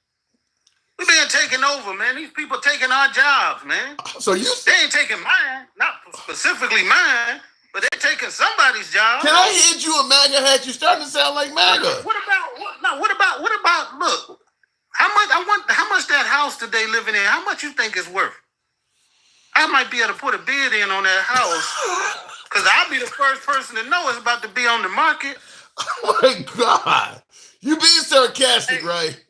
We've been taken over, man. These people taking our jobs, man. So they ain't taking mine, not specifically mine, but they're taking somebody's job. Can I hand you a MAGA hat? You starting to sound like MAGA. What about? Look, how much that house that they living in? How much you think it's worth? I might be able to put a bid in on that house. Because I'll be the first person to know it's about to be on the market. Oh my God. You being sarcastic, right?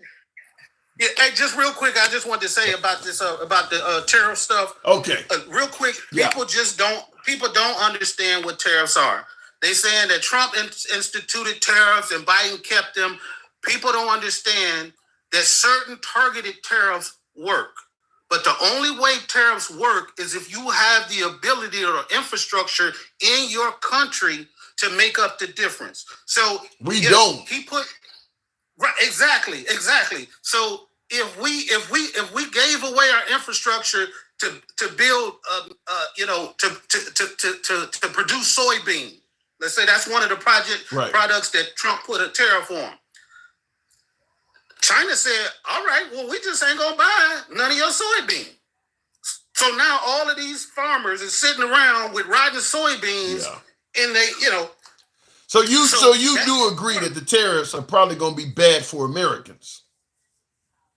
Yeah, hey, just real quick, I just wanted to say about this, about the tariff stuff. Okay. Real quick, people don't understand what tariffs are. They saying that Trump instituted tariffs and Biden kept them. People don't understand that certain targeted tariffs work. But the only way tariffs work is if you have the ability or infrastructure in your country to make up the difference. So we don't. Exactly. So if we gave away our infrastructure to build, to produce soybean, let's say that's one of the products that Trump put a tariff on. China said, all right, well, we just ain't gonna buy none of your soybean. So now all of these farmers are sitting around with rotten soybeans, and they, So you do agree that the tariffs are probably gonna be bad for Americans?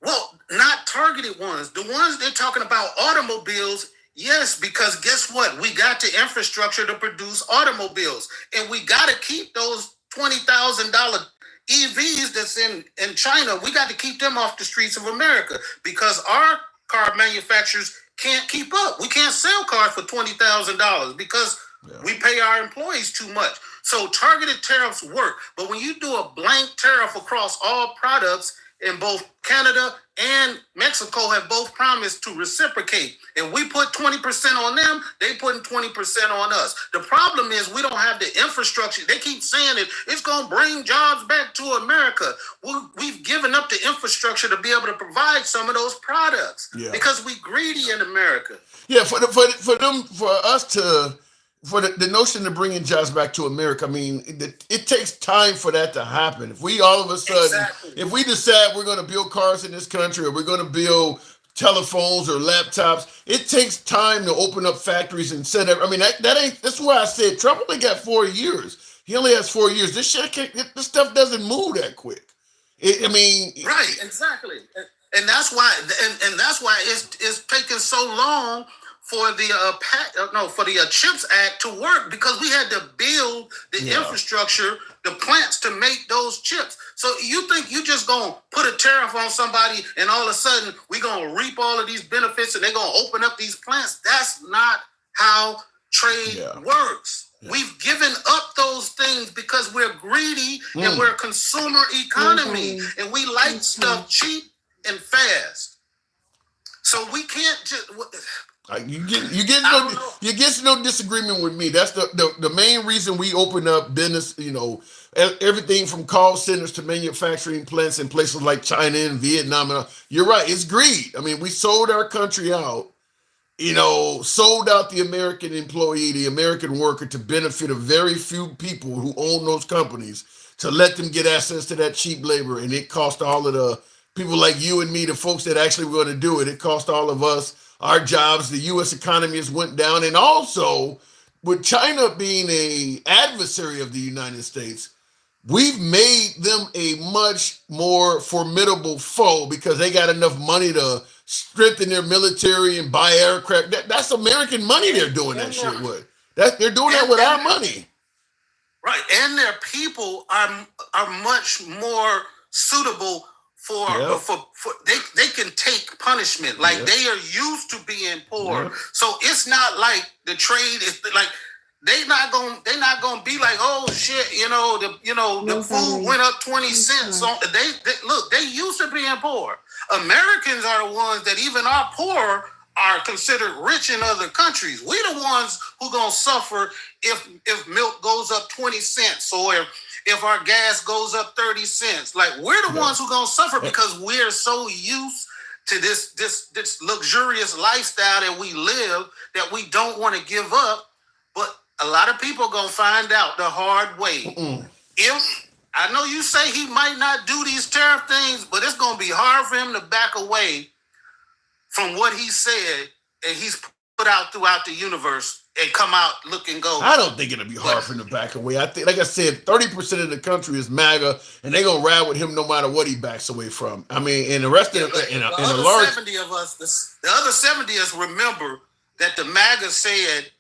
Well, not targeted ones. The ones they're talking about, automobiles, yes, because guess what? We got the infrastructure to produce automobiles, and we got to keep those $20,000 EVs that's in China. We got to keep them off the streets of America because our car manufacturers can't keep up. We can't sell cars for $20,000 because we pay our employees too much. So targeted tariffs work, but when you do a blank tariff across all products, and both Canada and Mexico have both promised to reciprocate. And we put 20% on them, they putting 20% on us. The problem is we don't have the infrastructure. They keep saying it's going to bring jobs back to America. We've given up the infrastructure to be able to provide some of those products because we greedy in America. Yeah, for the notion of bringing jobs back to America, I mean, it takes time for that to happen. If we all of a sudden, if we decide we're going to build cars in this country, or we're going to build telephones or laptops, it takes time to open up factories and set up. I mean, that's why I said Trump only got 4 years. He only has 4 years. This stuff doesn't move that quick. Right, exactly. And that's why, and that's why it's taking so long for the CHIPS Act to work, because we had to build the infrastructure, the plants to make those chips. So you think you just gonna put a tariff on somebody and all of a sudden we gonna reap all of these benefits and they're gonna open up these plants? That's not how trade works. Yeah. We've given up those things because we're greedy and we're a consumer economy and we like stuff cheap and fast. So we can't just. You get no disagreement with me. That's the main reason we open up business. You know, everything from call centers to manufacturing plants in places like China and Vietnam. You're right. It's greed. I mean, we sold our country out. You know, sold out the American employee, the American worker, to benefit a very few people who own those companies, to let them get access to that cheap labor, and it cost all of the people like you and me, the folks that actually were going to do it. It cost all of us our jobs. The U.S. economy has went down. And also, with China being an adversary of the United States, we've made them a much more formidable foe because they got enough money to strengthen their military and buy aircraft. That's American money they're doing that shit with. They're doing that with our money. Right. And their people are much more suitable for they can take punishment. Like they are used to being poor. So it's not like the trade is like they're not gonna be like, oh shit, the food went up 20 cents. So they used to being poor. Americans are the ones that even our poor are considered rich in other countries. We the ones who gonna suffer if milk goes up 20 cents or if our gas goes up 30 cents. Like we're the ones who gonna suffer because we're so used to this luxurious lifestyle that we live that we don't want to give up. But a lot of people gonna find out the hard way. If I know you say he might not do these tariff things, but it's gonna be hard for him to back away from what he said and he's put out throughout the universe and come out looking gold. I don't think it'll be hard for him to back away. I think, like I said, 30% of the country is MAGA, and they're gonna ride with him no matter what he backs away from. I mean, and the rest of the other 70 of us, the other 70 of us remember that the MAGA said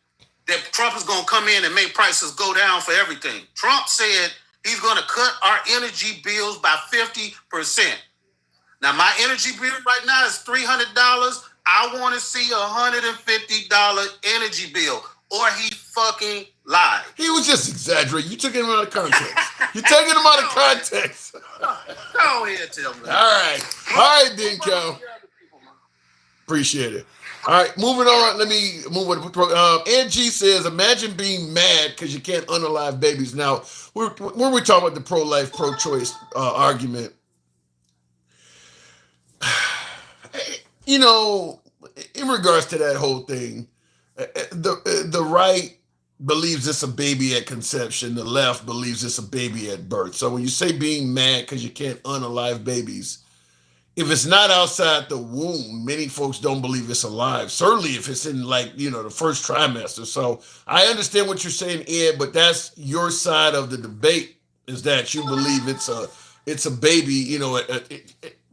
that Trump is gonna come in and make prices go down for everything. Trump said he's gonna cut our energy bills by 50%. Now, my energy bill right now is $300. I want to see $150 energy bill, or he fucking lied. He was just exaggerating. You took him out of context. You're taking him out of context. Go ahead, tell me. All right, Dinko. Appreciate it. All right, moving on. Let me move on. NG says, imagine being mad because you can't unalive babies. Now, when we're talking about the pro-life, pro-choice argument, you know, in regards to that whole thing, the right believes it's a baby at conception. The left believes it's a baby at birth. So when you say being mad because you can't unalive babies, if it's not outside the womb, many folks don't believe it's alive. Certainly if it's in the first trimester. So I understand what you're saying, Ed, but that's your side of the debate, is that you believe it's a baby,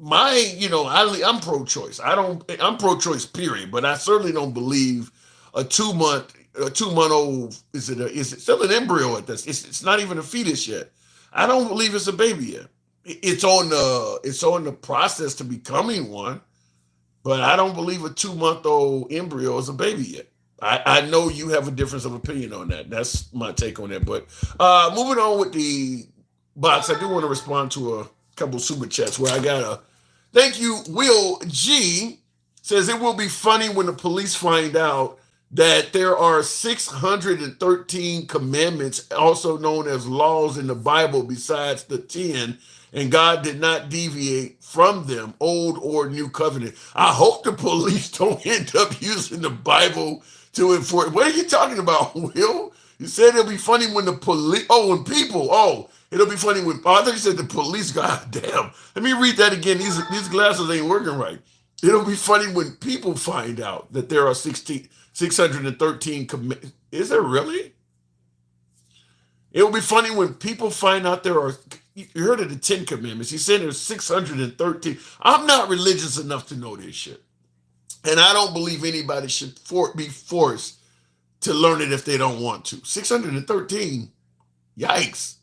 I'm pro-choice. I'm pro-choice, period. But I certainly don't believe a 2-month-old is it still an embryo at this? It's not even a fetus yet. I don't believe it's a baby yet. It's on the process to becoming one, but I don't believe a 2-month-old embryo is a baby yet. I know you have a difference of opinion on that. That's my take on that. But moving on with the box, I do want to respond to couple super chats where I got a thank you. Will G says it will be funny when the police find out that there are 613 commandments, also known as laws in the Bible, besides the 10, and God did not deviate from them, old or new covenant. I hope the police don't end up using the Bible to enforce. What are you talking about, Will? You said it'll be funny when the police, when people, it'll be funny when, I thought you said the police, god damn. Let me read that again. These glasses ain't working right. It'll be funny when people find out that there are 613 commandments. Is there really? It will be funny when people find out there are, you heard of the 10 commandments. He said there's 613. I'm not religious enough to know this shit. And I don't believe anybody should be forced to learn it if they don't want to. 613, yikes.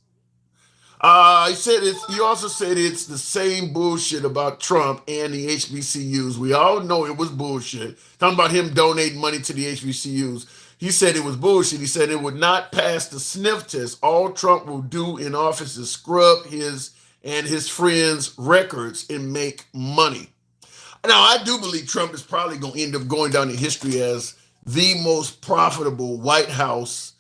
He also said it's the same bullshit about Trump and the HBCUs. We all know it was bullshit. Talking about him donating money to the HBCUs. He said it was bullshit. He said it would not pass the sniff test. All Trump will do in office is scrub his and his friends' records and make money. Now, I do believe Trump is probably going to end up going down in history as the most profitable White House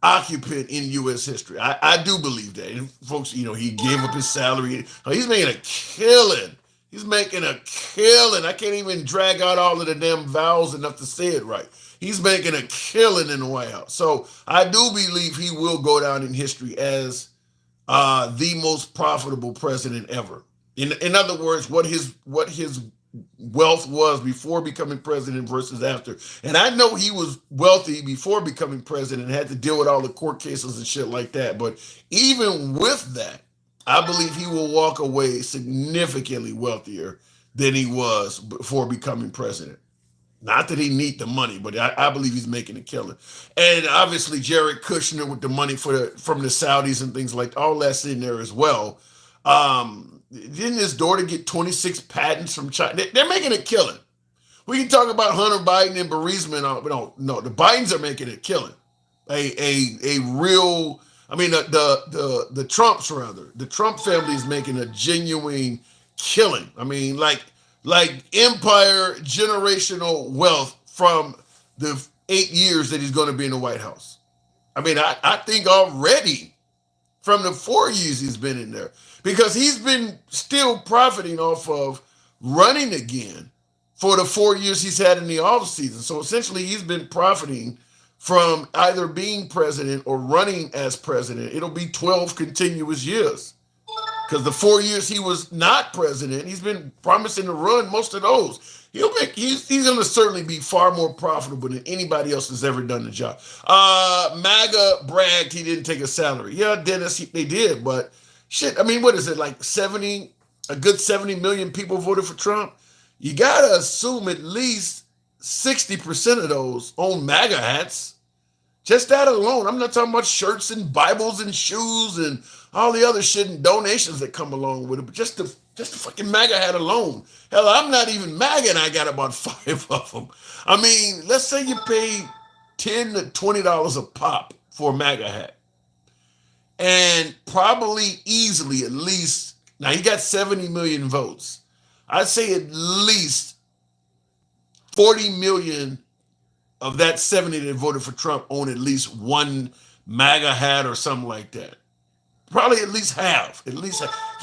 occupant in U.S. history. I do believe that. And folks, he gave up his salary. He's making a killing. He's making a killing. I can't even drag out all of the damn vowels enough to say it right. He's making a killing in the White House. So I do believe he will go down in history as the most profitable president ever. In other words, what his wealth was before becoming president versus after. And I know he was wealthy before becoming president and had to deal with all the court cases and shit like that. But even with that, I believe he will walk away significantly wealthier than he was before becoming president. Not that he need the money, but I believe he's making a killing. And obviously Jared Kushner with the money from the Saudis and things like all that's in there as well. Didn't his daughter get 26 patents from China? They're making a killing. We can talk about Hunter Biden and Burisma. No, the Bidens are making a killing. A real, the Trumps rather. The Trump family is making a genuine killing. Like empire generational wealth from the 8 years that he's going to be in the White House. I think already from the 4 years he's been in there, because he's been still profiting off of running again for the 4 years he's had in the off season. So essentially he's been profiting from either being president or running as president. It'll be 12 continuous years, because the 4 years he was not president, he's been promising to run most of those. He's going to certainly be far more profitable than anybody else has ever done the job. MAGA bragged he didn't take a salary. Yeah, Dennis, they did, but shit, what is it, like a good 70 million people voted for Trump? You got to assume at least 60% of those own MAGA hats. Just that alone. I'm not talking about shirts and Bibles and shoes and all the other shit and donations that come along with it, but just the fucking MAGA hat alone. Hell, I'm not even MAGA and I got about 5 of them. Let's say you pay $10 to $20 a pop for a MAGA hat. And probably easily at least, now he got 70 million votes. I'd say at least 40 million of that 70 that voted for Trump own at least one MAGA hat or something like that. Probably at least half. Can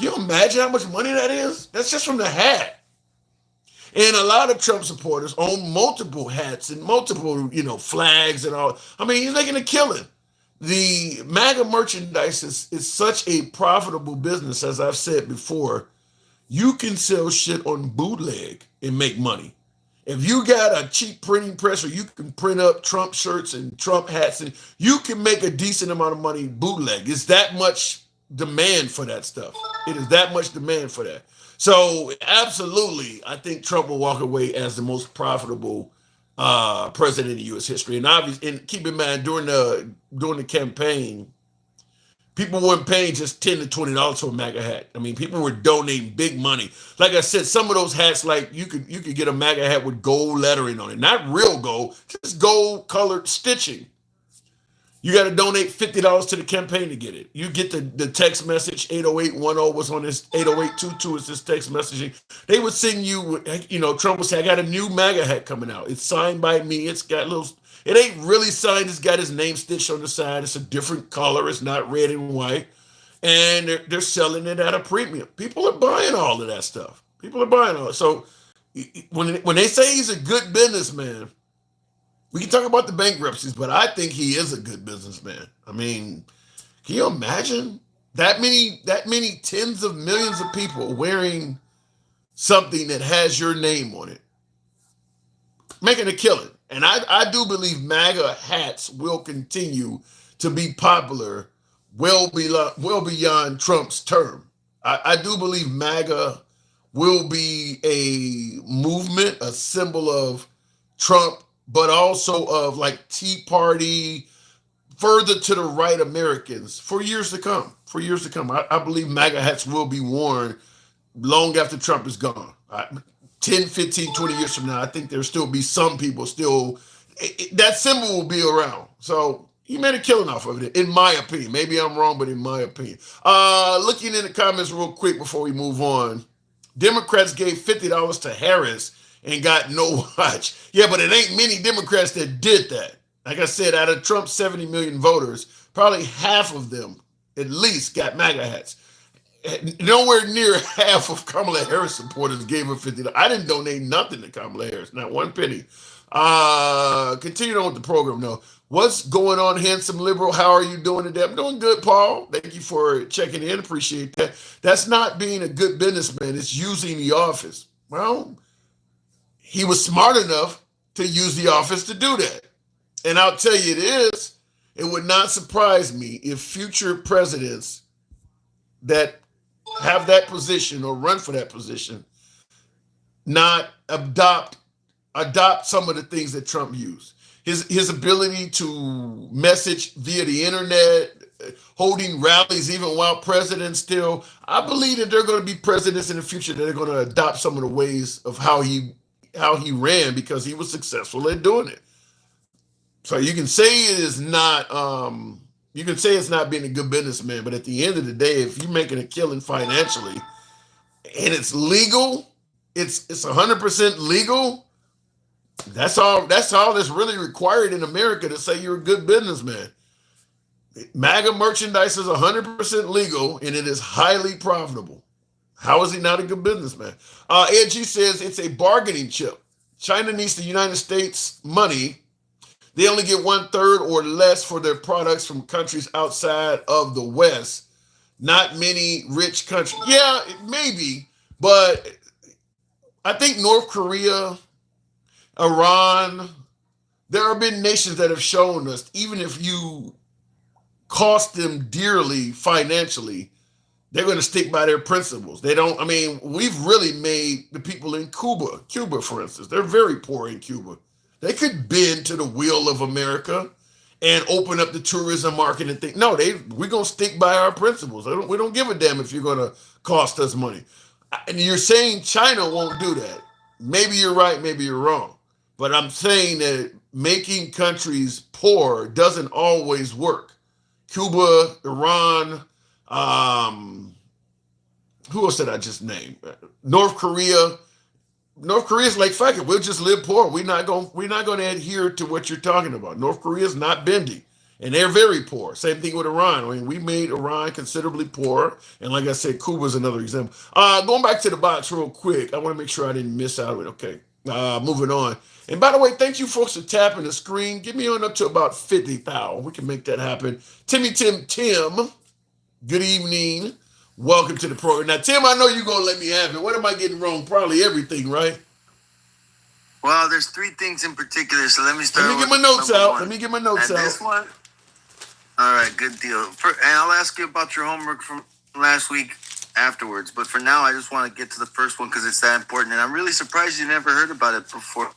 you imagine how much money that is? That's just from the hat. And a lot of Trump supporters own multiple hats and multiple, flags and all. He's making a killing. The MAGA merchandise is such a profitable business, as I've said before. You can sell shit on bootleg and make money. If you got a cheap printing press where you can print up Trump shirts and Trump hats, and you can make a decent amount of money bootleg. It's that much demand for that stuff. It is that much demand for that. So absolutely, I think Trump will walk away as the most profitable president in U.S. history. And keep in mind, during the campaign, people weren't paying just $10 to $20 for a MAGA hat. People were donating big money. Like I said, some of those hats, like you could get a MAGA hat with gold lettering on it. Not real gold, just gold colored stitching. You got to donate $50 to the campaign to get it. You get the text message 80810 was on this 80822 is this text messaging. They would send you, Trump would say, I got a new MAGA hat coming out. It's signed by me. It's got little, it ain't really signed. It's got his name stitched on the side. It's a different color. It's not red and white. And they're selling it at a premium. People are buying all of that stuff. People are buying all it. So when they say he's a good businessman, we can talk about the bankruptcies, but I think he is a good businessman. I mean, can you imagine that many tens of millions of people wearing something that has your name on it, making a killing? And I do believe MAGA hats will continue to be popular well beyond Trump's term. I do believe MAGA will be a movement, a symbol of Trump, but also of like Tea Party, further to the right Americans for years to come. For years to come. I believe MAGA hats will be worn long after Trump is gone. 10, 15, 20 years from now, I think there'll still be some people still, that symbol will be around. So he made a killing off of it, in my opinion. Maybe I'm wrong, but in my opinion. Looking in the comments real quick before we move on. Democrats gave $50 to Harris and got no watch. Yeah, but it ain't many Democrats that did that. Like I said, out of Trump's 70 million voters, probably half of them at least got MAGA hats. Nowhere near half of Kamala Harris supporters gave her $50. I didn't donate nothing to Kamala Harris, not one penny. Continue on with the program, though. What's going on, handsome liberal? How are you doing today? I'm doing good, Paul. Thank you for checking in. Appreciate that. That's not being a good businessman. It's using the office. Well, he was smart enough to use the office to do that. And I'll tell you it would not surprise me if future presidents that have that position or run for that position not adopt some of the things that Trump used. His ability to message via the internet, holding rallies even while president still. I believe that there are going to be presidents in the future that are going to adopt some of the ways of how he ran because he was successful at doing it. So you can say it is not you can say it's not being a good businessman, but at the end of the day, if you're making a killing financially and it's legal, it's 100% legal. That's all that's really required in America to say you're a good businessman. MAGA merchandise is 100% legal and it is highly profitable. How is he not a good businessman? Ed G says it's a bargaining chip. China needs the United States money. They only get 1/3 or less for their products from countries outside of the West. Not many rich countries. Yeah, maybe, but I think North Korea, Iran, there have been nations that have shown us, even if you cost them dearly financially, they're going to stick by their principles. We've really made the people in Cuba, for instance, they're very poor in Cuba. They could bend to the will of America and open up the tourism market and think, no, we're going to stick by our principles. We don't give a damn if you're going to cost us money. And you're saying China won't do that. Maybe you're right, maybe you're wrong. But I'm saying that making countries poor doesn't always work. Cuba, Iran, who else did I just name? North Korea. North Korea's like, fuck it, we'll just live poor. We're not going to adhere to what you're talking about. North Korea's not bending, and they're very poor. Same thing with Iran. We made Iran considerably poor, and like I said, Cuba's another example. Going back to the box real quick, I want to make sure I didn't miss out of it. Okay, moving on. And by the way, thank you folks for tapping the screen. Get me on up to about 50,000. We can make that happen. Tim, good evening. Welcome to the program. Now, Tim, I know you're going to let me have it. What am I getting wrong? Probably everything, right? Well, there's 3 things in particular, so let me start. Let me get my notes out. This one? All right, good deal. And I'll ask you about your homework from last week afterwards, but for now, I just want to get to the first one because it's that important, and I'm really surprised you never heard about it before,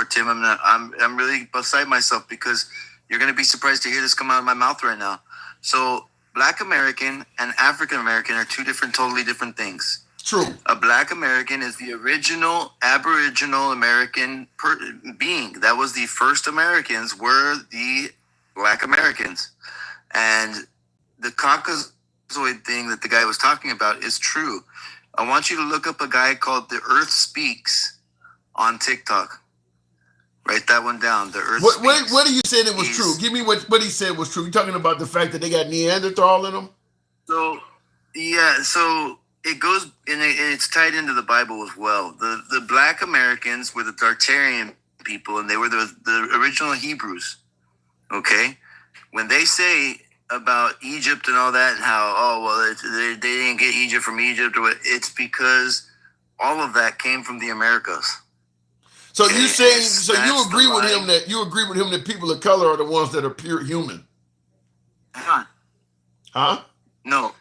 Tim. I'm really beside myself because you're going to be surprised to hear this come out of my mouth right now. So, Black American and African American are 2 totally different things. True. A Black American is the original Aboriginal American being. That was the first Americans were the Black Americans. And the Caucasoid thing that the guy was talking about is true. I want you to look up a guy called The Earth Speaks on TikTok. Write that one down. The Earth Speaks. What are you saying it was true? Give me what he said was true. You talking about the fact that they got Neanderthal in them? So, yeah, so it goes, and it's tied into the Bible as well. The Black Americans were the Tartarian people, and they were the original Hebrews, okay? When they say about Egypt and all that, and how, they didn't get Egypt from Egypt, or what, it's because all of that came from the Americas. So you saying, so you agree with him that people of color are the ones that are pure human? Hang on. Huh? No.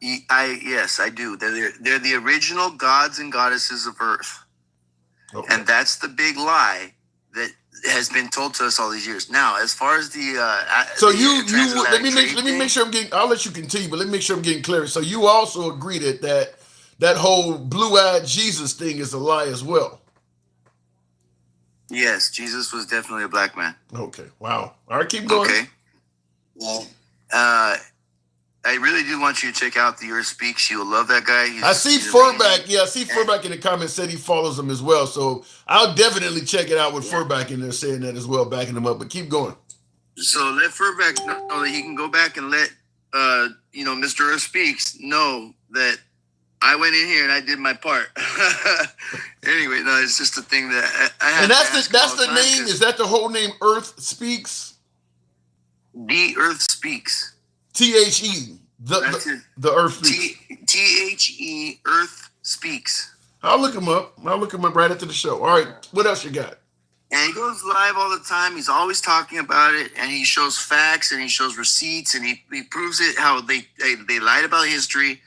Yes, I do. They're the original gods and goddesses of Earth. Okay. And that's the big lie that has been told to us all these years. Now, as far as the let me make sure I'm getting. I'll let you continue, but let me make sure I'm getting clear. So you also agree that whole blue-eyed Jesus thing is a lie as well. Yes, Jesus was definitely a black man. Okay. Wow. All right, keep going. Okay. Well, I really do want you to check out The Earth Speaks. You'll love that guy. I see Furback. Yeah, I see Furback in the comments said he follows him as well. So I'll definitely check it out with Furback in there saying that as well, backing him up. But keep going. So let Furback know that he can go back and let Mr. Earth Speaks know that I went in here and I did my part. Anyway, no, it's just a thing that I have. And that's the name. Is that the whole name? Earth Speaks. The Earth Speaks. THE. The Earth Speaks. THE. Earth Speaks. I'll look him up. Right after the show. All right. What else you got? And he goes live all the time. He's always talking about it, and he shows facts and he shows receipts and he proves it how they lied about history.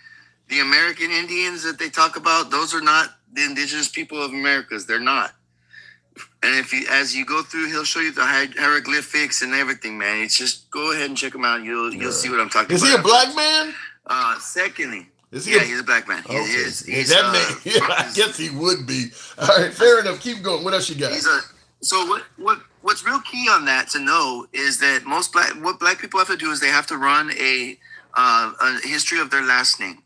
The American Indians that they talk about, those are not the indigenous people of Americas. They're not. And as you go through, he'll show you the hieroglyphics and everything, man. It's just go ahead and check him out. You'll see what I'm talking about. Is he a black man? Secondly, he's a black man. Okay. He's that man. Yeah, I guess he would be. All right, fair enough. Keep going. What else you got? So what's real key on that to know is that what black people have to do is they have to run a history of their last name.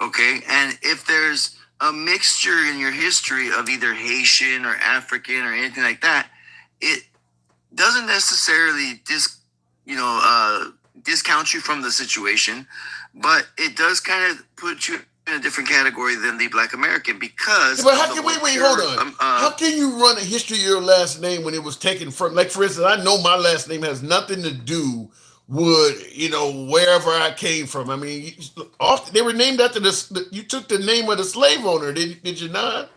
Okay, and if there's a mixture in your history of either Haitian or African or anything like that, it doesn't necessarily discount you from the situation, but it does kind of put you in a different category than the Black American because. But hold on. How can you run a history of your last name when it was taken from? Like, for instance, I know my last name has nothing to do with wherever I came from. I mean, often they were named after you took the name of the slave owner, did you not?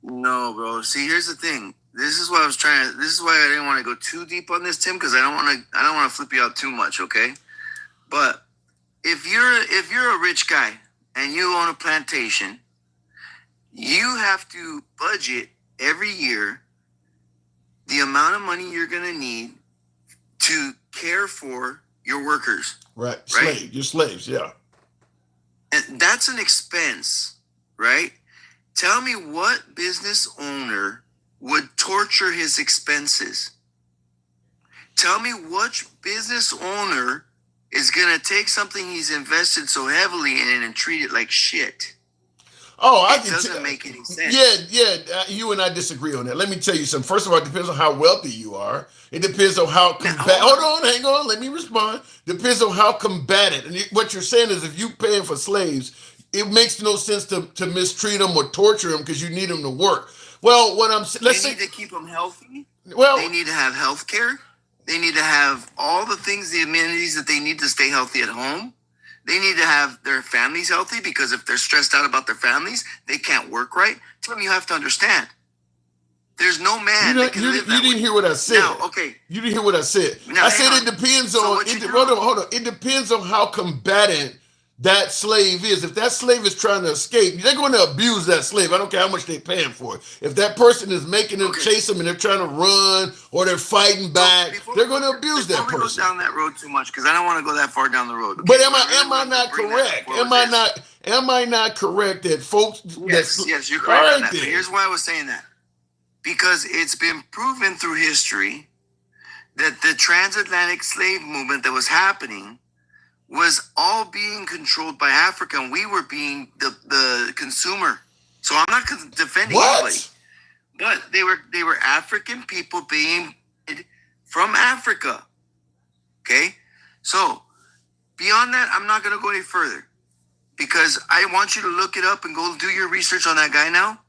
No, bro. See, here's the thing. This is why I didn't want to go too deep on this, Tim, because I don't want to flip you out too much, okay? But if you're a rich guy and you own a plantation, you have to budget every year the amount of money you're going to need to care for your workers. Right. Your slaves, yeah. And that's an expense, right? Tell me what business owner would torture his expenses. Tell me which business owner is going to take something he's invested so heavily in and treat it like shit. It doesn't make any sense. Yeah. You and I disagree on that. Let me tell you something. First of all, it depends on how wealthy you are. It depends on how hang on. Let me respond. Depends on how combatant. And what you're saying is, if you paying for slaves, it makes no sense to mistreat them or torture them because you need them to work. Well, what I'm saying, they need to keep them healthy. Well, they need to have health care. They need to have all the things, the amenities that they need to stay healthy at home. They need to have their families healthy because if they're stressed out about their families, they can't work right. Tell them you have to understand. There's no man that can live that way. You didn't hear what I said. No, okay. You didn't hear what I said. Now, I said it depends on. Hold on. It depends on how combatant that slave is. If that slave is trying to escape, they're going to abuse that slave. I don't care how much they're paying for it. If that person is making them chase them and they're trying to run or they're fighting back, they're going to abuse that person. Before we go down that road too much, because I don't want to go that far down the road. Okay? But am I not correct? Am I not correct that folks? Yes, you're correct on that. But here's why I was saying that. Because it's been proven through history that the transatlantic slave movement that was happening was all being controlled by Africa, and we were being the consumer. So I'm not defending anybody, but they were African people being from Africa. Okay, so beyond that, I'm not going to go any further because I want you to look it up and go do your research on that guy now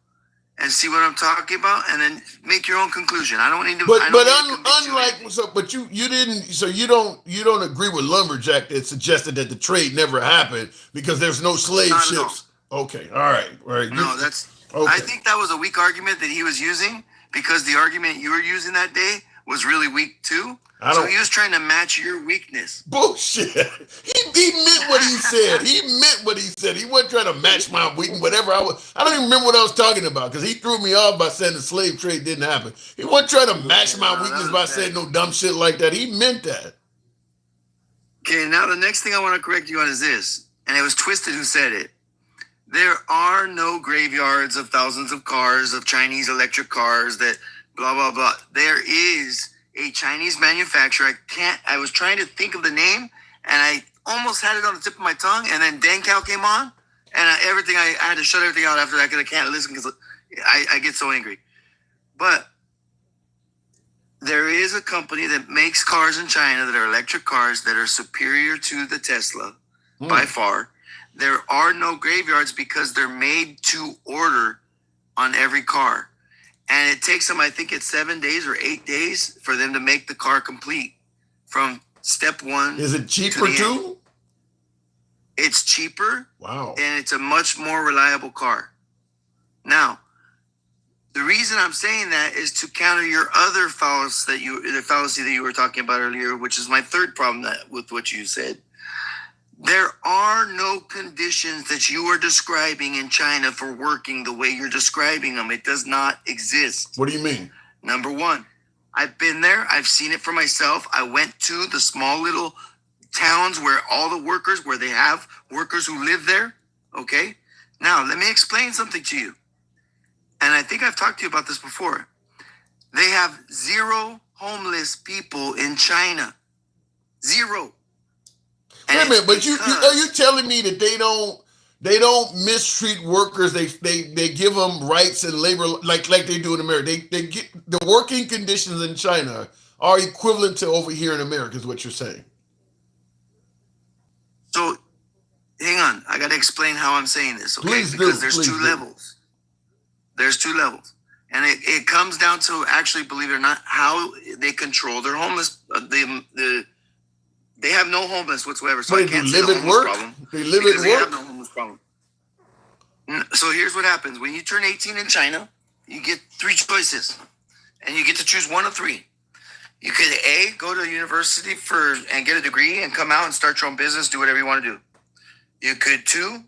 and see what I'm talking about, and then make your own conclusion. I don't need to. But you don't agree with Lumberjack that suggested that the trade never happened because there's no slave Not ships. Okay, all right. No, that's. Okay. I think that was a weak argument that he was using because the argument you were using that day was really weak too. So he was trying to match your weakness. Bullshit. He meant what he said. He wasn't trying to match my weakness, whatever I don't even remember what I was talking about because he threw me off by saying the slave trade didn't happen. He wasn't trying to match my weakness by saying no dumb shit like that. He meant that. Okay, now the next thing I want to correct you on is this, and it was Twisted who said it. There are no graveyards of thousands of cars, of Chinese electric cars that blah, blah, blah. There is a Chinese manufacturer. I was trying to think of the name, and I almost had it on the tip of my tongue, and then Dan Cow came on, and I had to shut everything out after that because I can't listen because I get so angry. But there is a company that makes cars in China that are electric cars that are superior to the Tesla by far. There are no graveyards because they're made to order on every car. And it takes them, I think it's 7 days or 8 days for them to make the car complete from step one. Is it cheaper too? It's cheaper. Wow. And it's a much more reliable car. Now, the reason I'm saying that is to counter your other fallacy that you were talking about earlier, which is my third problem with what you said. There are no conditions that you are describing in China for working the way you're describing them. It does not exist. What do you mean? Number one, I've been there. I've seen it for myself. I went to the small little towns where where they have workers who live there. Okay. Now, let me explain something to you. And I think I've talked to you about this before. They have 0 homeless people in China. 0. Wait a minute, but are you telling me that they don't mistreat workers? They give them rights and labor like they do in America. They get the working conditions in China are equivalent to over here in America, is what you're saying. So, hang on, I got to explain how I'm saying this, okay? Please because do, there's two levels. There's 2 levels, and it comes down to actually, believe it or not, how they control their homeless. They have no homeless whatsoever, so I can't say the homeless problem. They live at work. They have no homeless problem. So here's what happens: when you turn 18 in China, you get 3 choices, and you get to choose 1 of 3. You could A, go to university and get a degree and come out and start your own business, do whatever you want to do. You could 2,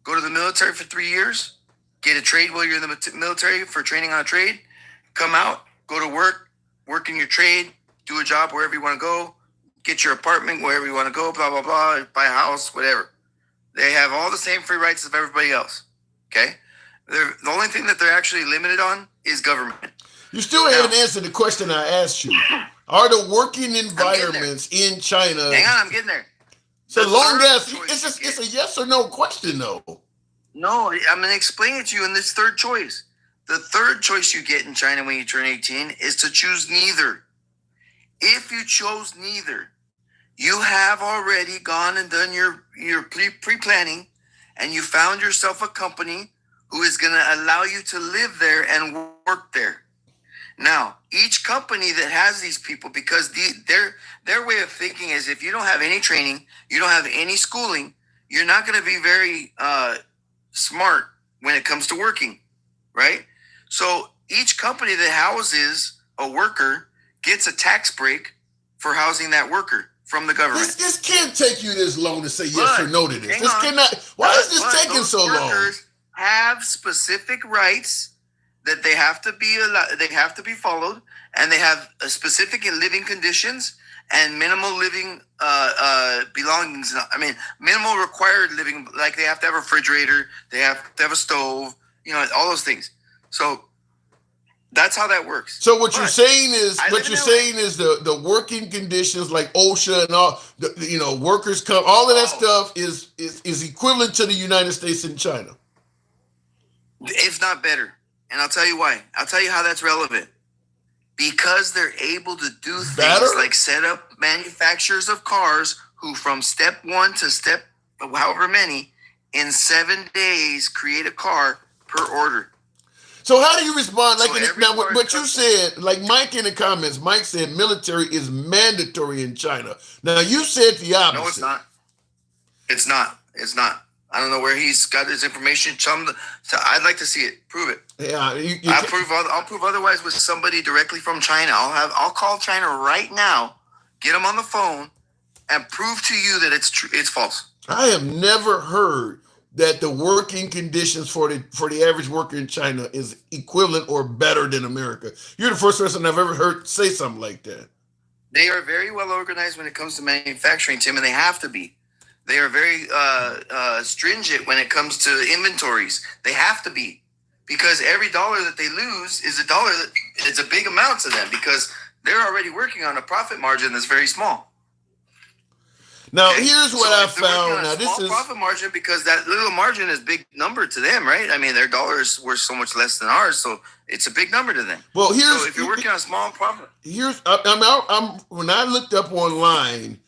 go to the military for 3 years, get a trade while you're in the military for training on a trade, come out, go to work in your trade, do a job wherever you want to go, get your apartment wherever you want to go, blah, blah, blah, buy a house, whatever. They have all the same free rights as everybody else, okay? The only thing that they're actually limited on is government. You still haven't answered the question I asked you. Are the working environments in China... Hang on, I'm getting there. So long as... It's a yes or no question, though. No, I'm going to explain it to you in this third choice. The third choice you get in China when you turn 18 is to choose neither. If you chose neither, you have already gone and done your pre-planning, and you found yourself a company who is going to allow you to live there and work there. Now, each company that has these people, because their way of thinking is if you don't have any training, you don't have any schooling, you're not going to be very smart when it comes to working, right? So each company that houses a worker gets a tax break for housing that worker from the government. This can't take you this long to say yes or no to this. This cannot. Why is this taking so long? Workers have specific rights that they have to be followed, and they have specific living conditions and minimal living belongings. I mean, minimal required living, like they have to have a refrigerator, they have to have a stove, all those things. So That's how that works. So what you're But saying is, I what live in you're LA. saying is the working conditions like OSHA and all, workers come, all of that stuff is equivalent to the United States and China. If not better. And I'll tell you why. I'll tell you how that's relevant. Because they're able to do things Better? like set up manufacturers of cars who from step 1 to step however many in 7 days create a car per order. So how do you respond? Like So every now, car what is you custom. said, like Mike in the comments, Mike said military is mandatory in China. Now you said the opposite. No, it's not. It's not. It's not. I don't know where he's got his information. I'd like to see it. Prove it. Yeah, I'll prove otherwise with somebody directly from China. I'll call China right now, get them on the phone, and prove to you that it's true. It's false. I have never heard that the working conditions for the average worker in China is equivalent or better than America. You're the first person I've ever heard say something like that. They are very well organized when it comes to manufacturing, Tim, and they have to be. They are very stringent when it comes to inventories. They have to be, because every dollar that they lose is a dollar that it's a big amount to them, because they're already working on a profit margin that's very small. Now, Okay? here's what I found. Now, this is profit margin, because that little margin is a big number to them, right? I mean, their dollars were so much less than ours, so it's a big number to them. Well, so if you're working on a small profit, when I looked up online,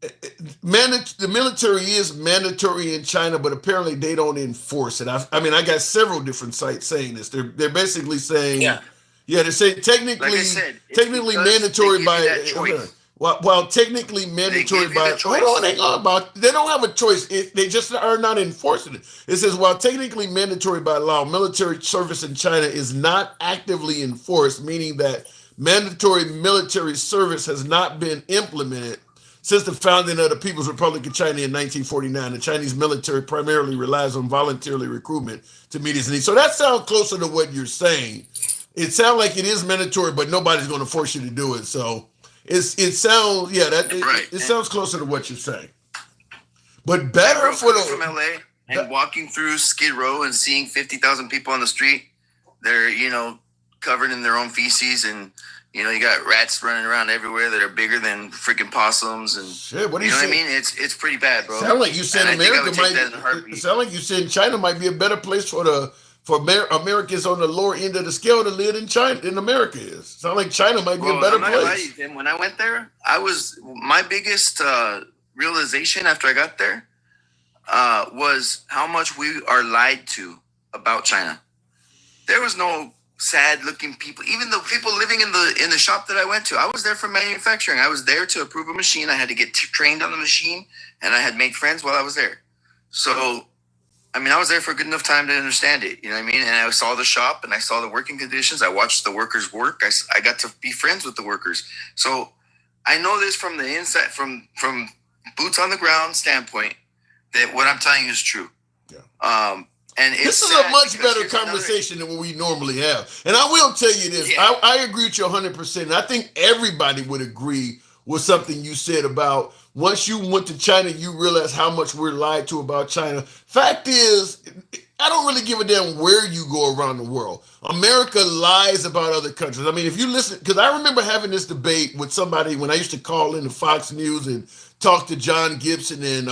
the military is mandatory in China, but apparently they don't enforce it. I got several different sites saying this. They're basically saying, they say technically, like I said, it's technically because mandatory they give by. you that choice. Well, technically mandatory give you by. the choice. Hold on, hang on. They don't have a choice. They just are not enforcing it. It says while technically mandatory by law, military service in China is not actively enforced, meaning that mandatory military service has not been implemented since the founding of the People's Republic of China in 1949. The Chinese military primarily relies on voluntary recruitment to meet its needs. So that sounds closer to what you're saying. It sounds like it is mandatory, but nobody's going to force you to do it. So it sounds it sounds closer to what you're saying. But better for from LA and walking through Skid Row and seeing 50,000 people on the street. They're covered in their own feces, and you got rats running around everywhere that are bigger than freaking possums, and shit, what do you know say? what I mean? It's pretty bad, bro. Sound like you said And America might. sound like you said China might be a better place for Americans on the lower end of the scale to live in China than America is. Sound like China might be a better place. And when I went there, my biggest realization after I got there was how much we are lied to about China. There was no sad-looking people. Even the people living in the shop that I went to, I was there for manufacturing. I was there to approve a machine. I had to get trained on the machine, and I had made friends while I was there. So, I was there for a good enough time to understand it. You know what I mean? And I saw the shop, and I saw the working conditions. I watched the workers work. I got to be friends with the workers. So I know this from the inside, from boots on the ground standpoint, that what I'm telling you is true. Yeah. And this is a much better conversation than what we normally have. And I will tell you this. Yeah. I agree with you 100%. I think everybody would agree with something you said about once you went to China, you realize how much we're lied to about China. Fact is, I don't really give a damn where you go around the world. America lies about other countries. If you listen, because I remember having this debate with somebody when I used to call into Fox News and talk to John Gibson and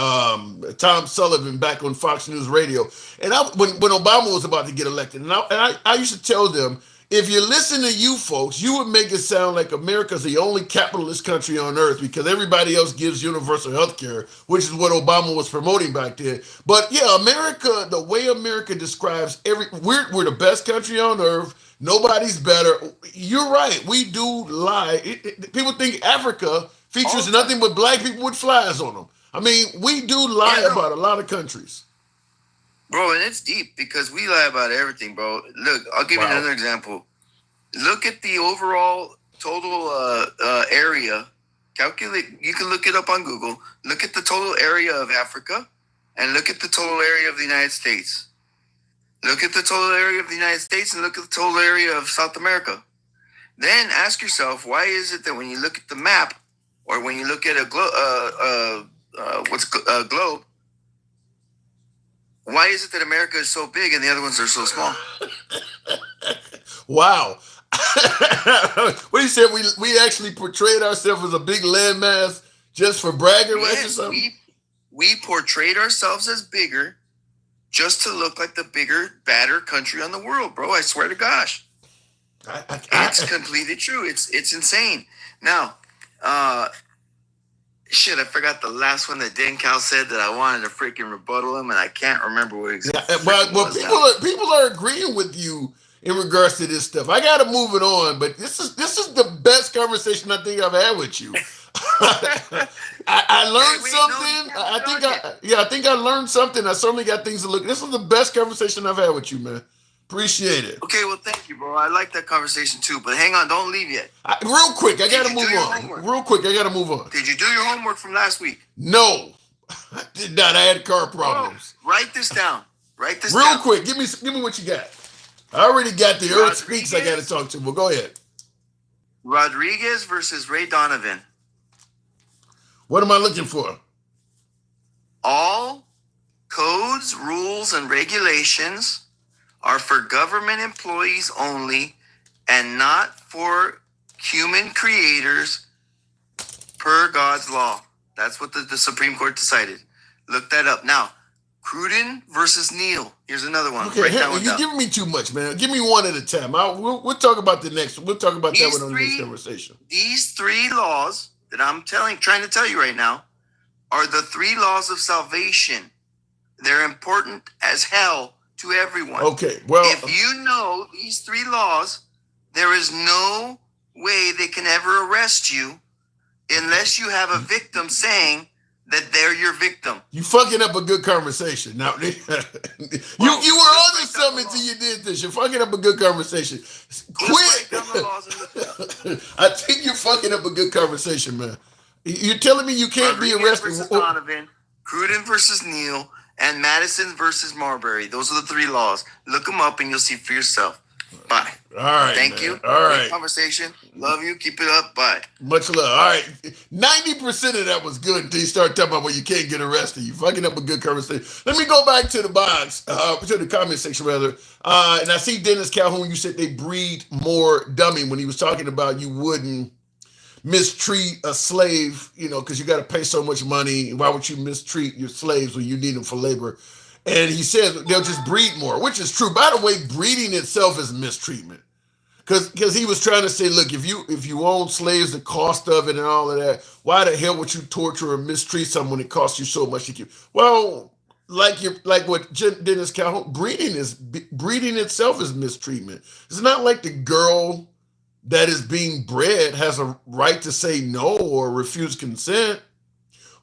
Tom Sullivan back on Fox News Radio. And when Obama was about to get elected, and I used to tell them, if you listen to you folks, you would make it sound like America's the only capitalist country on earth because everybody else gives universal health care, which is what Obama was promoting back then. But yeah, America, the way America describes we're the best country on earth. Nobody's better. You're right. We do lie. People think Africa features nothing but black people with flies on them. We do lie about a lot of countries. Bro, and it's deep because we lie about everything, bro. Look, I'll give you another example. Look at the overall total area. Calculate. You can look it up on Google. Look at the total area of Africa and look at the total area of the United States. Look at the total area of the United States and look at the total area of South America. Then ask yourself, why is it that when you look at the map or when you look at a globe, why is it that America is so big and the other ones are so small? Wow. What he said, we actually portrayed ourselves as a big landmass just for bragging rights or Yes, something? we portrayed ourselves as bigger just to look like the bigger, badder country on the world, bro. I swear to gosh. It's completely true. It's insane. Now, shit, I forgot the last one that Dan Cal said that I wanted to freaking rebuttal him, and I can't remember what exactly. Well, people are agreeing with you in regards to this stuff. I got to move it on, but this is the best conversation I think I've had with you. I learned something. I think I learned something. I certainly got things to look. This is the best conversation I've had with you, man. Appreciate it. Okay, well, thank you, bro. I like that conversation too. But hang on, don't leave yet. Real quick, I got to move on. Real quick, I got to move on. Did you do your homework from last week? No, I did not. I had car problems. Bro, write this down. Write this real down. Quick. Give me what you got. I already got the Earth Speaks I got to talk to. Well, go ahead. Rodriguez versus Ray Donovan. What am I looking for? All codes, rules, and regulations are for government employees only and not for human creators per God's law. That's what the Supreme Court decided. Look that up. Now, Cruden versus Neal. Here's another one. Okay, you're giving me too much, man. Give me one at a time. We'll talk about the next. We'll talk about that one on the next conversation. These three laws that I'm trying to tell you right now are the three laws of salvation. They're important as hell to everyone. Okay, well, if you know these three laws, there is no way they can ever arrest you unless you have a victim saying that they're your victim. You fucking up a good conversation. Now, you were on to something until you did this. You're fucking up a good conversation. Quit. I think you're fucking up a good conversation, man. You're telling me you can't Rodriguez be arrested. Versus Donovan, Cruden versus Neal, and Madison versus Marbury. Those are the three laws. Look them up and you'll see for yourself. Bye. All right. Thank you. All right. Great conversation. Love you. Keep it up. Bye. Much love. All right. 90% of that was good until you start talking about when you can't get arrested. You fucking up a good conversation. Let me go back to the box, to the comment section rather. And I see Dennis Calhoun, you said they breed more dummy when he was talking about you wouldn't mistreat a slave, because you got to pay so much money. Why would you mistreat your slaves when you need them for labor? And he says they'll just breed more, which is true. By the way, breeding itself is mistreatment. Because he was trying to say, look, if you own slaves, the cost of it and all of that, why the hell would you torture or mistreat someone that costs you so much to keep? Well, like what Dennis Calhoun, breeding itself is mistreatment. It's not like the girl that is being bred has a right to say no or refuse consent.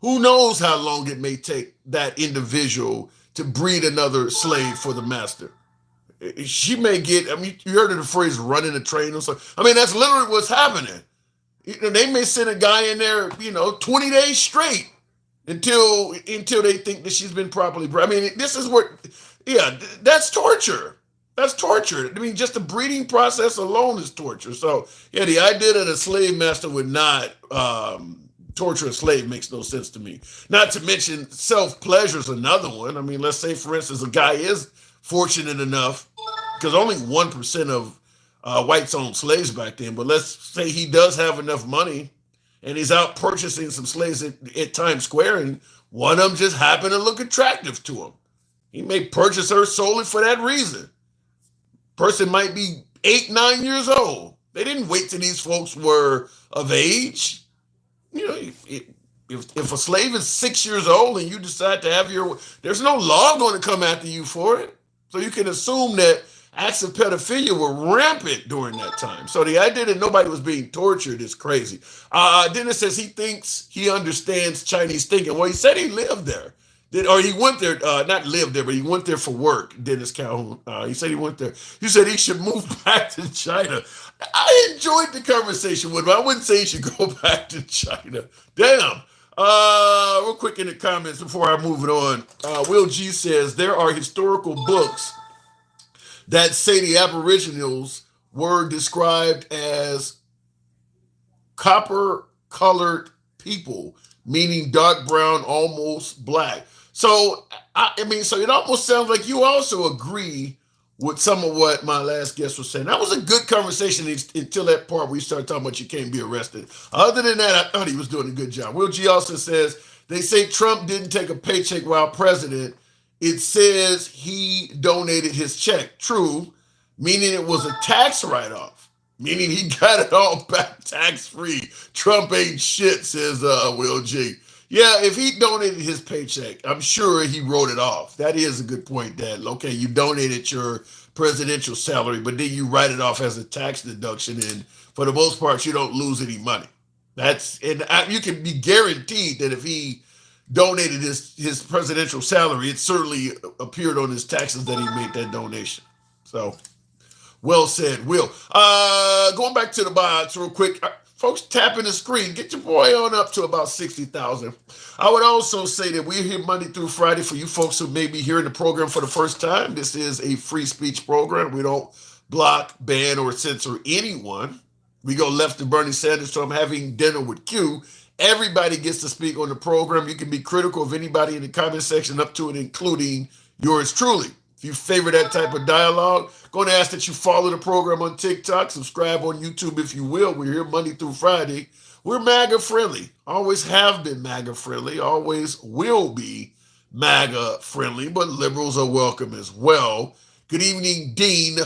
Who knows how long it may take that individual to breed another slave for the master. She may get, you heard of the phrase running a train or something. That's literally what's happening. They may send a guy in there, 20 days straight until they think that she's been properly bred. This is that's torture. That's torture. Just the breeding process alone is torture. So, the idea that a slave master would not torture a slave makes no sense to me. Not to mention self-pleasure is another one. Let's say, for instance, a guy is fortunate enough, because only 1% of whites owned slaves back then, but let's say he does have enough money and he's out purchasing some slaves at Times Square, and one of them just happened to look attractive to him. He may purchase her solely for that reason. Person might be 8, 9 years old. They didn't wait till these folks were of age. If a slave is 6 years old and you decide to have there's no law going to come after you for it. So you can assume that acts of pedophilia were rampant during that time. So the idea that nobody was being tortured is crazy. Dennis says he thinks he understands Chinese thinking. Well, he said he lived there. Or he went there, not lived there, but he went there for work, Dennis Calhoun. He said he went there. He said he should move back to China. I enjoyed the conversation with him. I wouldn't say he should go back to China. Damn. Real quick in the comments before I move it on. Will G says there are historical books that say the Aboriginals were described as copper-colored people, meaning dark brown, almost black. So, so it almost sounds like you also agree with some of what my last guest was saying. That was a good conversation until that part where you started talking about you can't be arrested. Other than that, I thought he was doing a good job. Will G also says they say Trump didn't take a paycheck while president. It says he donated his check. True, meaning it was a tax write-off, meaning he got it all back tax-free. Trump ain't shit, says Will G. Yeah, if he donated his paycheck, I'm sure he wrote it off. That is a good point, Dad. Okay, you donated your presidential salary, but then you write it off as a tax deduction, and for the most part, you don't lose any money. You can be guaranteed that if he donated his presidential salary, it certainly appeared on his taxes that he made that donation. So, well said, Will. Going back to the box real quick. Folks, tapping the screen. Get your boy on up to about 60,000. I would also say that we're here Monday through Friday for you folks who may be hearing the program for the first time. This is a free speech program. We don't block, ban, or censor anyone. We go left to Bernie Sanders, so I'm having dinner with Q. Everybody gets to speak on the program. You can be critical of anybody in the comment section up to and including yours truly. If you favor that type of dialogue, going to ask that you follow the program on TikTok, subscribe on YouTube if you will. We're here Monday through Friday. We're MAGA friendly. Always have been MAGA friendly. Always will be MAGA friendly, but liberals are welcome as well. Good evening, Dean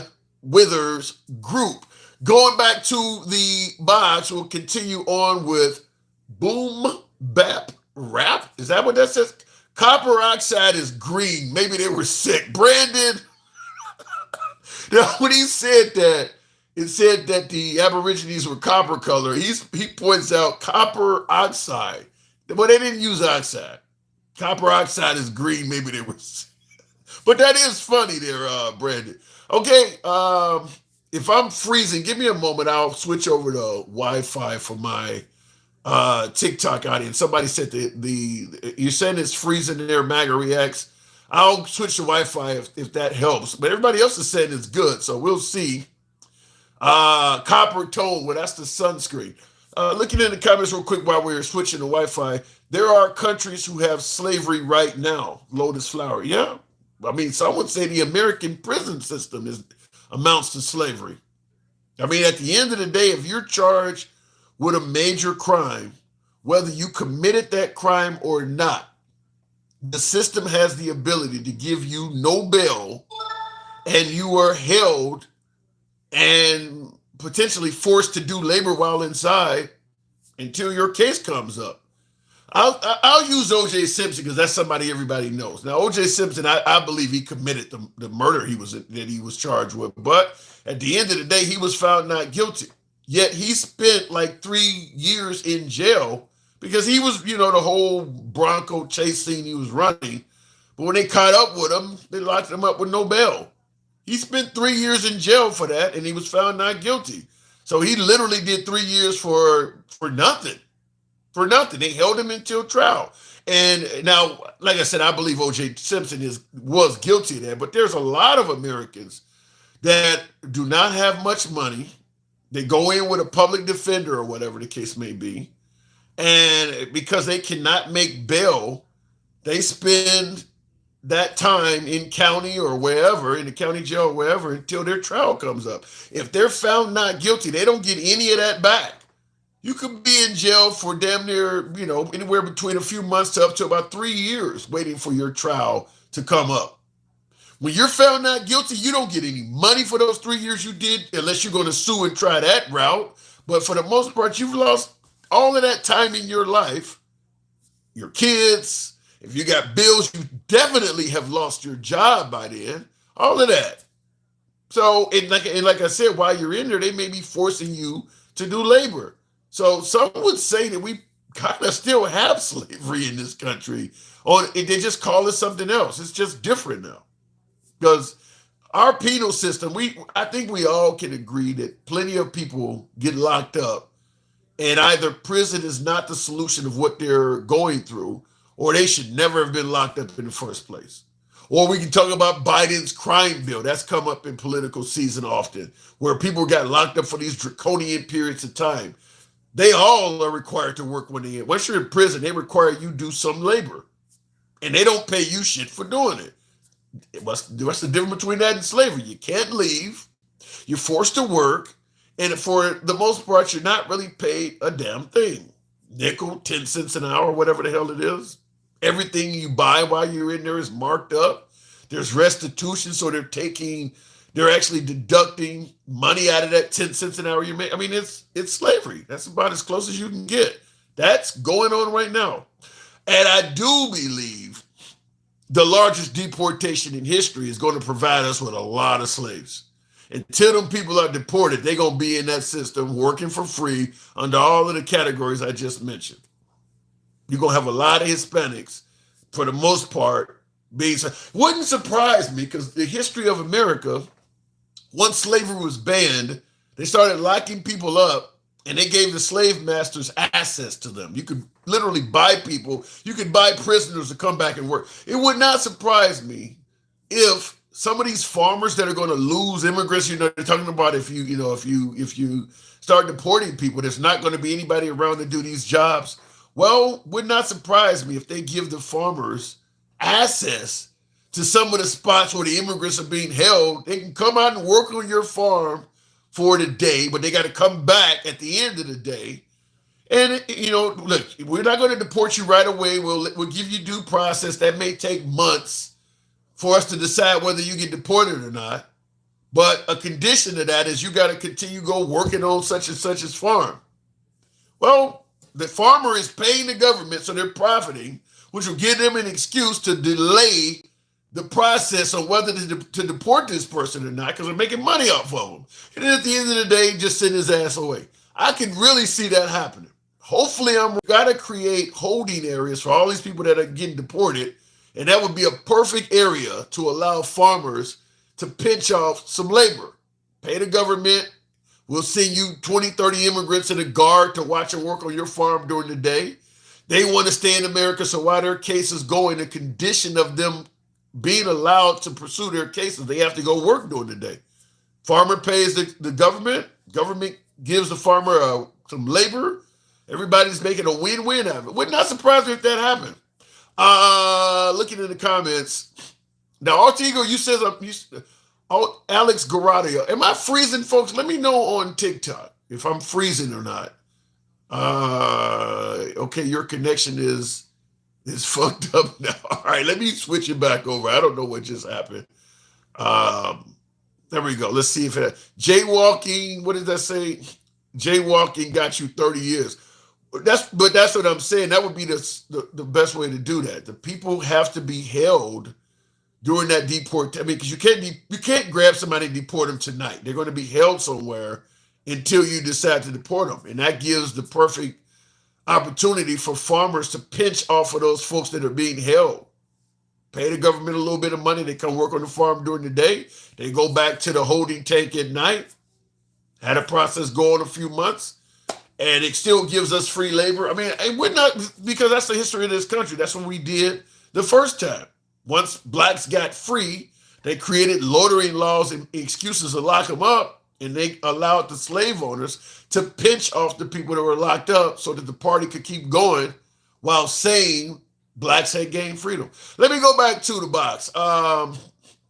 Withers Group. Going back to the box, we'll continue on with Boom Bap Rap. Is that what that says? Copper oxide is green. Maybe they were sick. Brandon, now when he said that, it said that the Aborigines were copper color. He points out copper oxide. But they didn't use oxide. Copper oxide is green. Maybe they were sick. But that is funny there, Brandon. Okay, if I'm freezing, give me a moment. I'll switch over to Wi-Fi for my TikTok audience. Somebody said you're saying it's freezing there, MAGA reacts. I'll switch to Wi-Fi if that helps. But everybody else is saying it's good, so we'll see. Copper tone, well, that's the sunscreen. Looking in the comments real quick while we're switching to Wi-Fi, there are countries who have slavery right now. Lotus Flower, yeah. I mean, some would say the American prison system amounts to slavery. I mean, at the end of the day, if you're charged with a major crime, whether you committed that crime or not, the system has the ability to give you no bail, and you are held and potentially forced to do labor while inside until your case comes up. I'll use O.J. Simpson because that's somebody everybody knows. Now, O.J. Simpson, I believe he committed the murder that he was charged with, but at the end of the day, he was found not guilty. Yet he spent like 3 years in jail because he was, the whole Bronco chase scene he was running. But when they caught up with him, they locked him up with no bail. He spent 3 years in jail for that, and he was found not guilty. So he literally did 3 years for nothing. For nothing. They held him until trial. And now, like I said, I believe O.J. Simpson was guilty of that. But there's a lot of Americans that do not have much money. They go in with a public defender or whatever the case may be. And because they cannot make bail, they spend that time in county or wherever, in the county jail or wherever, until their trial comes up. If they're found not guilty, they don't get any of that back. You could be in jail for damn near, anywhere between a few months to up to about 3 years waiting for your trial to come up. When you're found not guilty, you don't get any money for those 3 years you did, unless you're going to sue and try that route. But for the most part, you've lost all of that time in your life, your kids. If you got bills, you definitely have lost your job by then. All of that. So, and like I said, while you're in there, they may be forcing you to do labor. So some would say that we kind of still have slavery in this country. Or they just call it something else. It's just different now. Because our penal system, I think we all can agree that plenty of people get locked up, and either prison is not the solution of what they're going through, or they should never have been locked up in the first place. Or we can talk about Biden's crime bill. That's come up in political season often, where people got locked up for these draconian periods of time. They all are required to work once you're in prison, they require you do some labor. And they don't pay you shit for doing it. What's the difference between that and slavery? You can't leave. You're forced to work, and for the most part, you're not really paid a damn thing. Nickel, 10 cents an hour, whatever the hell it is. Everything you buy while you're in there is marked up. There's restitution, so they're actually deducting money out of that 10 cents an hour you make. I mean, it's slavery. That's about as close as you can get. That's going on right now. And I do believe the largest deportation in history is going to provide us with a lot of slaves. Until them people are deported, they're going to be in that system working for free under all of the categories I just mentioned. You're going to have a lot of Hispanics, for the most part, being. Wouldn't surprise me, because the history of America, once slavery was banned, they started locking people up, and they gave the slave masters access to them. You could literally buy people. You could buy prisoners to come back and work. It would not surprise me if some of these farmers that are going to lose immigrants, they're talking about if you start deporting people, there's not going to be anybody around to do these jobs. Well, would not surprise me if they give the farmers access to some of the spots where the immigrants are being held. They can come out and work on your farm for the day, but they got to come back at the end of the day. And, look, we're not going to deport you right away. We'll give you due process. That may take months for us to decide whether you get deported or not. But a condition to that is you got to continue go working on such and such as farm. Well, the farmer is paying the government, so they're profiting, which will give them an excuse to delay the process on whether to deport this person or not, because they're making money off of them. And then at the end of the day, just send his ass away. I can really see that happening. Hopefully, I'm got to create holding areas for all these people that are getting deported, and that would be a perfect area to allow farmers to pinch off some labor. Pay the government. We'll send you 20, 30 immigrants and a guard to watch and work on your farm during the day. They want to stay in America, so while their cases go in the condition of them being allowed to pursue their cases, they have to go work during the day. Farmer pays the government. Government gives the farmer some labor. Everybody's making a win-win out of it. Would not surprise me if that happened. Looking in the comments. Now, Artigo, you said Alex Garadio. Am I freezing, folks? Let me know on TikTok if I'm freezing or not. Okay, your connection is fucked up now. All right, let me switch it back over. I don't know what just happened. There we go. Let's see if jaywalking. What did that say? Jaywalking got you 30 years. That's what I'm saying. That would be the best way to do that. The people have to be held during that deport. I mean, because you can't grab somebody and deport them tonight. They're going to be held somewhere until you decide to deport them, and that gives the perfect opportunity for farmers to pinch off of those folks that are being held. Pay the government a little bit of money. They come work on the farm during the day. They go back to the holding tank at night. Had a process go on a few months, and it still gives us free labor. I mean, it would not, because that's the history of this country. That's what we did the first time. Once blacks got free, they created loitering laws and excuses to lock them up, and they allowed the slave owners to pinch off the people that were locked up so that the party could keep going while saying blacks had gained freedom. Let me go back to the box.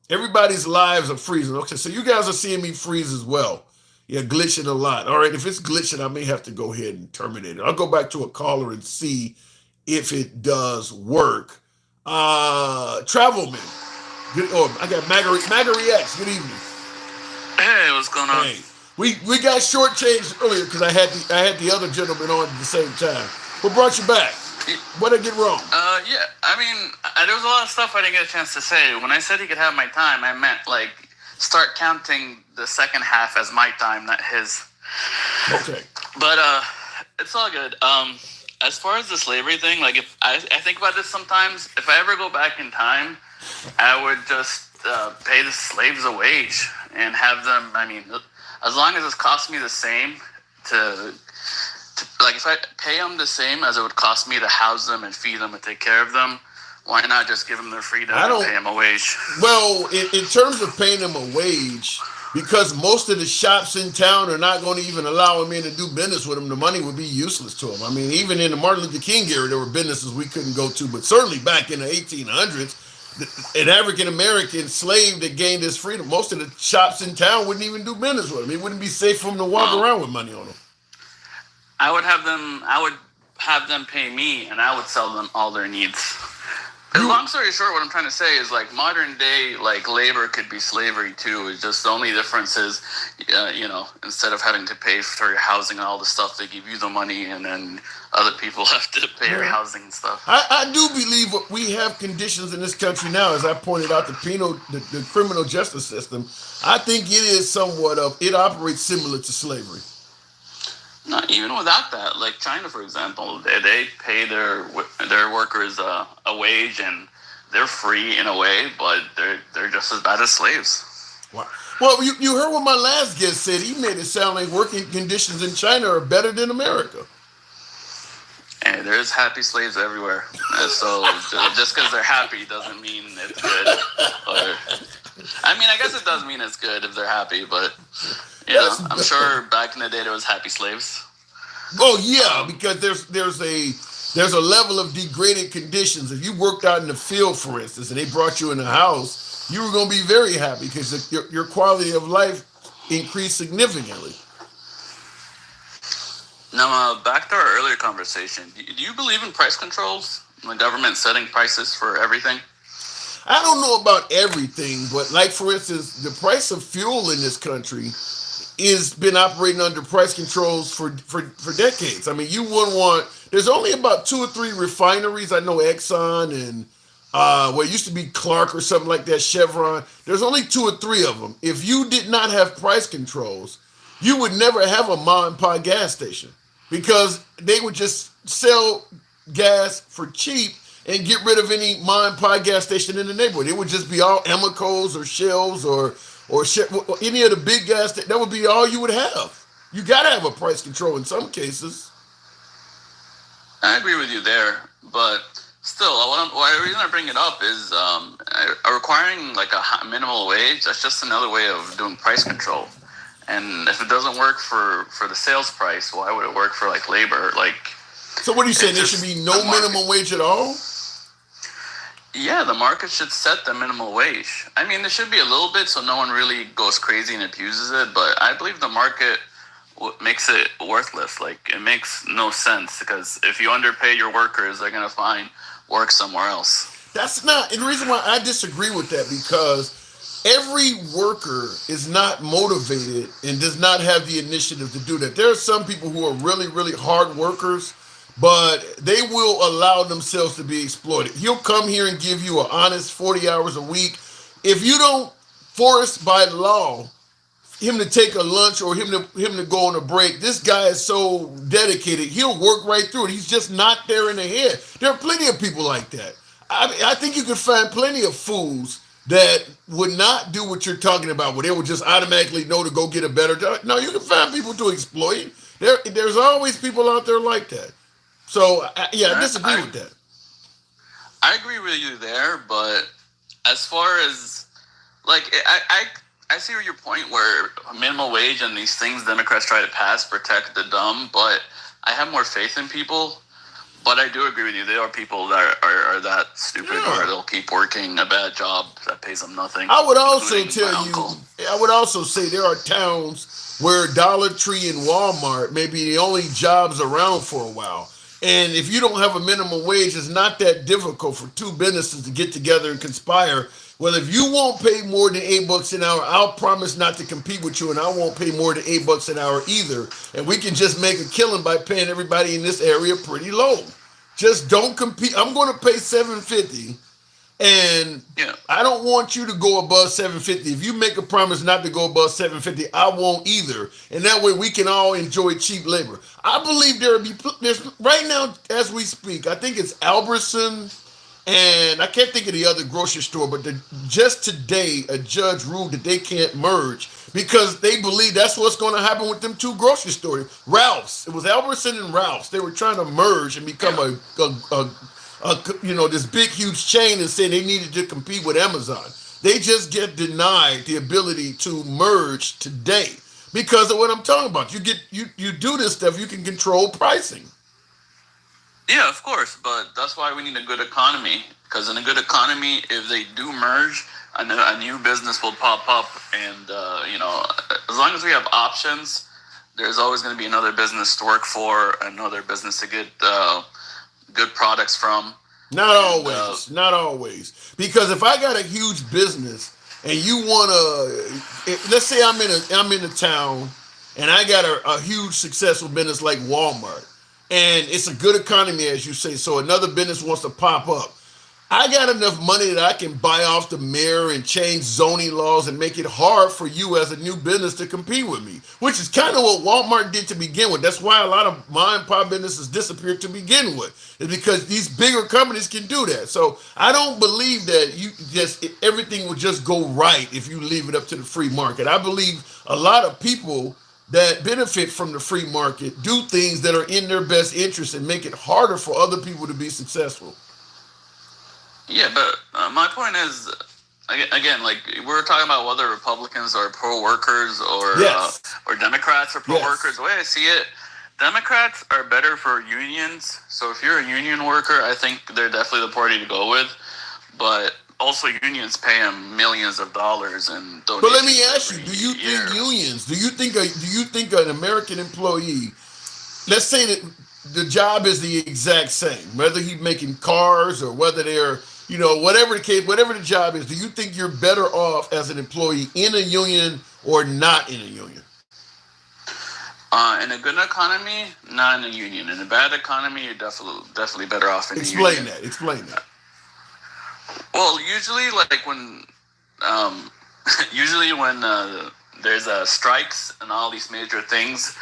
Everybody's lives are freezing. Okay, so you guys are seeing me freeze as well. Yeah, glitching a lot. All right, if it's glitching, I may have to go ahead and terminate it. I'll go back to a caller and see if it does work. Travelman. I got Magari X. Good evening. Hey, what's going on? Hey, we got shortchanged earlier because I had the other gentleman on at the same time. What brought you back? What did I get wrong? Yeah, I mean, there was a lot of stuff I didn't get a chance to say. When I said he could have my time, I meant start counting the second half as my time, not his. Okay. But it's all good. As far as the slavery thing, if I think about this sometimes, if I ever go back in time, I would just pay the slaves a wage and have them. I mean, as long as it costs me the same to if I pay them the same as it would cost me to house them and feed them and take care of them, why not just give them their freedom and pay them a wage? Well, in terms of paying them a wage, because most of the shops in town are not going to even allow them in to do business with them, the money would be useless to them. I mean, even in the Martin Luther King era, there were businesses we couldn't go to, but certainly back in the 1800s, An African American slave that gained his freedom, most of the shops in town wouldn't even do business with him. It wouldn't be safe for him to walk around with money on him. I would have them pay me, and I would sell them all their needs. Long story short, what I'm trying to say is like modern day, like labor could be slavery too. It's just the only difference is, instead of having to pay for your housing and all the stuff, they give you the money, and then other people have to pay your housing and stuff. I do believe we have conditions in this country now, as I pointed out, the criminal justice system. I think it is somewhat it operates similar to slavery. No, even without that, like China, for example, they pay their workers a wage, and they're free in a way, but they're just as bad as slaves. Wow. Well, you heard what my last guest said. He made it sound like working conditions in China are better than America. And there's happy slaves everywhere. And so just because they're happy doesn't mean it's good. I guess it does mean it's good if they're happy, but I'm sure back in the day there was happy slaves. Oh yeah, because there's a level of degraded conditions. If you worked out in the field, for instance, and they brought you in the house, you were going to be very happy because your quality of life increased significantly. Now, back to our earlier conversation. Do you believe in price controls? The government setting prices for everything? I don't know about everything, but like for instance, the price of fuel in this country has been operating under price controls for decades. I mean, you wouldn't want. There's only about 2 or 3 refineries. I know Exxon and it used to be Clark or something like that, Chevron. There's only 2 or 3 of them. If you did not have price controls, you would never have a mom and pop gas station because they would just sell gas for cheap and get rid of any mom and pop gas station in the neighborhood. It would just be all Emicos or Shells or any of the big gas. That would be all you would have. You got to have a price control in some cases. I agree with you there, but still, the reason I bring it up is requiring like a minimal wage. That's just another way of doing price control. And if it doesn't work for the sales price, why would it work for like labor? So what are you saying? There should be no minimum wage at all? Yeah, the market should set the minimum wage. I mean, there should be a little bit so no one really goes crazy and abuses it, but I believe the market makes it worthless. Like, it makes no sense because if you underpay your workers, they're going to find work somewhere else. That's not, and the reason why I disagree with that, because every worker is not motivated and does not have the initiative to do that. There are some people who are really, really hard workers, but they will allow themselves to be exploited. He'll come here and give you an honest 40 hours a week. If you don't force by law him to take a lunch or him to go on a break, this guy is so dedicated, he'll work right through it. He's just not there in the head. There are plenty of people like that. I think you could find plenty of fools that would not do what you're talking about, where they would just automatically know to go get a better job. No, you can find people to exploit. There's always people out there like that. So, I disagree with that. I agree with you there, but as far as, like, I see your point where minimum wage and these things Democrats try to pass protect the dumb, but I have more faith in people. But I do agree with you. There are people that are that stupid, or they'll keep working a bad job that pays them nothing. I would also say there are towns where Dollar Tree and Walmart may be the only jobs around for a while. And if you don't have a minimum wage, it's not that difficult for 2 businesses to get together and conspire. Well, if you won't pay more than $8 an hour, I'll promise not to compete with you, and I won't pay more than $8 an hour either. And we can just make a killing by paying everybody in this area pretty low. Just don't compete. I'm going to pay $7.50, and I don't want you to go above $7.50. If you make a promise not to go above $7.50, I won't either. And that way we can all enjoy cheap labor. I believe there's right now as we speak, I think it's Albertson, and I can't think of the other grocery store, but just today a judge ruled that they can't merge because they believe that's what's going to happen with them 2 grocery stores. Ralph's, it was Albertson and Ralph's. They were trying to merge and become this big huge chain, and saying they needed to compete with Amazon. They just get denied the ability to merge today because of what I'm talking about. You do this stuff, you can control pricing. Yeah, of course, but that's why we need a good economy, Because in a good economy, if they do merge, a new business will pop up, and as long as we have options, there's always going to be another business to work for, another business to get good products from. Not always. Not always. Because if I got a huge business and you want to, let's say I'm in a town and I got a huge successful business like Walmart, and it's a good economy, as you say, so another business wants to pop up. I got enough money that I can buy off the mayor and change zoning laws and make it hard for you as a new business to compete with me, which is kind of what Walmart did to begin with. That's why a lot of mom and pop businesses disappeared to begin with, is because these bigger companies can do that. So I don't believe that everything will just go right if you leave it up to the free market. I believe a lot of people that benefit from the free market do things that are in their best interest and make it harder for other people to be successful. Yeah, but my point is, again, like we're talking about whether Republicans are pro-workers or Democrats are pro-workers. Yes. The way I see it, Democrats are better for unions. So if you're a union worker, I think they're definitely the party to go with. But also, unions pay them millions of dollars in donations. But let me ask you: every do you year. think unions? Do you think an American employee? Let's say that the job is the exact same, whether he's making cars or whether they're, whatever the case, whatever the job is. Do you think you're better off as an employee in a union or not in a union? In a good economy, not in a union. In a bad economy, you're definitely better off in a union. Explain that. Well, usually, when there's strikes and all these major things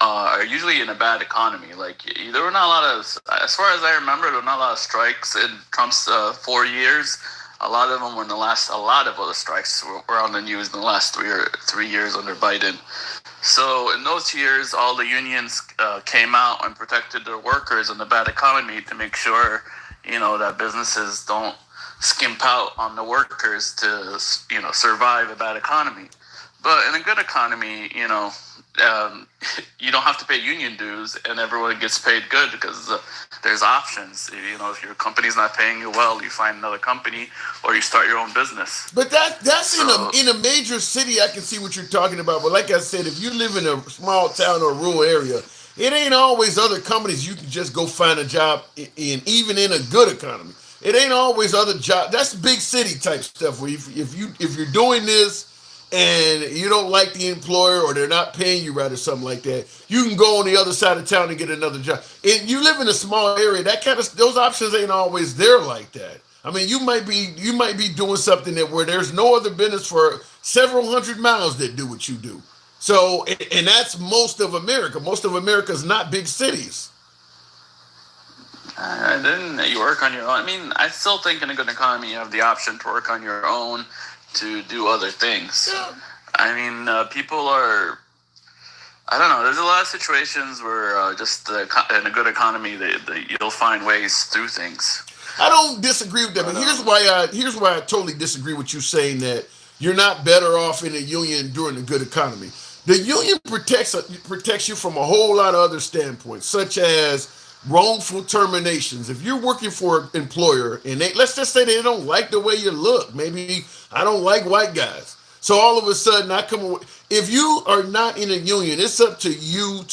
are usually in a bad economy. Like there were not a lot of, as far as I remember, there were not a lot of strikes in Trump's 4 years. A lot of them were a lot of other strikes were on the news in the last 3 years under Biden. So in those years, all the unions came out and protected their workers in the bad economy to make sure, that businesses don't skimp out on the workers to, survive a bad economy. But in a good economy, you don't have to pay union dues and everyone gets paid good because there's options. If your company's not paying you well, you find another company or you start your own business. But that's in a major city. I can see what you're talking about. But like I said, if you live in a small town or rural area, it ain't always other companies you can just go find a job in, even in a good economy. It ain't always other jobs. That's big city type stuff. Where if you're doing this and you don't like the employer or they're not paying you right or something like that, you can go on the other side of town and get another job. And you live in a small area, those options ain't always there like that. I mean, you might be doing something where there's no other business for several hundred miles that do what you do. So, and that's most of America. Most of America is not big cities. Then you work on your own. I mean, I still think in a good economy you have the option to work on your own to do other things. Yeah. I mean, people are. I don't know. There's a lot of situations where in a good economy, you'll find ways through things. I don't disagree with that, but here's why I totally disagree with you saying that you're not better off in a union during a good economy. The union protects you from a whole lot of other standpoints, such as wrongful terminations. If you're working for an employer and let's just say they don't like the way you look, maybe I don't like white guys. So all of a sudden I come away. If you are not in a union, it's up to you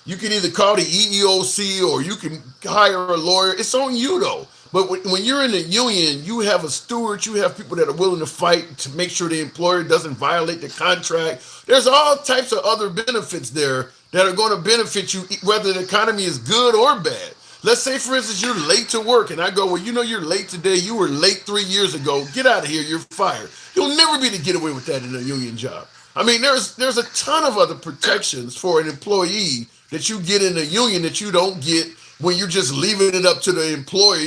you can either call the EEOC or you can hire a lawyer. It's on you though. But when you're in a union, you have a steward, you have people that are willing to fight to make sure the employer doesn't violate the contract. There's all types of other benefits there that are going to benefit you whether the economy is good or bad. Let's say, for instance, you're late to work and I go, well, you're late today. You were late 3 years ago. Get out of here. You're fired. You'll never be able to get away with that in a union job. I mean, there's a ton of other protections for an employee that you get in a union that you don't get when you're just leaving it up to the employer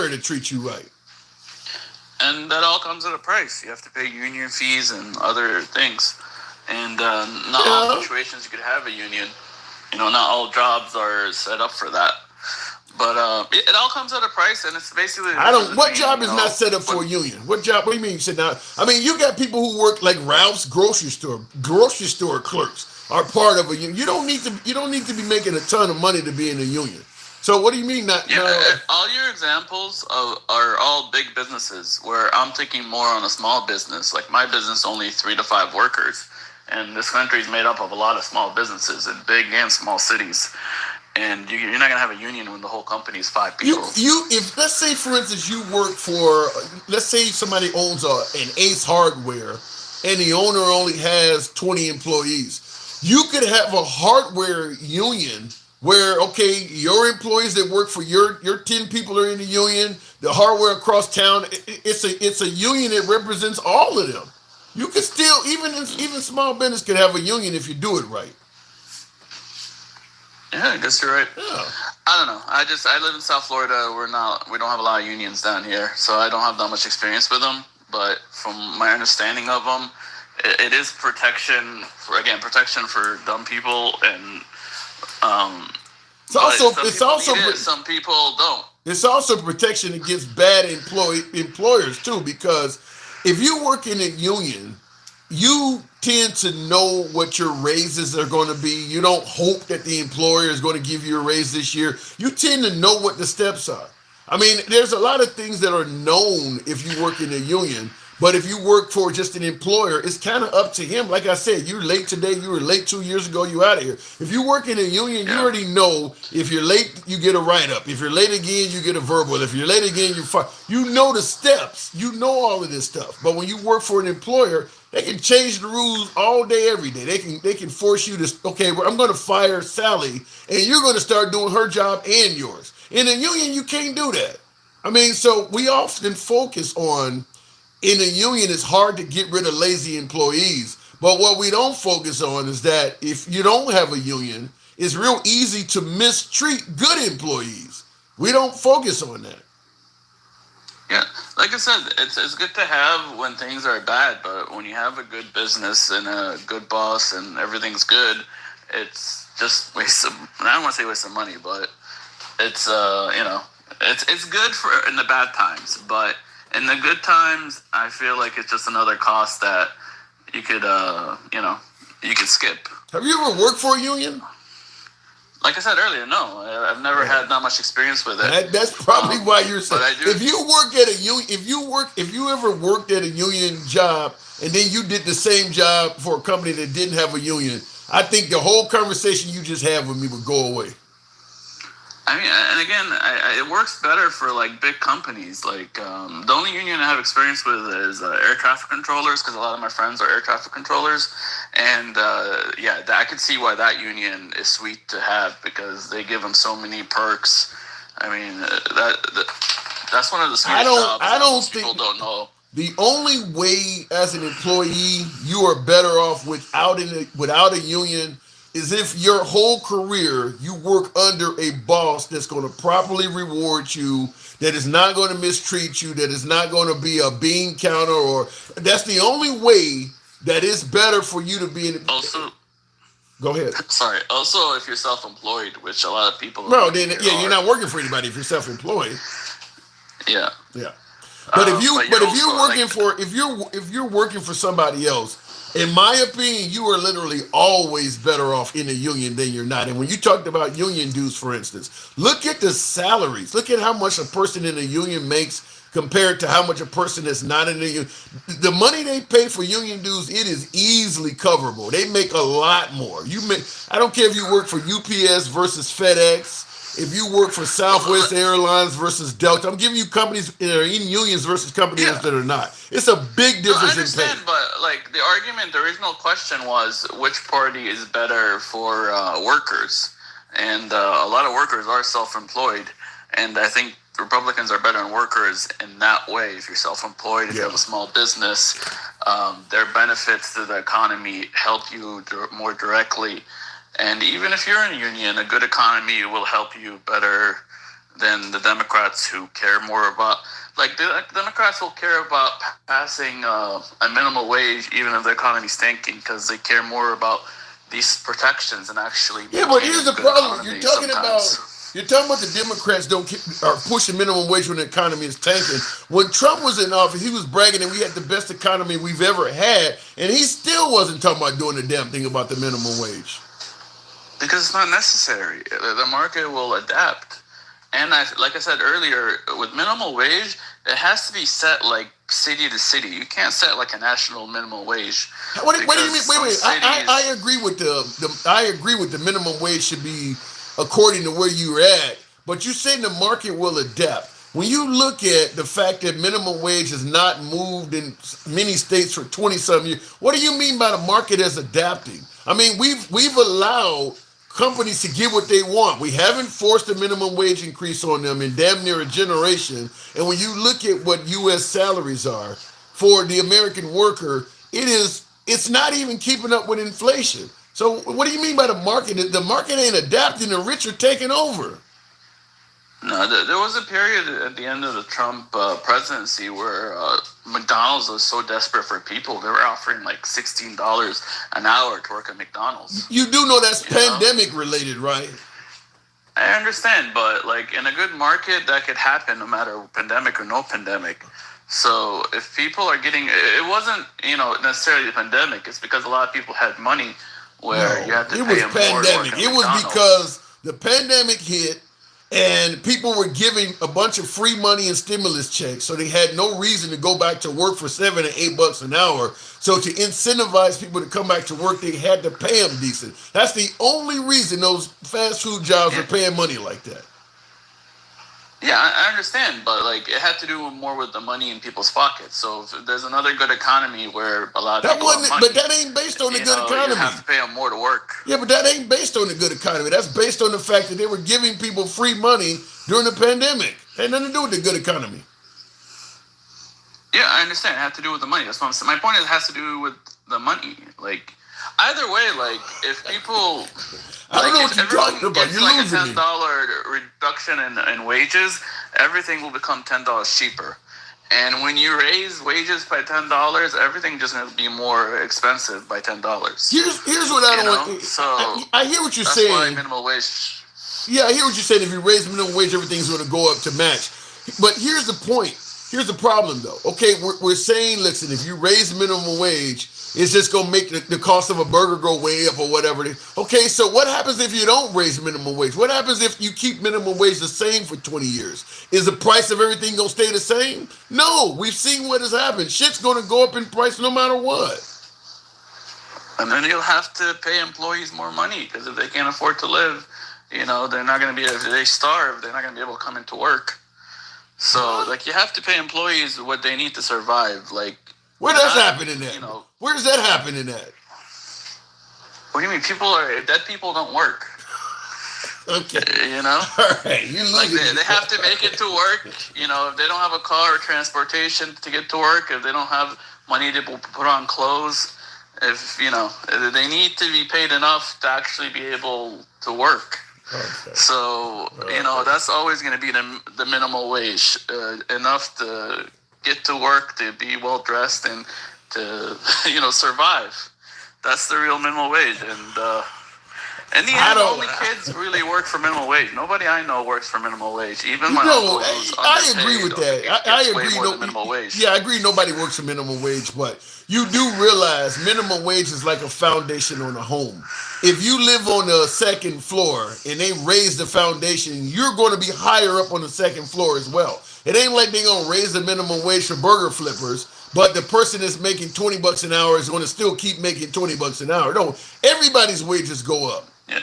to treat you right. And that all comes at a price. You have to pay union fees and other things. And not all situations you could have a union. Not all jobs are set up for that. But it all comes at a price, and it's basically. What job is not set up for a union? What job? What do you mean you sit down? I mean, you got people who work like Ralph's grocery store clerks are part of a union. You don't need to be making a ton of money to be in a union. So what do you mean not? Yeah, No, all your examples are all big businesses. Where I'm thinking more on a small business. Like my business, only 3 to 5 workers, and this country is made up of a lot of small businesses in big and small cities. And you're not gonna have a union when the whole company is 5 people. if let's say for instance you work for, let's say somebody owns an Ace Hardware, and the owner only has 20 employees, you could have a hardware union where okay, your employees that work for your 10 people are in the union, the hardware across town, it's a union that represents all of them. You could still even small business could have a union if you do it right. Yeah, I guess you're right. Yeah. I don't know. I live in South Florida. We don't have a lot of unions down here, so I don't have that much experience with them. But from my understanding of them, it is protection for dumb people, and some people don't. It's also protection against bad employers too, because if you work in a union, you tend to know what your raises are going to be. You don't hope that the employer is going to give you a raise this year. You tend to know what the steps are. I mean, there's a lot of things that are known if you work in a union, but if you work for just an employer, it's kind of up to him. Like I said, you're late today, you were late 2 years ago, you out of here. If you work in a union, you already know if you're late, you get a write-up. If you're late again, you get a verbal. If you're late again, you're fired. You know the steps. You know all of this stuff. But when you work for an employer, they can change the rules all day, every day. They can force you to, okay, well, I'm going to fire Sally, and you're going to start doing her job and yours. In a union, you can't do that. I mean, so we often focus on, in a union, it's hard to get rid of lazy employees. But what we don't focus on is that if you don't have a union, it's real easy to mistreat good employees. We don't focus on that. Yeah, like I said, it's good to have when things are bad, but when you have a good business and a good boss and everything's good, it's just waste of, I don't want to say waste of money, but it's it's good for in the bad times, but in the good times, I feel like it's just another cost that you could you could skip. Have you ever worked for a union? Like I said earlier, no, I've never had that much experience with it. That's probably why you're saying. But I do. If you work at a union, if you ever worked at a union job and then you did the same job for a company that didn't have a union, I think the whole conversation you just had with me would go away. I mean, and again, it works better for like big companies. Like the only union I have experience with is air traffic controllers, because a lot of my friends are air traffic controllers, and I could see why that union is sweet to have, because they give them so many perks. I mean, that's one of the sweetest jobs I don't most think people don't know. the only way as an employee you are better off without a union is if your whole career you work under a boss that's going to properly reward you, that is not going to mistreat you, that is not going to be a bean counter, or that's the only way that it's better for you to be in. Also, go ahead. Sorry. Also, if you're self-employed, which a lot of people. No, then you're not working for anybody if you're self-employed. Yeah. Yeah. But if you're working for somebody else, in my opinion, you are literally always better off in a union than you're not. And when you talked about union dues, for instance, look at the salaries. Look at how much a person in a union makes compared to how much a person that's not in a union. The money they pay for union dues, it is easily coverable. They make a lot more. I don't care if you work for UPS versus FedEx, if you work for Southwest Airlines versus Delta. I'm giving you companies that are in unions versus companies that are not. It's a big difference in pay. I understand, but like the original question was which party is better for workers, and a lot of workers are self-employed, and I think Republicans are better on workers in that way. If you're self-employed, if you have a small business, their benefits to the economy help you more directly. And even if you're in a union, a good economy will help you better than the Democrats, who care more about, like the Democrats will care about passing a minimum wage even if the economy's tanking, because they care more about these protections and actually. Yeah, but here's the problem. You're talking about the Democrats are pushing minimum wage when the economy is tanking. When Trump was in office, he was bragging that we had the best economy we've ever had, and he still wasn't talking about doing the damn thing about the minimum wage. Because it's not necessary. The market will adapt. And like I said earlier, with minimum wage, it has to be set like city to city. You can't set like a national minimum wage. What do you mean? because Wait, some wait. cities- I agree with I agree with the minimum wage should be according to where you're at. But you saying the market will adapt. When you look at the fact that minimum wage has not moved in many states for 20 some years, what do you mean by the market is adapting? I mean, we've allowed companies to get what they want. We haven't forced a minimum wage increase on them in damn near a generation. And when you look at what U.S. salaries are for the American worker, it's not even keeping up with inflation. So what do you mean by the market? The market ain't adapting. The rich are taking over. No, there was a period at the end of the Trump presidency where McDonald's was so desperate for people, they were offering like $16 an hour to work at McDonald's. You do know that's You know? pandemic related, right? I understand, but like in a good market, that could happen no matter pandemic or no pandemic. So if people are getting, it wasn't necessarily the pandemic. It's because a lot of people had money where you had to it pay was them more to work pandemic. at It was McDonald's. because the pandemic hit and people were giving a bunch of free money and stimulus checks, so they had no reason to go back to work for $7 and $8 an hour. So to incentivize people to come back to work, they had to pay them decent. That's the only reason those fast food jobs are paying money like that. Yeah, I understand, but like it had to do more with the money in people's pockets. So if there's another good economy where a lot of That people have wasn't, money, but that ain't based on the good you economy. have to pay them more to work. Yeah, but that ain't based on the good economy. That's based on the fact that they were giving people free money during the pandemic. Had nothing to do with the good economy. Yeah, I understand. It had to do with the money. That's what I'm saying. My point is, it has to do with the money. Like either way, like if people, I don't know if what you're everyone talking about. gets You're like a losing me. $10 reduction in wages, everything will become $10 cheaper. And when you raise wages by $10, everything just going to be more expensive by $10. Here's what I don't want. So I hear what you're that's saying. why minimum wage. Yeah, I hear what you're saying. If you raise minimum wage, everything's going to go up to match. But here's the point. Here's the problem, though. Okay, we're saying, listen, if you raise minimum wage, it's just going to make the cost of a burger go way up or whatever. Okay, so what happens if you don't raise minimum wage? What happens if you keep minimum wage the same for 20 years? Is the price of everything going to stay the same? No, we've seen what has happened. Shit's going to go up in price no matter what. And then you'll have to pay employees more money because if they can't afford to live, they're not going to be, if they starve, they're not going to be able to come into work. So, like, you have to pay employees what they need to survive. Like, where does that happen in that? You know, where's that happening at? What do you mean? Dead people don't work. Okay. All right. You like they have to make it to work. If they don't have a car or transportation to get to work, if they don't have money to put on clothes, if they need to be paid enough to actually be able to work. Okay. So that's always going to be the minimal wage, enough to get to work, to be well dressed, and to survive. That's the real minimum wage. And in the end, only kids really work for minimum wage. Nobody I know works for minimum wage. Even my uncle who's I agree with that. I agree. Way more than minimum wage. Yeah, I agree. Nobody works for minimum wage, but you do realize minimum wage is like a foundation on a home. If you live on the second floor and they raise the foundation, you're going to be higher up on the second floor as well. It ain't like they're going to raise the minimum wage for burger flippers, but the person that's making $20 an hour is going to still keep making $20 an hour. No, everybody's wages go up. Yeah.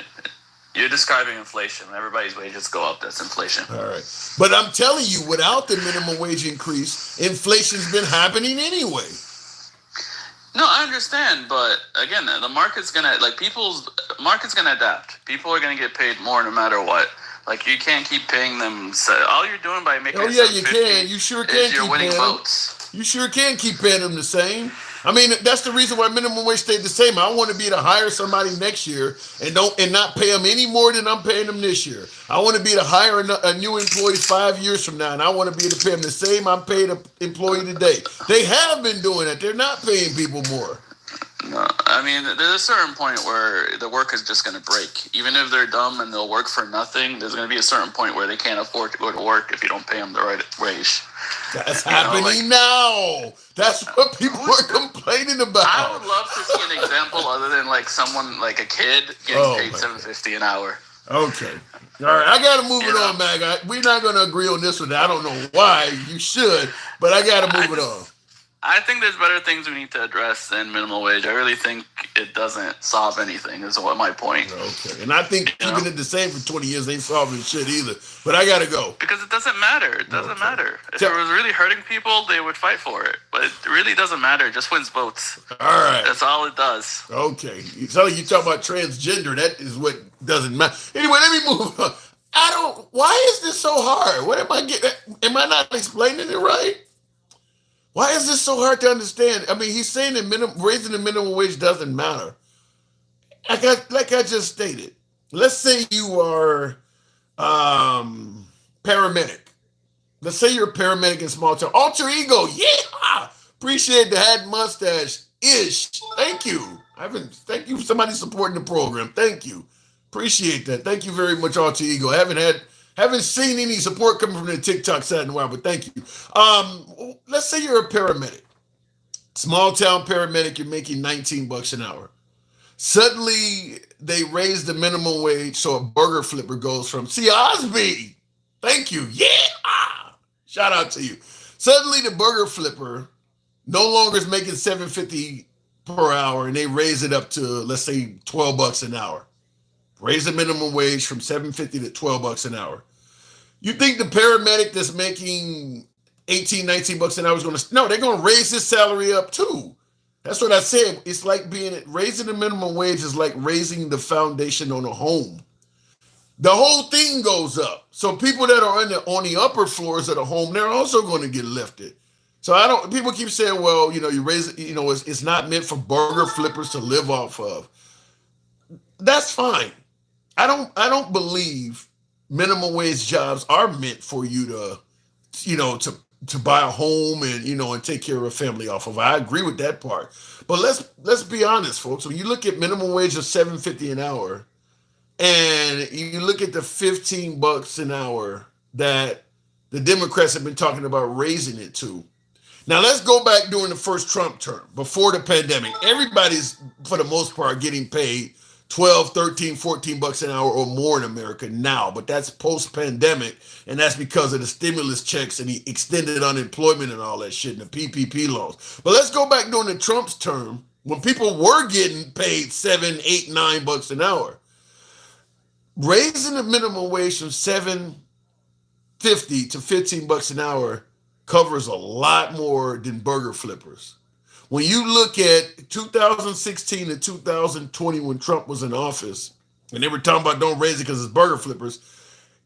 You're describing inflation. Everybody's wages go up. That's inflation. All right. But I'm telling you, without the minimum wage increase, inflation's been happening anyway. No, I understand, but again, the market's gonna market's gonna adapt. People are gonna get paid more no matter what. Like you can't keep paying them. All you're doing by making you can. You sure can. You're keep winning paying votes. You sure can keep paying them the same. I mean, that's the reason why minimum wage stayed the same. I want to be to hire somebody next year and not pay them any more than I'm paying them this year. I want to be to hire a new employee 5 years from now, and I want to be to pay them the same I'm paying an employee today. They have been doing it. They're not paying people more. No, I mean, there's a certain point where the work is just going to break. Even if they're dumb and they'll work for nothing, there's going to be a certain point where they can't afford to go to work if you don't pay them the right wage. That's happening now. That's what people are complaining about. I would love to see an example other than like someone like a kid getting paid $7.50 an hour. Okay. All right. I got to move it on, Mag. We're not going to agree on this one. I don't know why. You should, but I got to move it on. I think there's better things we need to address than minimum wage. I really think it doesn't solve anything, is what my point. Okay. And I think keeping it the same for 20 years ain't solving shit either. But I got to go. Because it doesn't matter. It doesn't matter. If it was really hurting people, they would fight for it. But it really doesn't matter. It just wins votes. All right. That's all it does. Okay. So you talk about transgender. That is what doesn't matter. Anyway, let me move on. Why is this so hard? What am I not explaining it right? Why is this so hard to understand? I mean, he's saying that raising the minimum wage doesn't matter. Like I just stated, let's say you are paramedic. Let's say you're a paramedic in small town. Alter ego, yeah. Appreciate the hat mustache. Ish. Thank you. Thank you for somebody supporting the program. Thank you. Appreciate that. Thank you very much, Alter Ego. I haven't seen any support coming from the TikTok side in a while, but thank you. Let's say you're a paramedic. Small town paramedic, you're making $19 an hour. Suddenly, they raise the minimum wage, so a burger flipper goes from, see, Osby, thank you, yeah, shout out to you. Suddenly, the burger flipper no longer is making $7.50 per hour, and they raise it up to, let's say, $12 an hour. Raise the minimum wage from $7.50 to $12 an hour. You think the paramedic that's making $18, $19 an hour is going to... No, they're going to raise his salary up too. That's what I said. It's like raising the minimum wage is like raising the foundation on a home. The whole thing goes up. So people that are on the upper floors of the home, they're also going to get lifted. So people keep saying, well, you raise it, it's not meant for burger flippers to live off of. That's fine. I don't believe minimum wage jobs are meant for you to buy a home and and take care of a family off of. I agree with that part. But let's be honest, folks. When you look at minimum wage of $7.50 an hour, and you look at the $15 an hour that the Democrats have been talking about raising it to. Now let's go back during the first Trump term, before the pandemic. Everybody's, for the most part, getting paid $12, $13, $14 an hour or more in America now, but that's post-pandemic, and that's because of the stimulus checks and the extended unemployment and all that shit and the PPP loans. But let's go back during the Trump's term when people were getting paid $7, $8, $9 an hour. Raising the minimum wage from $7.50 to $15 an hour covers a lot more than burger flippers. When you look at 2016 to 2020 when Trump was in office, and they were talking about don't raise it because it's burger flippers,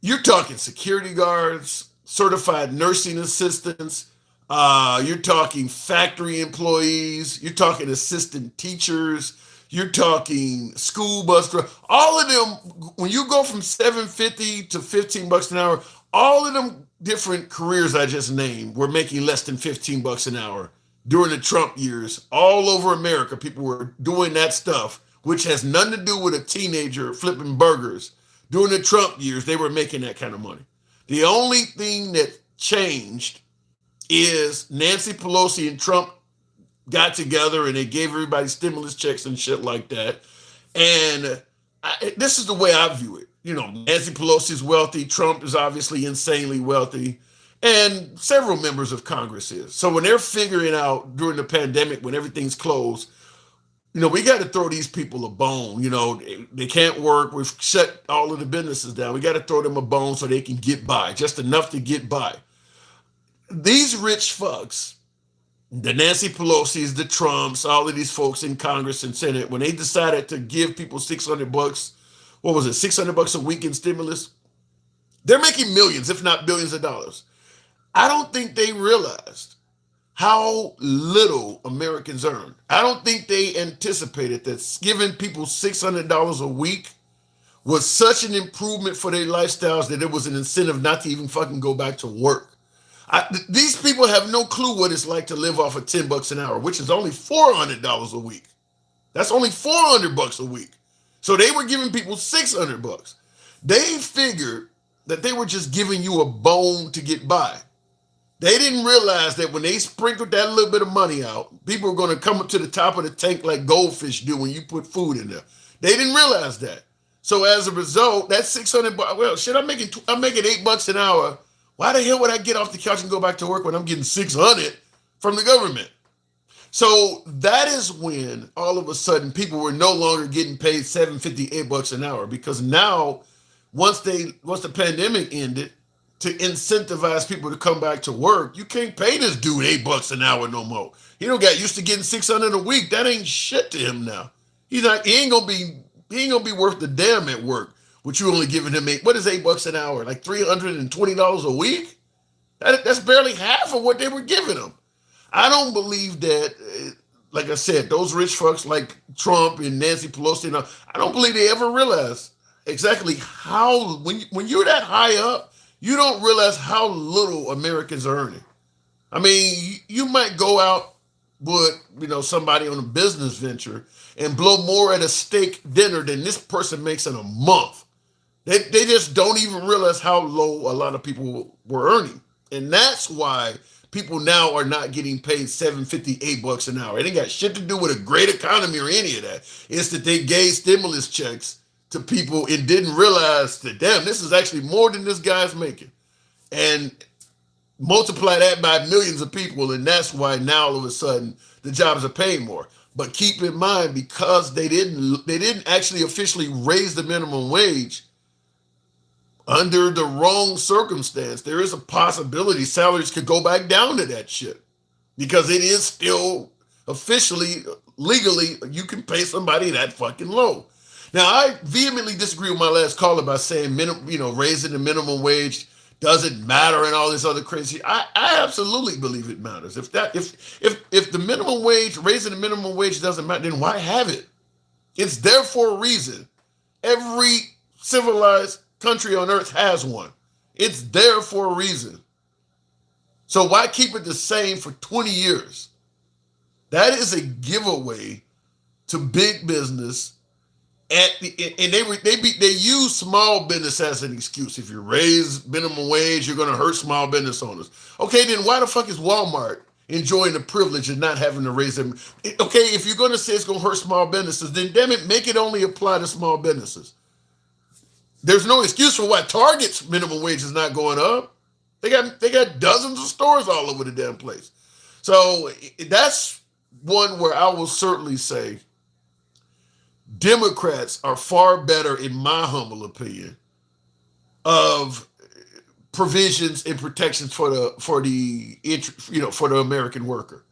you're talking security guards, certified nursing assistants, you're talking factory employees, you're talking assistant teachers, you're talking school bus drivers. All of them, when you go from $7.50 to $15 an hour, all of them different careers I just named were making less than $15 an hour. During the Trump years, all over America, people were doing that stuff, which has nothing to do with a teenager flipping burgers. During the Trump years, they were making that kind of money. The only thing that changed is Nancy Pelosi and Trump got together and they gave everybody stimulus checks and shit like that. And this is the way I view it. Nancy Pelosi is wealthy. Trump is obviously insanely wealthy. And several members of Congress is. So when they're figuring out during the pandemic, when everything's closed, we got to throw these people a bone. They can't work. We've shut all of the businesses down. We got to throw them a bone so they can get by, just enough to get by. These rich fucks, the Nancy Pelosi's, the Trumps, all of these folks in Congress and Senate, when they decided to give people $600, what was it, $600 a week in stimulus? They're making millions, if not billions of dollars. I don't think they realized how little Americans earn. I don't think they anticipated that giving people $600 a week was such an improvement for their lifestyles that it was an incentive not to even fucking go back to work. These people have no clue what it's like to live off of $10 an hour, which is only $400 a week. That's only $400 a week. So they were giving people $600. They figured that they were just giving you a bone to get by. They didn't realize that when they sprinkled that little bit of money out, people were going to come up to the top of the tank like goldfish do when you put food in there. They didn't realize that. So as a result, that's 600. Well, shit, I'm making $8 an hour. Why the hell would I get off the couch and go back to work when I'm getting 600 from the government? So that is when all of a sudden people were no longer getting paid $7.50, $8 an hour, because now once the pandemic ended, to incentivize people to come back to work, you can't pay this dude $8 an hour no more. He don't got used to getting 600 a week. That ain't shit to him now. He ain't gonna be worth the damn at work. What you only giving him what is $8 an hour? Like $320 a week? That's barely half of what they were giving him. I don't believe that, like I said, those rich fucks like Trump and Nancy Pelosi, I don't believe they ever realize exactly how, when you're that high up, you don't realize how little Americans are earning. I mean, you might go out with, somebody on a business venture and blow more at a steak dinner than this person makes in a month. They just don't even realize how low a lot of people were earning. And that's why people now are not getting paid $7.50, $8 an hour. It ain't got shit to do with a great economy or any of that. It's that they gave stimulus checks to people and didn't realize that, damn, this is actually more than this guy's making. And multiply that by millions of people, and that's why now all of a sudden the jobs are paying more. But keep in mind, because they didn't actually officially raise the minimum wage, under the wrong circumstance, there is a possibility salaries could go back down to that shit, because it is still officially, legally, you can pay somebody that fucking low. Now, I vehemently disagree with my last caller by saying raising the minimum wage doesn't matter and all this other crazy. I absolutely believe it matters. If the minimum wage, raising the minimum wage doesn't matter, then why have it? It's there for a reason. Every civilized country on earth has one. It's there for a reason. So why keep it the same for 20 years? That is a giveaway to big business. They use small business as an excuse. If you raise minimum wage, you're going to hurt small business owners. Okay, then why the fuck is Walmart enjoying the privilege of not having to raise them? Okay, if you're going to say it's going to hurt small businesses, then damn it, make it only apply to small businesses. There's no excuse for why Target's minimum wage is not going up. They got dozens of stores all over the damn place. So that's one where I will certainly say Democrats are far better, in my humble opinion, of provisions and protections for the American worker.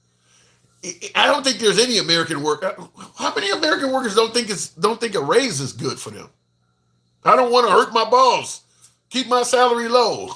I don't think there's any American worker. How many American workers don't think a raise is good for them? I don't want to hurt my boss. Keep my salary low.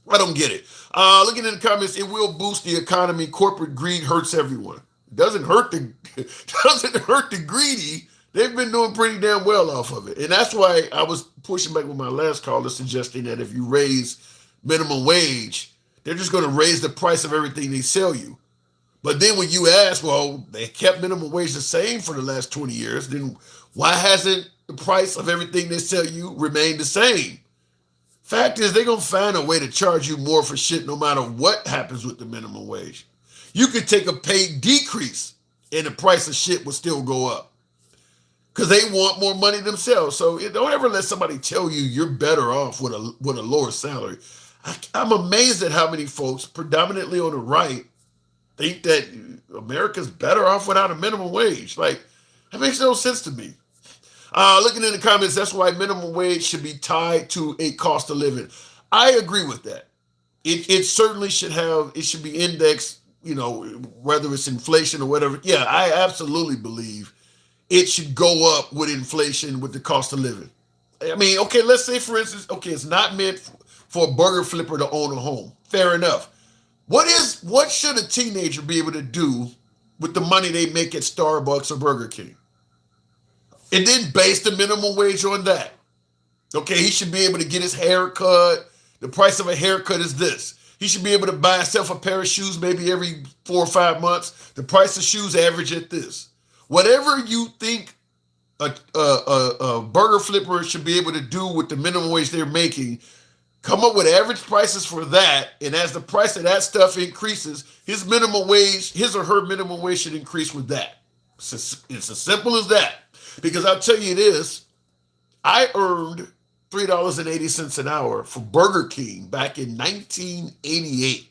I don't get it. Looking in the comments, it will boost the economy. Corporate greed hurts everyone. It doesn't hurt the greedy. They've been doing pretty damn well off of it. And that's why I was pushing back with my last caller, suggesting that if you raise minimum wage, they're just going to raise the price of everything they sell you. But then when you ask, well, they kept minimum wage the same for the last 20 years, then why hasn't the price of everything they sell you remained the same? Fact is, they're going to find a way to charge you more for shit no matter what happens with the minimum wage. You could take a pay decrease and the price of shit will still go up because they want more money themselves. So don't ever let somebody tell you you're better off with a lower salary. I'm amazed at how many folks, predominantly on the right, think that America's better off without a minimum wage. Like, that makes no sense to me. Looking in the comments, that's why minimum wage should be tied to a cost of living. I agree with that. It certainly should be indexed, whether it's inflation or whatever. Yeah, I absolutely believe it should go up with inflation, with the cost of living. I mean, okay, let's say, for instance, it's not meant for a burger flipper to own a home. Fair enough. What should a teenager be able to do with the money they make at Starbucks or Burger King? And then base the minimum wage on that. Okay, he should be able to get his hair cut. The price of a haircut is this. He should be able to buy himself a pair of shoes maybe every 4 or 5 months. The price of shoes average at this. Whatever you think a burger flipper should be able to do with the minimum wage they're making, come up with average prices for that, and as the price of that stuff increases, his or her minimum wage should increase with that. It's as simple as that. Because I'll tell you this, I earned $3.80 an hour for Burger King back in 1988.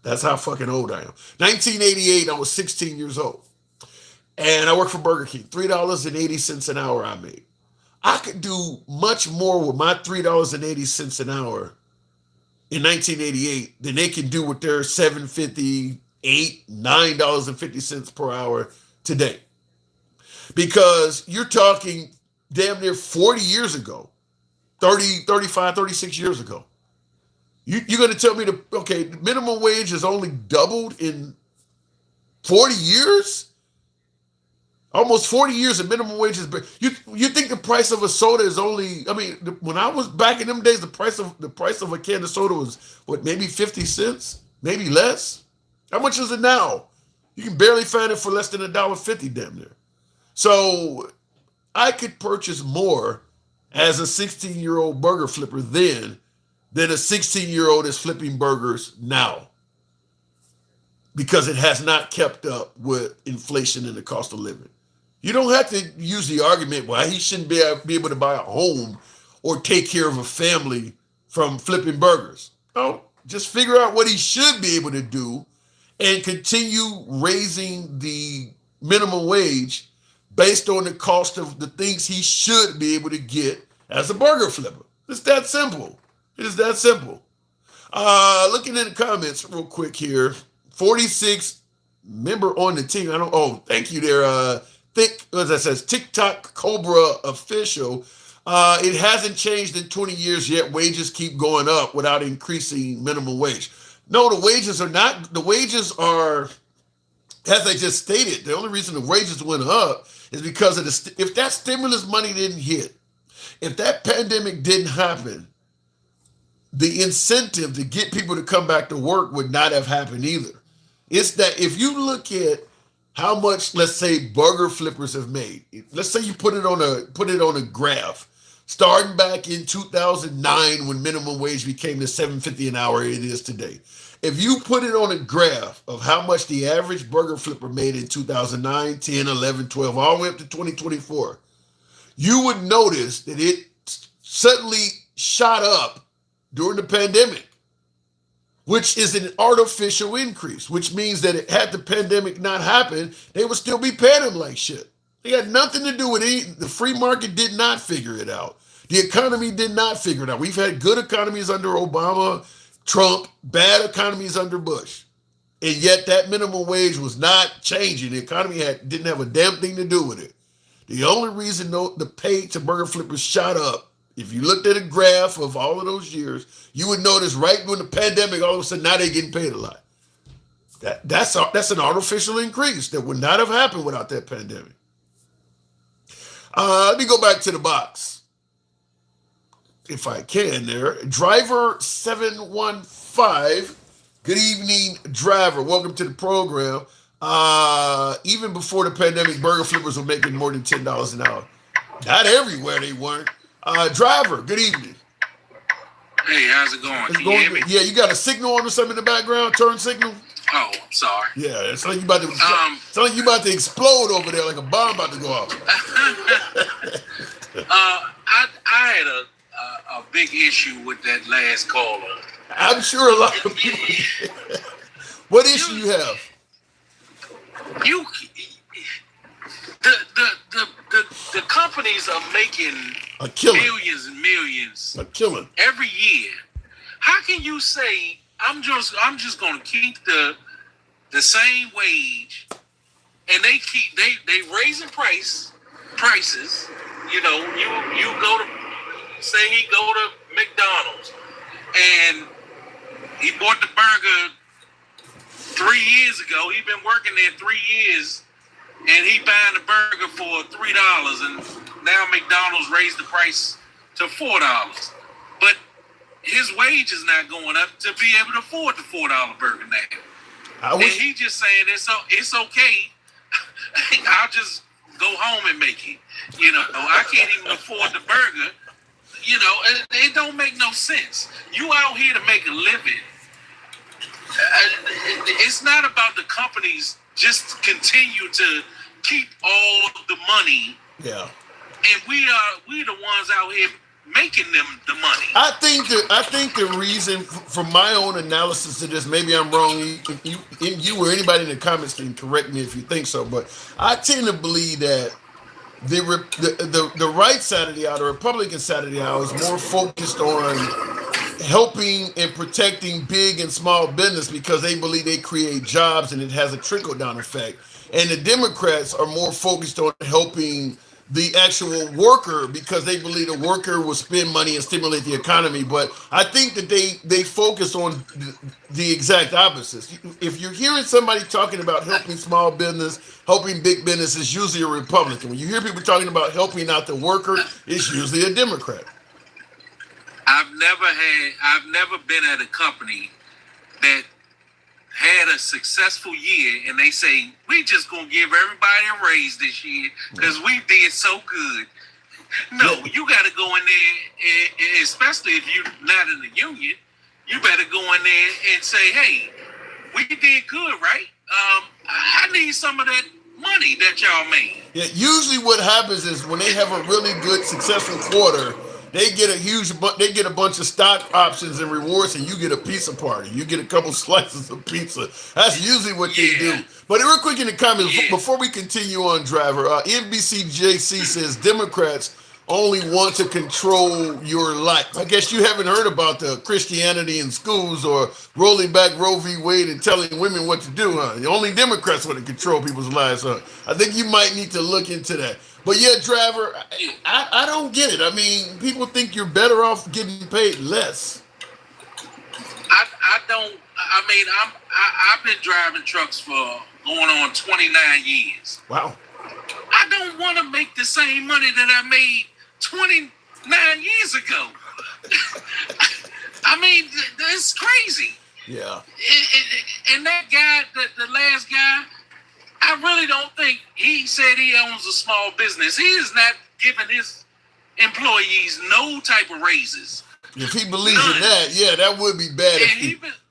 That's how fucking old I am. 1988, I was 16 years old. And I worked for Burger King. $3.80 an hour I made. I could do much more with my $3.80 an hour in 1988 than they can do with their $7.50, $8, $9.50 per hour today. Because you're talking damn near 40 years ago, 30, 35, 36 years ago. You're going to tell me the minimum wage has only doubled in 40 years? Almost 40 years of minimum wage has been. You think the price of a soda is only? I mean, when I was back in them days, the price of a can of soda was what, maybe 50 cents, maybe less. How much is it now? You can barely find it for less than $1.50 damn near. So I could purchase more as a 16-year-old burger flipper then than a 16-year-old is flipping burgers now, because it has not kept up with inflation and the cost of living. You don't have to use the argument why he shouldn't be able to buy a home or take care of a family from flipping burgers. No, just figure out what he should be able to do and continue raising the minimum wage based on the cost of the things he should be able to get as a burger flipper. It's that simple. It is that simple. Looking at the comments real quick here. 46 member on the team. Thank you there. As that says, TikTok Cobra official. It hasn't changed in 20 years yet. Wages keep going up without increasing minimum wage. No, the wages are not. The wages are, as I just stated, the only reason the wages went up is because of if that stimulus money didn't hit, if that pandemic didn't happen, the incentive to get people to come back to work would not have happened either. It's that if you look at how much, let's say, burger flippers have made, let's say you put it on a graph, starting back in 2009 when minimum wage became the $7.50 an hour it is today. If you put it on a graph of how much the average burger flipper made in 2009, 10, 11, 12, all the way up to 2024, you would notice that it suddenly shot up during the pandemic, which is an artificial increase, which means that had the pandemic not happened, they would still be paying them like shit. They had nothing to do with it. The free market did not figure it out. The economy did not figure it out. We've had good economies under Obama, Trump, bad economies under Bush. And yet that minimum wage was not changing. The economy didn't have a damn thing to do with it. The only reason the pay to burger flippers shot up, if you looked at a graph of all of those years, you would notice right when the pandemic, all of a sudden now they're getting paid a lot. That's an artificial increase that would not have happened without that pandemic. Let me go back to the box, if I can there. Driver 715, good evening, driver. Welcome to the program. Even before the pandemic, burger flippers were making more than $10 an hour. Not everywhere they weren't. Driver, good evening. Hey, how's it going? Can you hear me? Yeah, you got a signal on or something in the background, turn signal? Oh, I'm sorry. Yeah, it's like you about to explode over there, like a bomb about to go off. I had a big issue with that last caller. I'm sure a lot of people did. What issue you have? The companies are making a killing. Millions and millions a killing every year. How can you say I'm just gonna keep the same wage, and they raising prices? You know, you go to he go to McDonald's and he bought the burger 3 years ago. He's been working there 3 years. And he buying the burger for $3, and now McDonald's raised the price to $4. But his wage is not going up to be able to afford the $4 burger now. And he just saying it's okay. I'll just go home and make it. You know, I can't even afford the burger. You know, it don't make no sense. You out here to make a living. It's not about the companies just continue to keep all the money and we the ones out here making them the money. I think the reason, from my own analysis of this, maybe I'm wrong. You or anybody in the comments can correct me if you think so, but I tend to believe that the right side of the aisle, the Republican side of the aisle, is more focused on helping and protecting big and small business because they believe they create jobs and it has a trickle down effect. And the Democrats are more focused on helping the actual worker because they believe the worker will spend money and stimulate the economy. But I think that they focus on the exact opposites. If you're hearing somebody talking about helping small business, helping big business, it's usually a Republican. When you hear people talking about helping out the worker, it's usually a Democrat. I've never been at a company that had a successful year and they say, we just gonna give everybody a raise this year because we did so good. No, you gotta go in there, and especially if you're not in the union, you better go in there and say, hey, we did good, right? I need some of that money that y'all made. Yeah, usually what happens is when they have a really good, successful quarter, they get they get a bunch of stock options and rewards, and you get a pizza party. You get a couple slices of pizza. That's usually what they do. But real quick in the comments, before we continue on, Driver, NBCJC says Democrats only want to control your life. I guess you haven't heard about the Christianity in schools or rolling back Roe v. Wade and telling women what to do, huh? The only Democrats want to control people's lives, huh? I think you might need to look into that. But yeah, Driver, I don't get it. I mean, people think you're better off getting paid less. I don't. I mean, I've been driving trucks for going on 29 years. Wow. I don't want to make the same money that I made 29 years ago. I mean, it's crazy. Yeah. And that guy, the last guy, I really don't think he said he owns a small business. He is not giving his employees no type of raises. If he believes in that, yeah, that would be bad.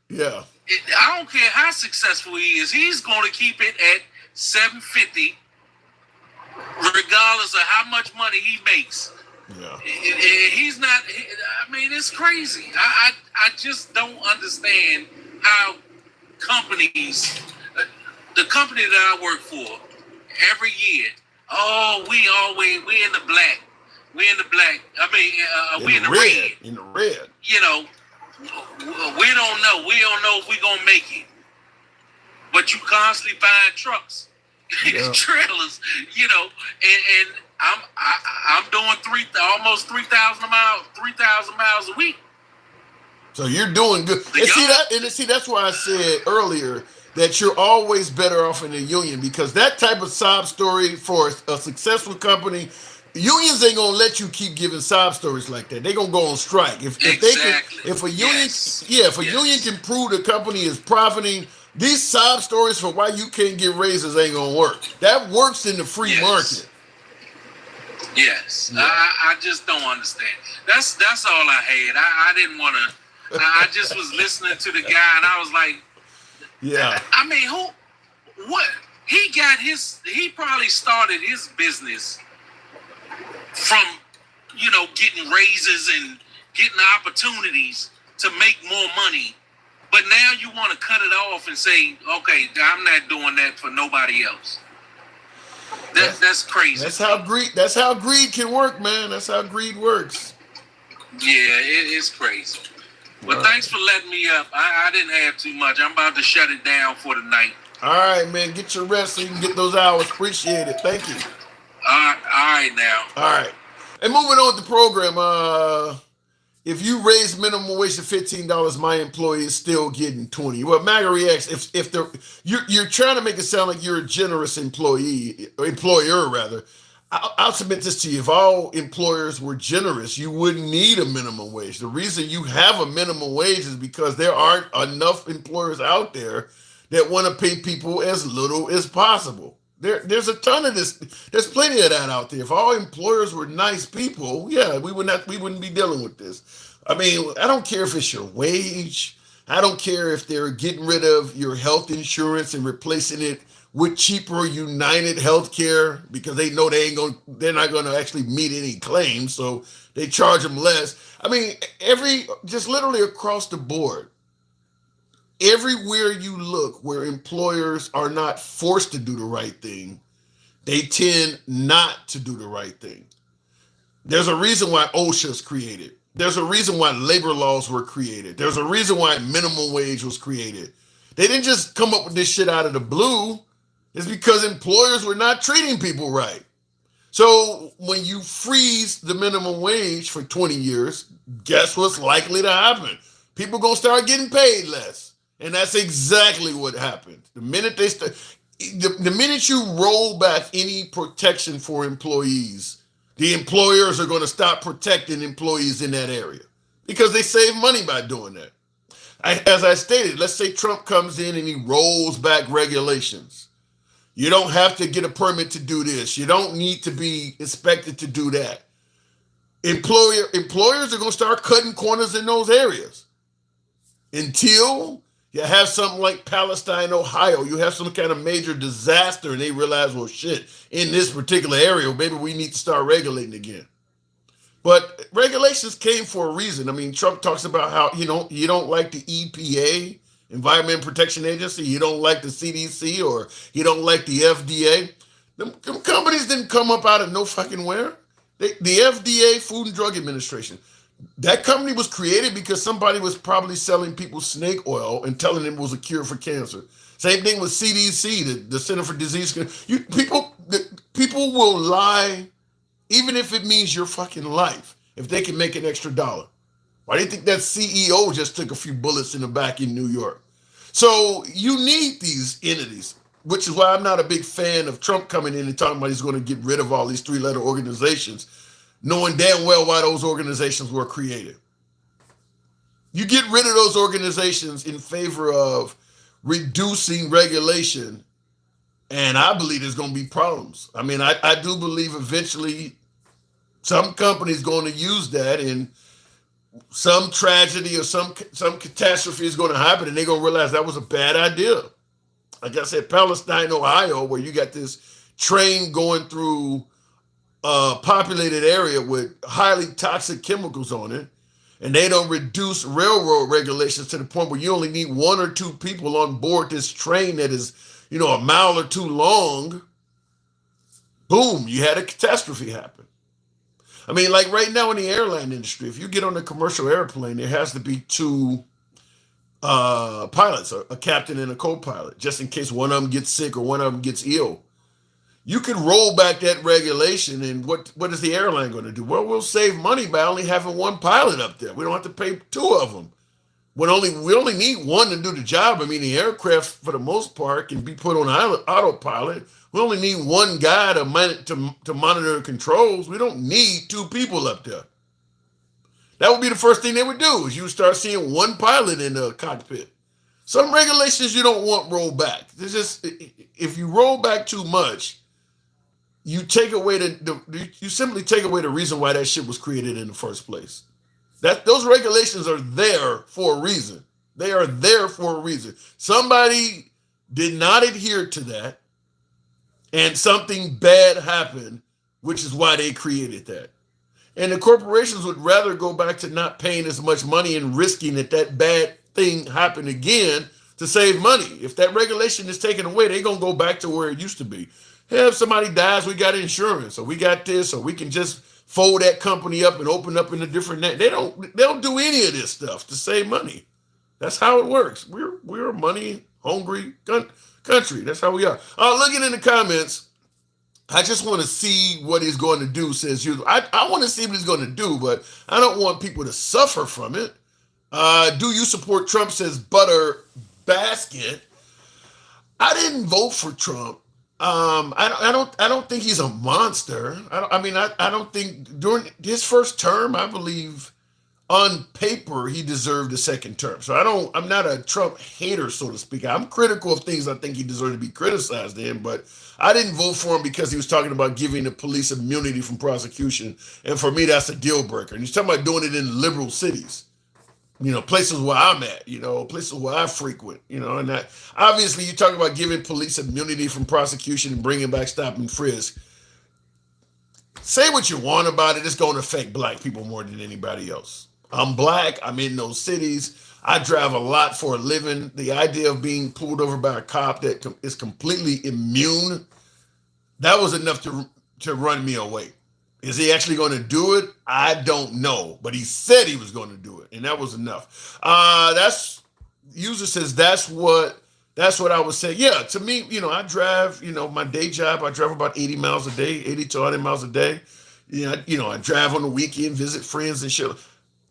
Yeah. I don't care how successful he is. He's going to keep it at $750, regardless of how much money he makes. Yeah. He's not. I mean, it's crazy. I just don't understand how companies. The company that I work for, every year, we in the black. We in the black. I mean, we in the red. In the red. You know, we don't know. We don't know if we're gonna make it. But you constantly buying trucks, trailers. You know, and I'm doing almost 3,000 miles a week. So you're doing good. And see that's why I said earlier that you're always better off in the union, because that type of sob story for a successful company, unions ain't gonna let you keep giving sob stories like that. They gonna go on strike if they can. If a union, union can prove the company is profiting, these sob stories for why you can't get raises ain't gonna work. That works in the free market. Yes, yeah. I just don't understand. That's all I had. I didn't want to. I just was listening to the guy, and I was like, yeah. I mean, what? He probably started his business from, getting raises and getting opportunities to make more money. But now you want to cut it off and say, okay, I'm not doing that for nobody else. That's crazy. That's how greed can work, man. That's how greed works. Yeah, it's crazy. Well, thanks for letting me up. I didn't have too much. I'm about to shut it down for the night. All right, man. Get your rest so you can get those hours. Appreciate it. Thank you. All right now. All right. And moving on with the program, if you raise minimum wage to $15, my employee is still getting $20. Well, Maga reacts if you're trying to make it sound like you're a generous employer rather. I'll submit this to you. If all employers were generous, you wouldn't need a minimum wage. The reason you have a minimum wage is because there aren't enough employers out there that want to pay people as little as possible. There's a ton of this. There's plenty of that out there. If all employers were nice people, yeah, we wouldn't be dealing with this. I mean, I don't care if it's your wage. I don't care if they're getting rid of your health insurance and replacing it with cheaper United Healthcare because they know they're not gonna actually meet any claims, so they charge them less. I mean, just literally across the board, everywhere you look where employers are not forced to do the right thing, they tend not to do the right thing. There's a reason why OSHA's created. There's a reason why labor laws were created. There's a reason why minimum wage was created. They didn't just come up with this shit out of the blue. It's because employers were not treating people right. So when you freeze the minimum wage for 20 years, guess what's likely to happen? People gonna start getting paid less. And that's exactly what happened. The minute you roll back any protection for employees, the employers are going to stop protecting employees in that area because they save money by doing that. As I stated, let's say Trump comes in and he rolls back regulations. You don't have to get a permit to do this. You don't need to be inspected to do that. Employers are going to start cutting corners in those areas until you have something like Palestine, Ohio. You have some kind of major disaster and they realize, well, shit, in this particular area, maybe we need to start regulating again. But regulations came for a reason. I mean, Trump talks about how, you don't like the EPA, Environment Protection Agency, you don't like the CDC, or you don't like the FDA. Them companies didn't come up out of no fucking where. The FDA, Food and Drug Administration, that company was created because somebody was probably selling people snake oil and telling them it was a cure for cancer. Same thing with CDC, the Center for Disease Control. People will lie even if it means your fucking life, if they can make an extra dollar. Why do you think that CEO just took a few bullets in the back in New York? So you need these entities, which is why I'm not a big fan of Trump coming in and talking about he's going to get rid of all these three-letter organizations, knowing damn well why those organizations were created. You get rid of those organizations in favor of reducing regulation, and I believe there's going to be problems. I mean, I do believe eventually some company's going to use that, and some tragedy or some catastrophe is going to happen, and they're going to realize that was a bad idea. Like I said, Palestine, Ohio, where you got this train going through a populated area with highly toxic chemicals on it, and they don't reduce railroad regulations to the point where you only need one or two people on board this train that is, a mile or two long. Boom, you had a catastrophe happen. I mean, like right now in the airline industry, if you get on a commercial airplane, there has to be two pilots, a captain and a co-pilot, just in case one of them gets sick or one of them gets ill. You could roll back that regulation, and what is the airline going to do? Well, we'll save money by only having one pilot up there. We don't have to pay two of them. We only need one to do the job. I mean, the aircraft, for the most part, can be put on autopilot. We only need one guy to monitor the controls. We don't need two people up there. That would be the first thing they would do, is you would start seeing one pilot in the cockpit. Some regulations you don't want rolled back. It's just, if you roll back too much, you take away you simply take away the reason why that shit was created in the first place. Those regulations are there for a reason. They are there for a reason. Somebody did not adhere to that, and something bad happened, which is why they created that. And the corporations would rather go back to not paying as much money and risking that bad thing happen again to save money. If that regulation is taken away, they're going to go back to where it used to be. Hey, if somebody dies, we got insurance, or we got this, or we can just fold that company up and open up in a different name. They don't do any of this stuff to save money. That's how it works. We're a money hungry country. That's how we are. Looking in the comments, I just want to see what he's going to do, says you. I want to see what he's going to do, but I don't want people to suffer from it. Do you support Trump, says Butter Basket? I didn't vote for Trump. I don't think he's a monster. I don't think during his first term, I believe on paper he deserved a second term. So I'm not a Trump hater, so to speak. I'm critical of things I think he deserved to be criticized in, but I didn't vote for him because he was talking about giving the police immunity from prosecution. And for me, that's a deal breaker. And he's talking about doing it in liberal cities. places where I'm at, places where I frequent, and that obviously you talk about giving police immunity from prosecution and bringing back stop and frisk. Say what you want about it, it's going to affect black people more than anybody else. I'm black, I'm in those cities, I drive a lot for a living. The idea of being pulled over by a cop that is completely immune, that was enough to run me away. Is he actually going to do it? I don't know, but he said he was going to do it, and that was enough. That's user says that's what I would say. Yeah, to me, I drive. My day job, I drive about 80 miles a day, 80 to 100 miles a day. I drive on the weekend, visit friends and shit.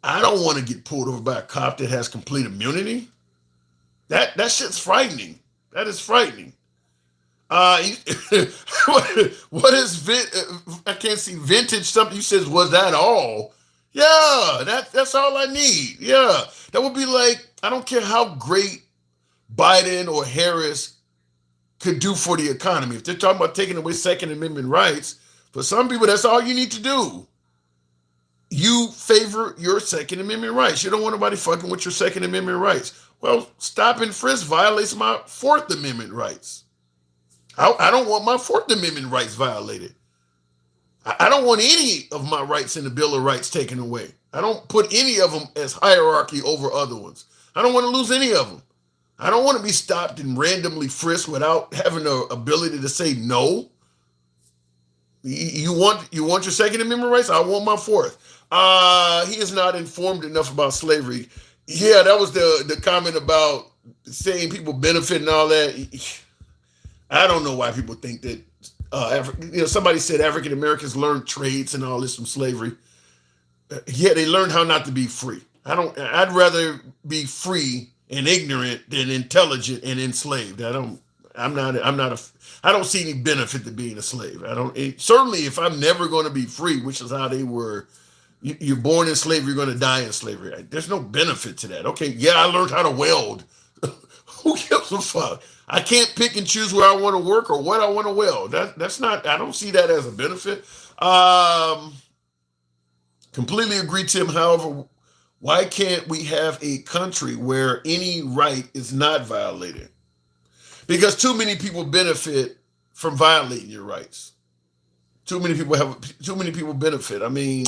I don't want to get pulled over by a cop that has complete immunity. That shit's frightening. That is frightening. What is I can't see vintage something. You says, was that all? Yeah, that's all I need. Yeah, that would be like, I don't care how great Biden or Harris could do for the economy. If they're talking about taking away Second Amendment rights, for some people, that's all you need to do. You favor your Second Amendment rights. You don't want nobody fucking with your Second Amendment rights. Well, stop and frisk violates my Fourth Amendment rights. I don't want my Fourth Amendment rights violated. I don't want any of my rights in the Bill of Rights taken away. I don't put any of them as hierarchy over other ones. I don't want to lose any of them. I don't want to be stopped and randomly frisked without having the ability to say no. You want your Second Amendment rights? I want my Fourth. He is not informed enough about slavery. Yeah, that was the comment about saying people benefit and all that. I don't know why people think that somebody said African Americans learned trades and all this from slavery. Yeah, they learned how not to be free. I'd rather be free and ignorant than intelligent and enslaved. I don't see any benefit to being a slave. Certainly if I'm never going to be free, which is how they were. You're born in slavery, you're going to die in slavery. There's no benefit to that. Okay, yeah, I learned how to weld. Who gives a fuck? I can't pick and choose where I want to work or what I want to weld. That's not. I don't see that as a benefit. Completely agree, Tim. However, why can't we have a country where any right is not violated? Because too many people benefit from violating your rights. Too many people benefit. I mean,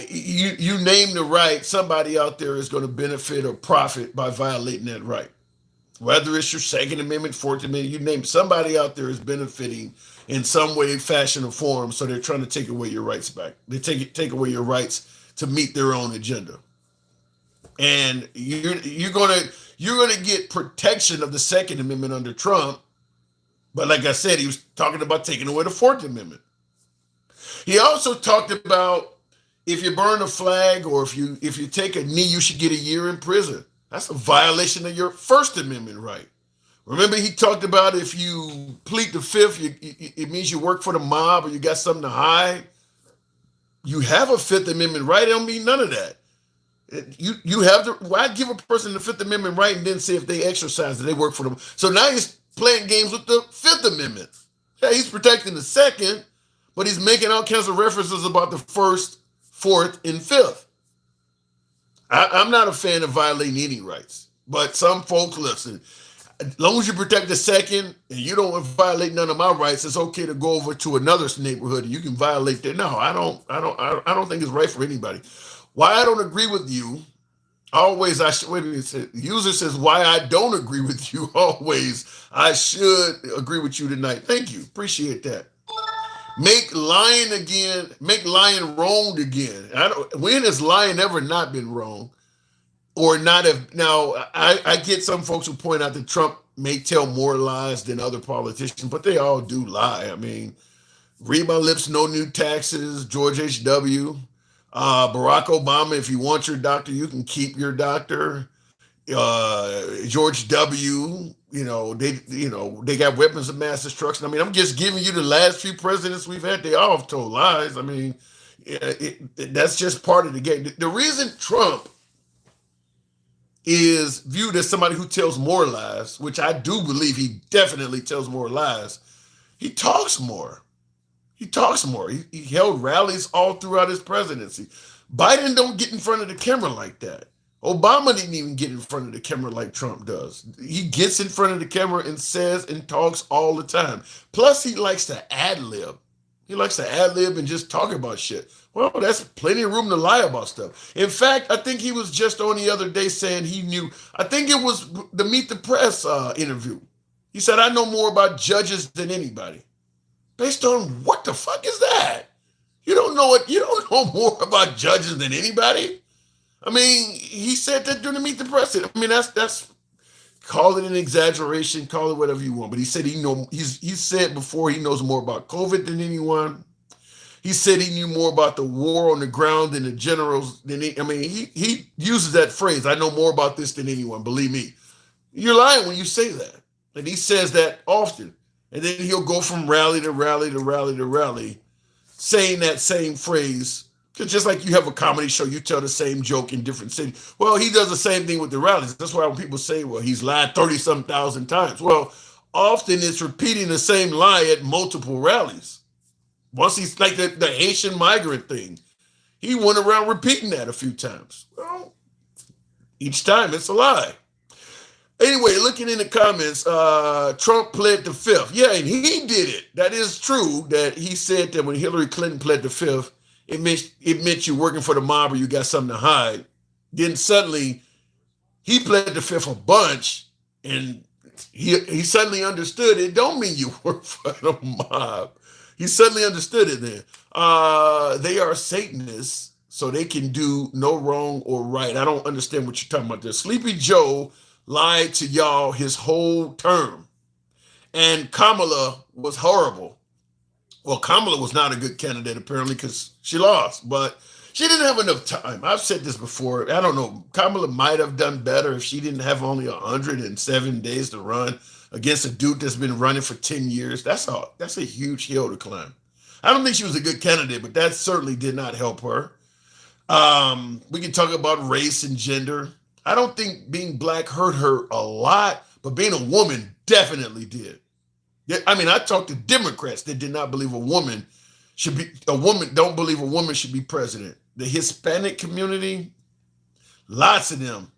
you name the right, somebody out there is going to benefit or profit by violating that right. Whether it's your Second Amendment, Fourth Amendment, you name it, somebody out there is benefiting in some way, fashion, or form. So they're trying to take away your rights back. They take away your rights to meet their own agenda. And you're gonna get protection of the Second Amendment under Trump. But like I said, he was talking about taking away the Fourth Amendment. He also talked about if you burn a flag or if you take a knee, you should get a year in prison. That's a violation of your First Amendment right. Remember, he talked about if you plead the Fifth, it means you work for the mob or you got something to hide. You have a Fifth Amendment right. It don't mean none of that. You have the. Why give a person the Fifth Amendment right and then say if they exercise it, they work for them? So now he's playing games with the Fifth Amendment. Yeah, he's protecting the Second, but he's making all kinds of references about the First, Fourth, and Fifth. I'm not a fan of violating any rights, but some folks listen. As long as you protect the Second and you don't violate none of my rights, it's okay to go over to another neighborhood and you can violate that. No, I don't think it's right for anybody. Why I don't agree with you always? User says why I don't agree with you always. I should agree with you tonight. Thank you, appreciate that. Make lying wronged again. When has lying ever not been wrong? Or not have. Now, I get some folks who point out that Trump may tell more lies than other politicians, but they all do lie. I mean, read my lips, no new taxes, George H.W., Barack Obama, if you want your doctor, you can keep your doctor. George W., they got weapons of mass destruction. I mean, I'm just giving you the last few presidents we've had. They all have told lies. I mean, that's just part of the game. The reason Trump is viewed as somebody who tells more lies, which I do believe he definitely tells more lies, he talks more. He held rallies all throughout his presidency. Biden don't get in front of the camera like that. Obama didn't even get in front of the camera like Trump does. He gets in front of the camera and says and talks all the time. Plus, he likes to ad lib. He likes to ad lib and just talk about shit. Well, that's plenty of room to lie about stuff. In fact, I think he was just on the other day saying he knew. I think it was the Meet the Press interview. He said, I know more about judges than anybody. Based on what the fuck is that? You don't know more about judges than anybody? I mean, he said that during the Meet the Press. I mean, that's call it an exaggeration, call it whatever you want. But he said he said before he knows more about COVID than anyone. He said he knew more about the war on the ground than the generals he uses that phrase, I know more about this than anyone, believe me. You're lying when you say that. And he says that often. And then he'll go from rally to rally to rally to rally, saying that same phrase. Just like you have a comedy show, you tell the same joke in different cities. Well, he does the same thing with the rallies. That's why when people say, well, he's lied 30-some thousand times. Well, often it's repeating the same lie at multiple rallies. Once he's like the Haitian migrant thing, he went around repeating that a few times. Well, each time it's a lie. Anyway, looking in the comments, Trump pled the fifth. Yeah, and he did it. That is true that he said that when Hillary Clinton pled the fifth, it meant you working for the mob or you got something to hide. Then suddenly he pled the fifth a bunch, and he suddenly understood it don't mean you work for the mob. He suddenly understood it then. They are Satanists, so they can do no wrong or right. I don't understand what you're talking about there. Sleepy Joe lied to y'all his whole term. And Kamala was horrible. Well, Kamala was not a good candidate, apparently, because she lost, but she didn't have enough time. I've said this before. I don't know. Kamala might have done better if she didn't have only 107 days to run against a dude that's been running for 10 years. That's a huge hill to climb. I don't think she was a good candidate, but that certainly did not help her. We can talk about race and gender. I don't think being black hurt her a lot, but being a woman definitely did. I mean, I talked to Democrats that did not believe don't believe a woman should be president. The Hispanic community, lots of them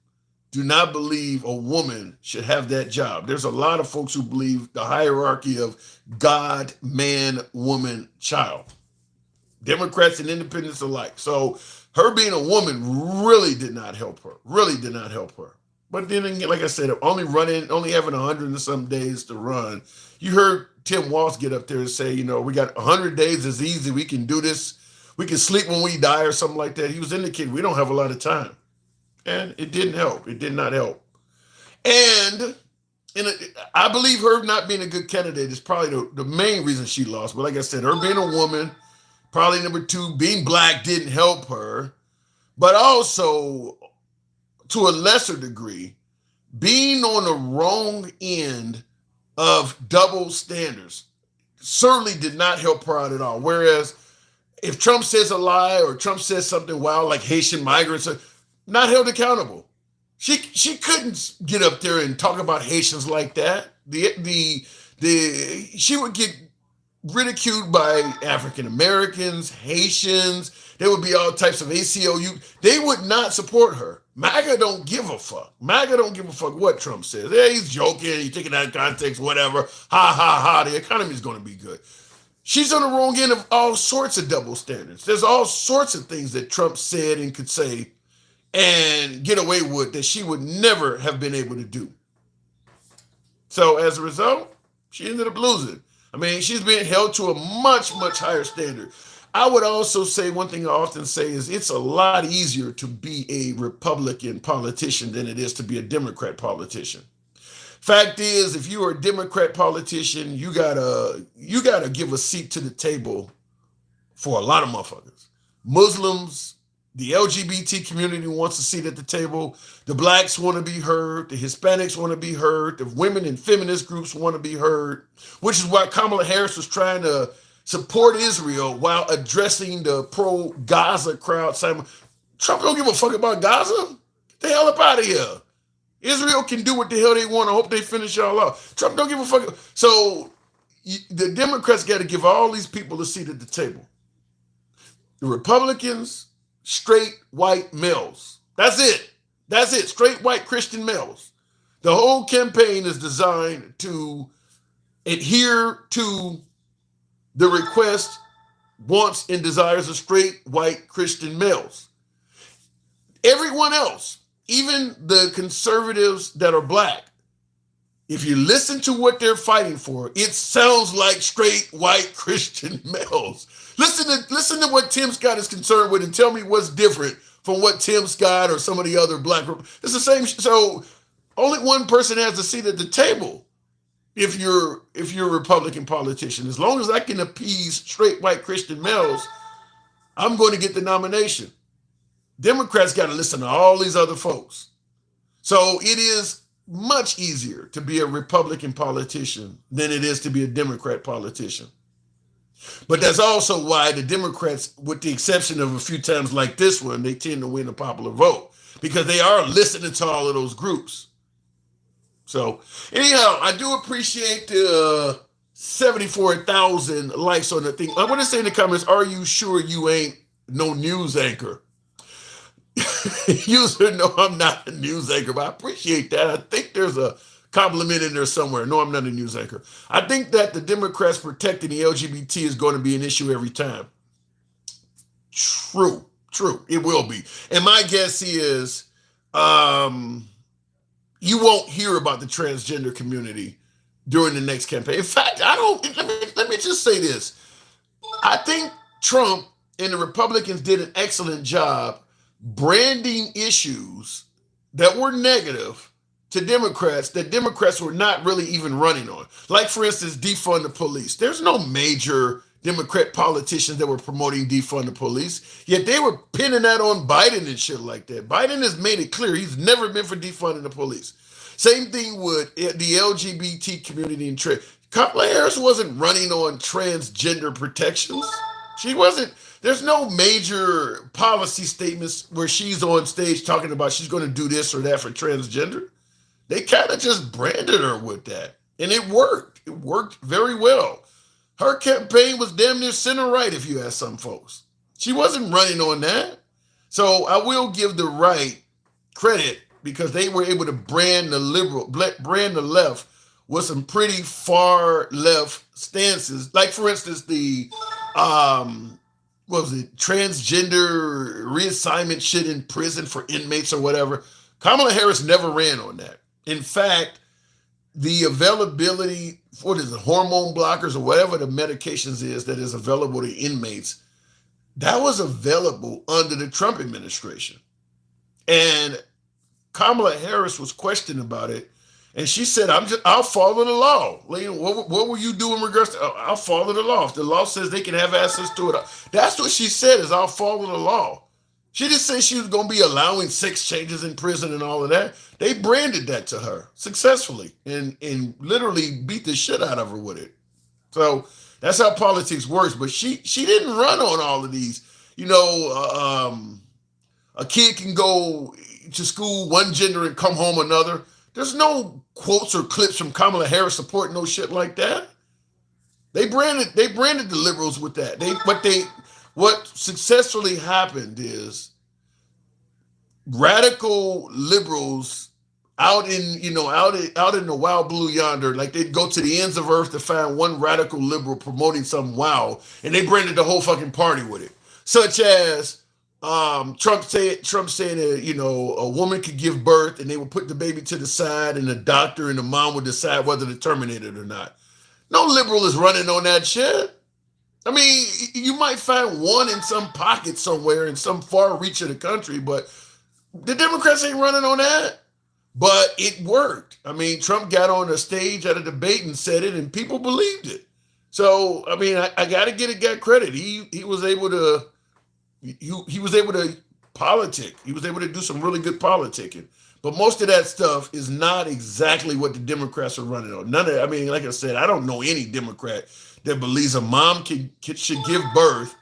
do not believe a woman should have that job. There's a lot of folks who believe the hierarchy of God, man, woman, child. Democrats and independents alike. So her being a woman really did not help her. Really did not help her. But then again, like I said, only having 100 and some days to run. You heard Tim Walz get up there and say, we got 100 days is easy. We can do this. We can sleep when we die or something like that. He was indicating we don't have a lot of time. And it didn't help. It did not help. And I believe her not being a good candidate is probably the main reason she lost. But like I said, her being a woman, probably number two, being black didn't help her. But also, to a lesser degree, being on the wrong end of double standards certainly did not help her out at all. Whereas if Trump says a lie or Trump says something wild like Haitian migrants, not held accountable. She couldn't get up there and talk about Haitians like that. She would get ridiculed by African Americans, Haitians. There would be all types of ACLU. They would not support her. MAGA don't give a fuck. MAGA don't give a fuck what Trump says. Yeah, he's joking. He's taking that context, whatever. Ha, ha, ha. The economy is going to be good. She's on the wrong end of all sorts of double standards. There's all sorts of things that Trump said and could say and get away with that she would never have been able to do. So as a result, she ended up losing. I mean, she's being held to a much, much higher standard. I would also say one thing I often say is it's a lot easier to be a Republican politician than it is to be a Democrat politician. Fact is, if you are a Democrat politician, you gotta give a seat to the table for a lot of motherfuckers. Muslims, the LGBT community wants a seat at the table. The blacks want to be heard. The Hispanics want to be heard. The women and feminist groups want to be heard, which is why Kamala Harris was trying to support Israel while addressing the pro-Gaza crowd. Trump don't give a fuck about Gaza. Get the hell up out of here. Israel can do what the hell they want. I hope they finish y'all off. Trump don't give a fuck. So the Democrats got to give all these people a seat at the table. The Republicans, straight white males. That's it. That's it. Straight white Christian males. The whole campaign is designed to adhere to the request, wants, and desires of straight white Christian males. Everyone else, even the conservatives that are black, if you listen to what they're fighting for, it sounds like straight white Christian males. Listen to what Tim Scott is concerned with and tell me what's different from what Tim Scott or some of the other black. It's the same. So only one person has a seat at the table if you're a Republican politician. As long as I can appease straight white Christian males, I'm going to get the nomination. Democrats got to listen to all these other folks. So it is much easier to be a Republican politician than it is to be a Democrat politician. But that's also why the Democrats, with the exception of a few times like this one, they tend to win the popular vote because they are listening to all of those groups. So anyhow, I do appreciate the 74,000 likes on the thing. I want to say in the comments, are you sure you ain't no news anchor? User, no, I'm not a news anchor, but I appreciate that. I think there's a compliment in there somewhere. No, I'm not a news anchor. I think that the Democrats protecting the LGBT is going to be an issue every time. True. It will be. And my guess is you won't hear about the transgender community during the next campaign. In fact, let me just say this. I think Trump and the Republicans did an excellent job branding issues that were negative to Democrats that Democrats were not really even running on. Like, for instance, defund the police. There's no major Democrat politicians that were promoting defund the police, yet they were pinning that on Biden and shit like that. Biden has made it clear he's never been for defunding the police. Same thing with the LGBT community and trade. Kamala Harris wasn't running on transgender protections. She wasn't. There's no major policy statements where she's on stage talking about she's going to do this or that for transgender. They kind of just branded her with that. And it worked. It worked very well. Her campaign was damn near center right, if you ask some folks. She wasn't running on that. So I will give the right credit because they were able to brand the left with some pretty far left stances. Like, for instance, the transgender reassignment shit in prison for inmates or whatever. Kamala Harris never ran on that. In fact, the availability, hormone blockers or whatever the medications is that is available to inmates, that was available under the Trump administration. And Kamala Harris was questioned about it. And she said, I'll follow the law. What will you do in regards to, I'll follow the law. If the law says they can have access to it. That's what she said, is I'll follow the law. She didn't say she was going to be allowing sex changes in prison and all of that. They branded that to her successfully and literally beat the shit out of her with it. So that's how politics works. But she didn't run on all of these. A kid can go to school one gender and come home another. There's no quotes or clips from Kamala Harris supporting no shit like that. They branded the liberals with that. What successfully happened is radical liberals out in the wild blue yonder, like they'd go to the ends of earth to find one radical liberal promoting some wow, and they branded the whole fucking party with it. Such as Trump saying that, a woman could give birth and they would put the baby to the side and the doctor and the mom would decide whether to terminate it or not. No liberal is running on that shit. I mean, you might find one in some pocket somewhere in some far reach of the country, but the Democrats ain't running on that. But it worked. I mean, Trump got on a stage at a debate and said it, and people believed it. So, I mean, I got to give a guy credit. He was able to politic. He was able to do some really good politicking. But most of that stuff is not exactly what the Democrats are running on. Like I said, I don't know any Democrat that believes a mom can give birth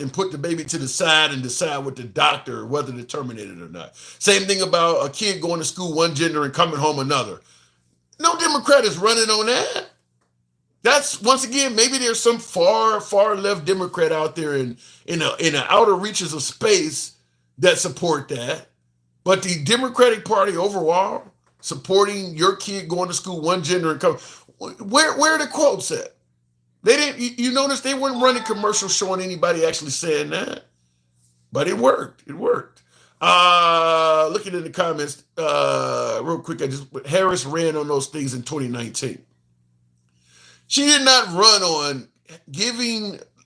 and put the baby to the side and decide with the doctor whether to terminate it or not. Same thing about a kid going to school one gender and coming home another. No Democrat is running on that. That's, once again, maybe there's some far left Democrat out there in the outer reaches of space that support that. But the Democratic Party overall supporting your kid going to school one gender and come, where are the quotes at? They didn't. You notice they weren't running commercials showing anybody actually saying that, but it worked. It worked. Looking in the comments, real quick, Harris ran on those things in 2019. She did not run on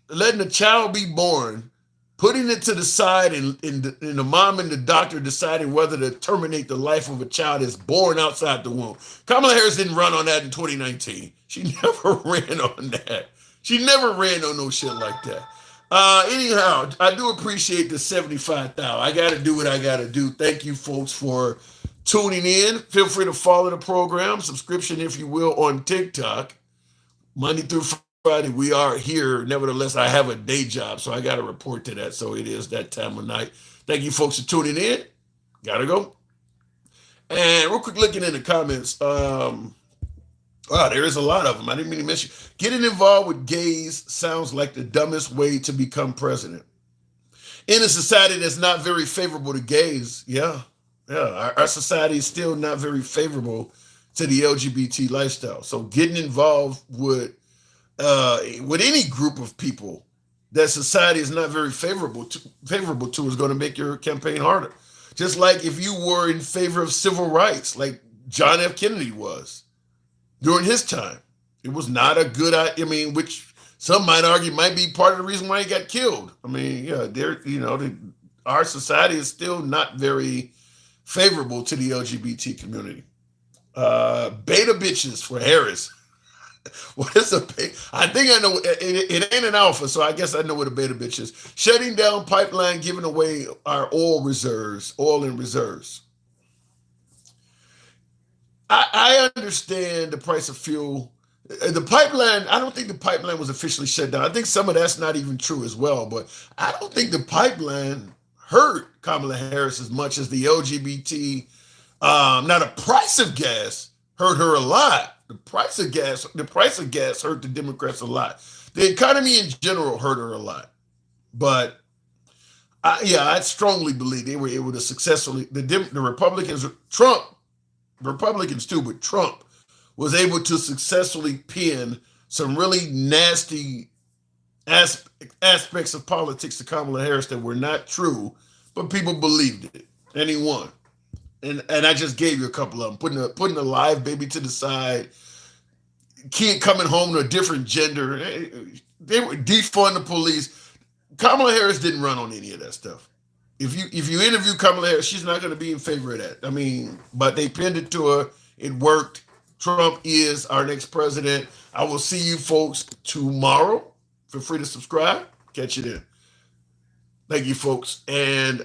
letting a child be born, putting it to the side, and the mom and the doctor deciding whether to terminate the life of a child that's born outside the womb. Kamala Harris didn't run on that in 2019. She never ran on that. She never ran on no shit like that. Anyhow, I do appreciate the 75,000. I got to do what I got to do. Thank you, folks, for tuning in. Feel free to follow the program, subscription, if you will, on TikTok. Monday through Friday, we are here. Nevertheless, I have a day job, so I got to report to that. So it is that time of night. Thank you, folks, for tuning in. Got to go. And real quick, looking in the comments. Wow, there is a lot of them. I didn't mean to mention. Getting involved with gays sounds like the dumbest way to become president. In a society that's not very favorable to gays, yeah. Our society is still not very favorable to the LGBT lifestyle. So getting involved with any group of people that society is not very favorable to is going to make your campaign harder. Just like if you were in favor of civil rights, like John F. Kennedy was during his time. It was not a good idea. I mean, which some might argue might be part of the reason why he got killed. I mean, yeah, our society is still not very favorable to the LGBT community. Beta bitches for Harris. What is a beta? I think I know. It ain't an alpha, so I guess I know what a beta bitch is. Shutting down pipeline, giving away our oil and reserves. I understand the price of fuel. The pipeline, I don't think the pipeline was officially shut down. I think some of that's not even true as well, but I don't think the pipeline hurt Kamala Harris as much as the LGBT. Now the price of gas hurt her a lot. The price of gas hurt the Democrats a lot. The economy in general hurt her a lot. But I strongly believe they were able to successfully, the Republicans too, but Trump was able to successfully pin some really nasty aspects of politics to Kamala Harris that were not true, but people believed it, and he won. And I just gave you a couple of them, putting a live baby to the side, kid coming home to a different gender. They were defund the police. Kamala Harris didn't run on any of that stuff. If you interview Kamala Harris, she's not going to be in favor of that. I mean, but they pinned it to her. It worked. Trump is our next president. I will see you folks tomorrow. Feel free to subscribe. Catch you then. Thank you, folks. And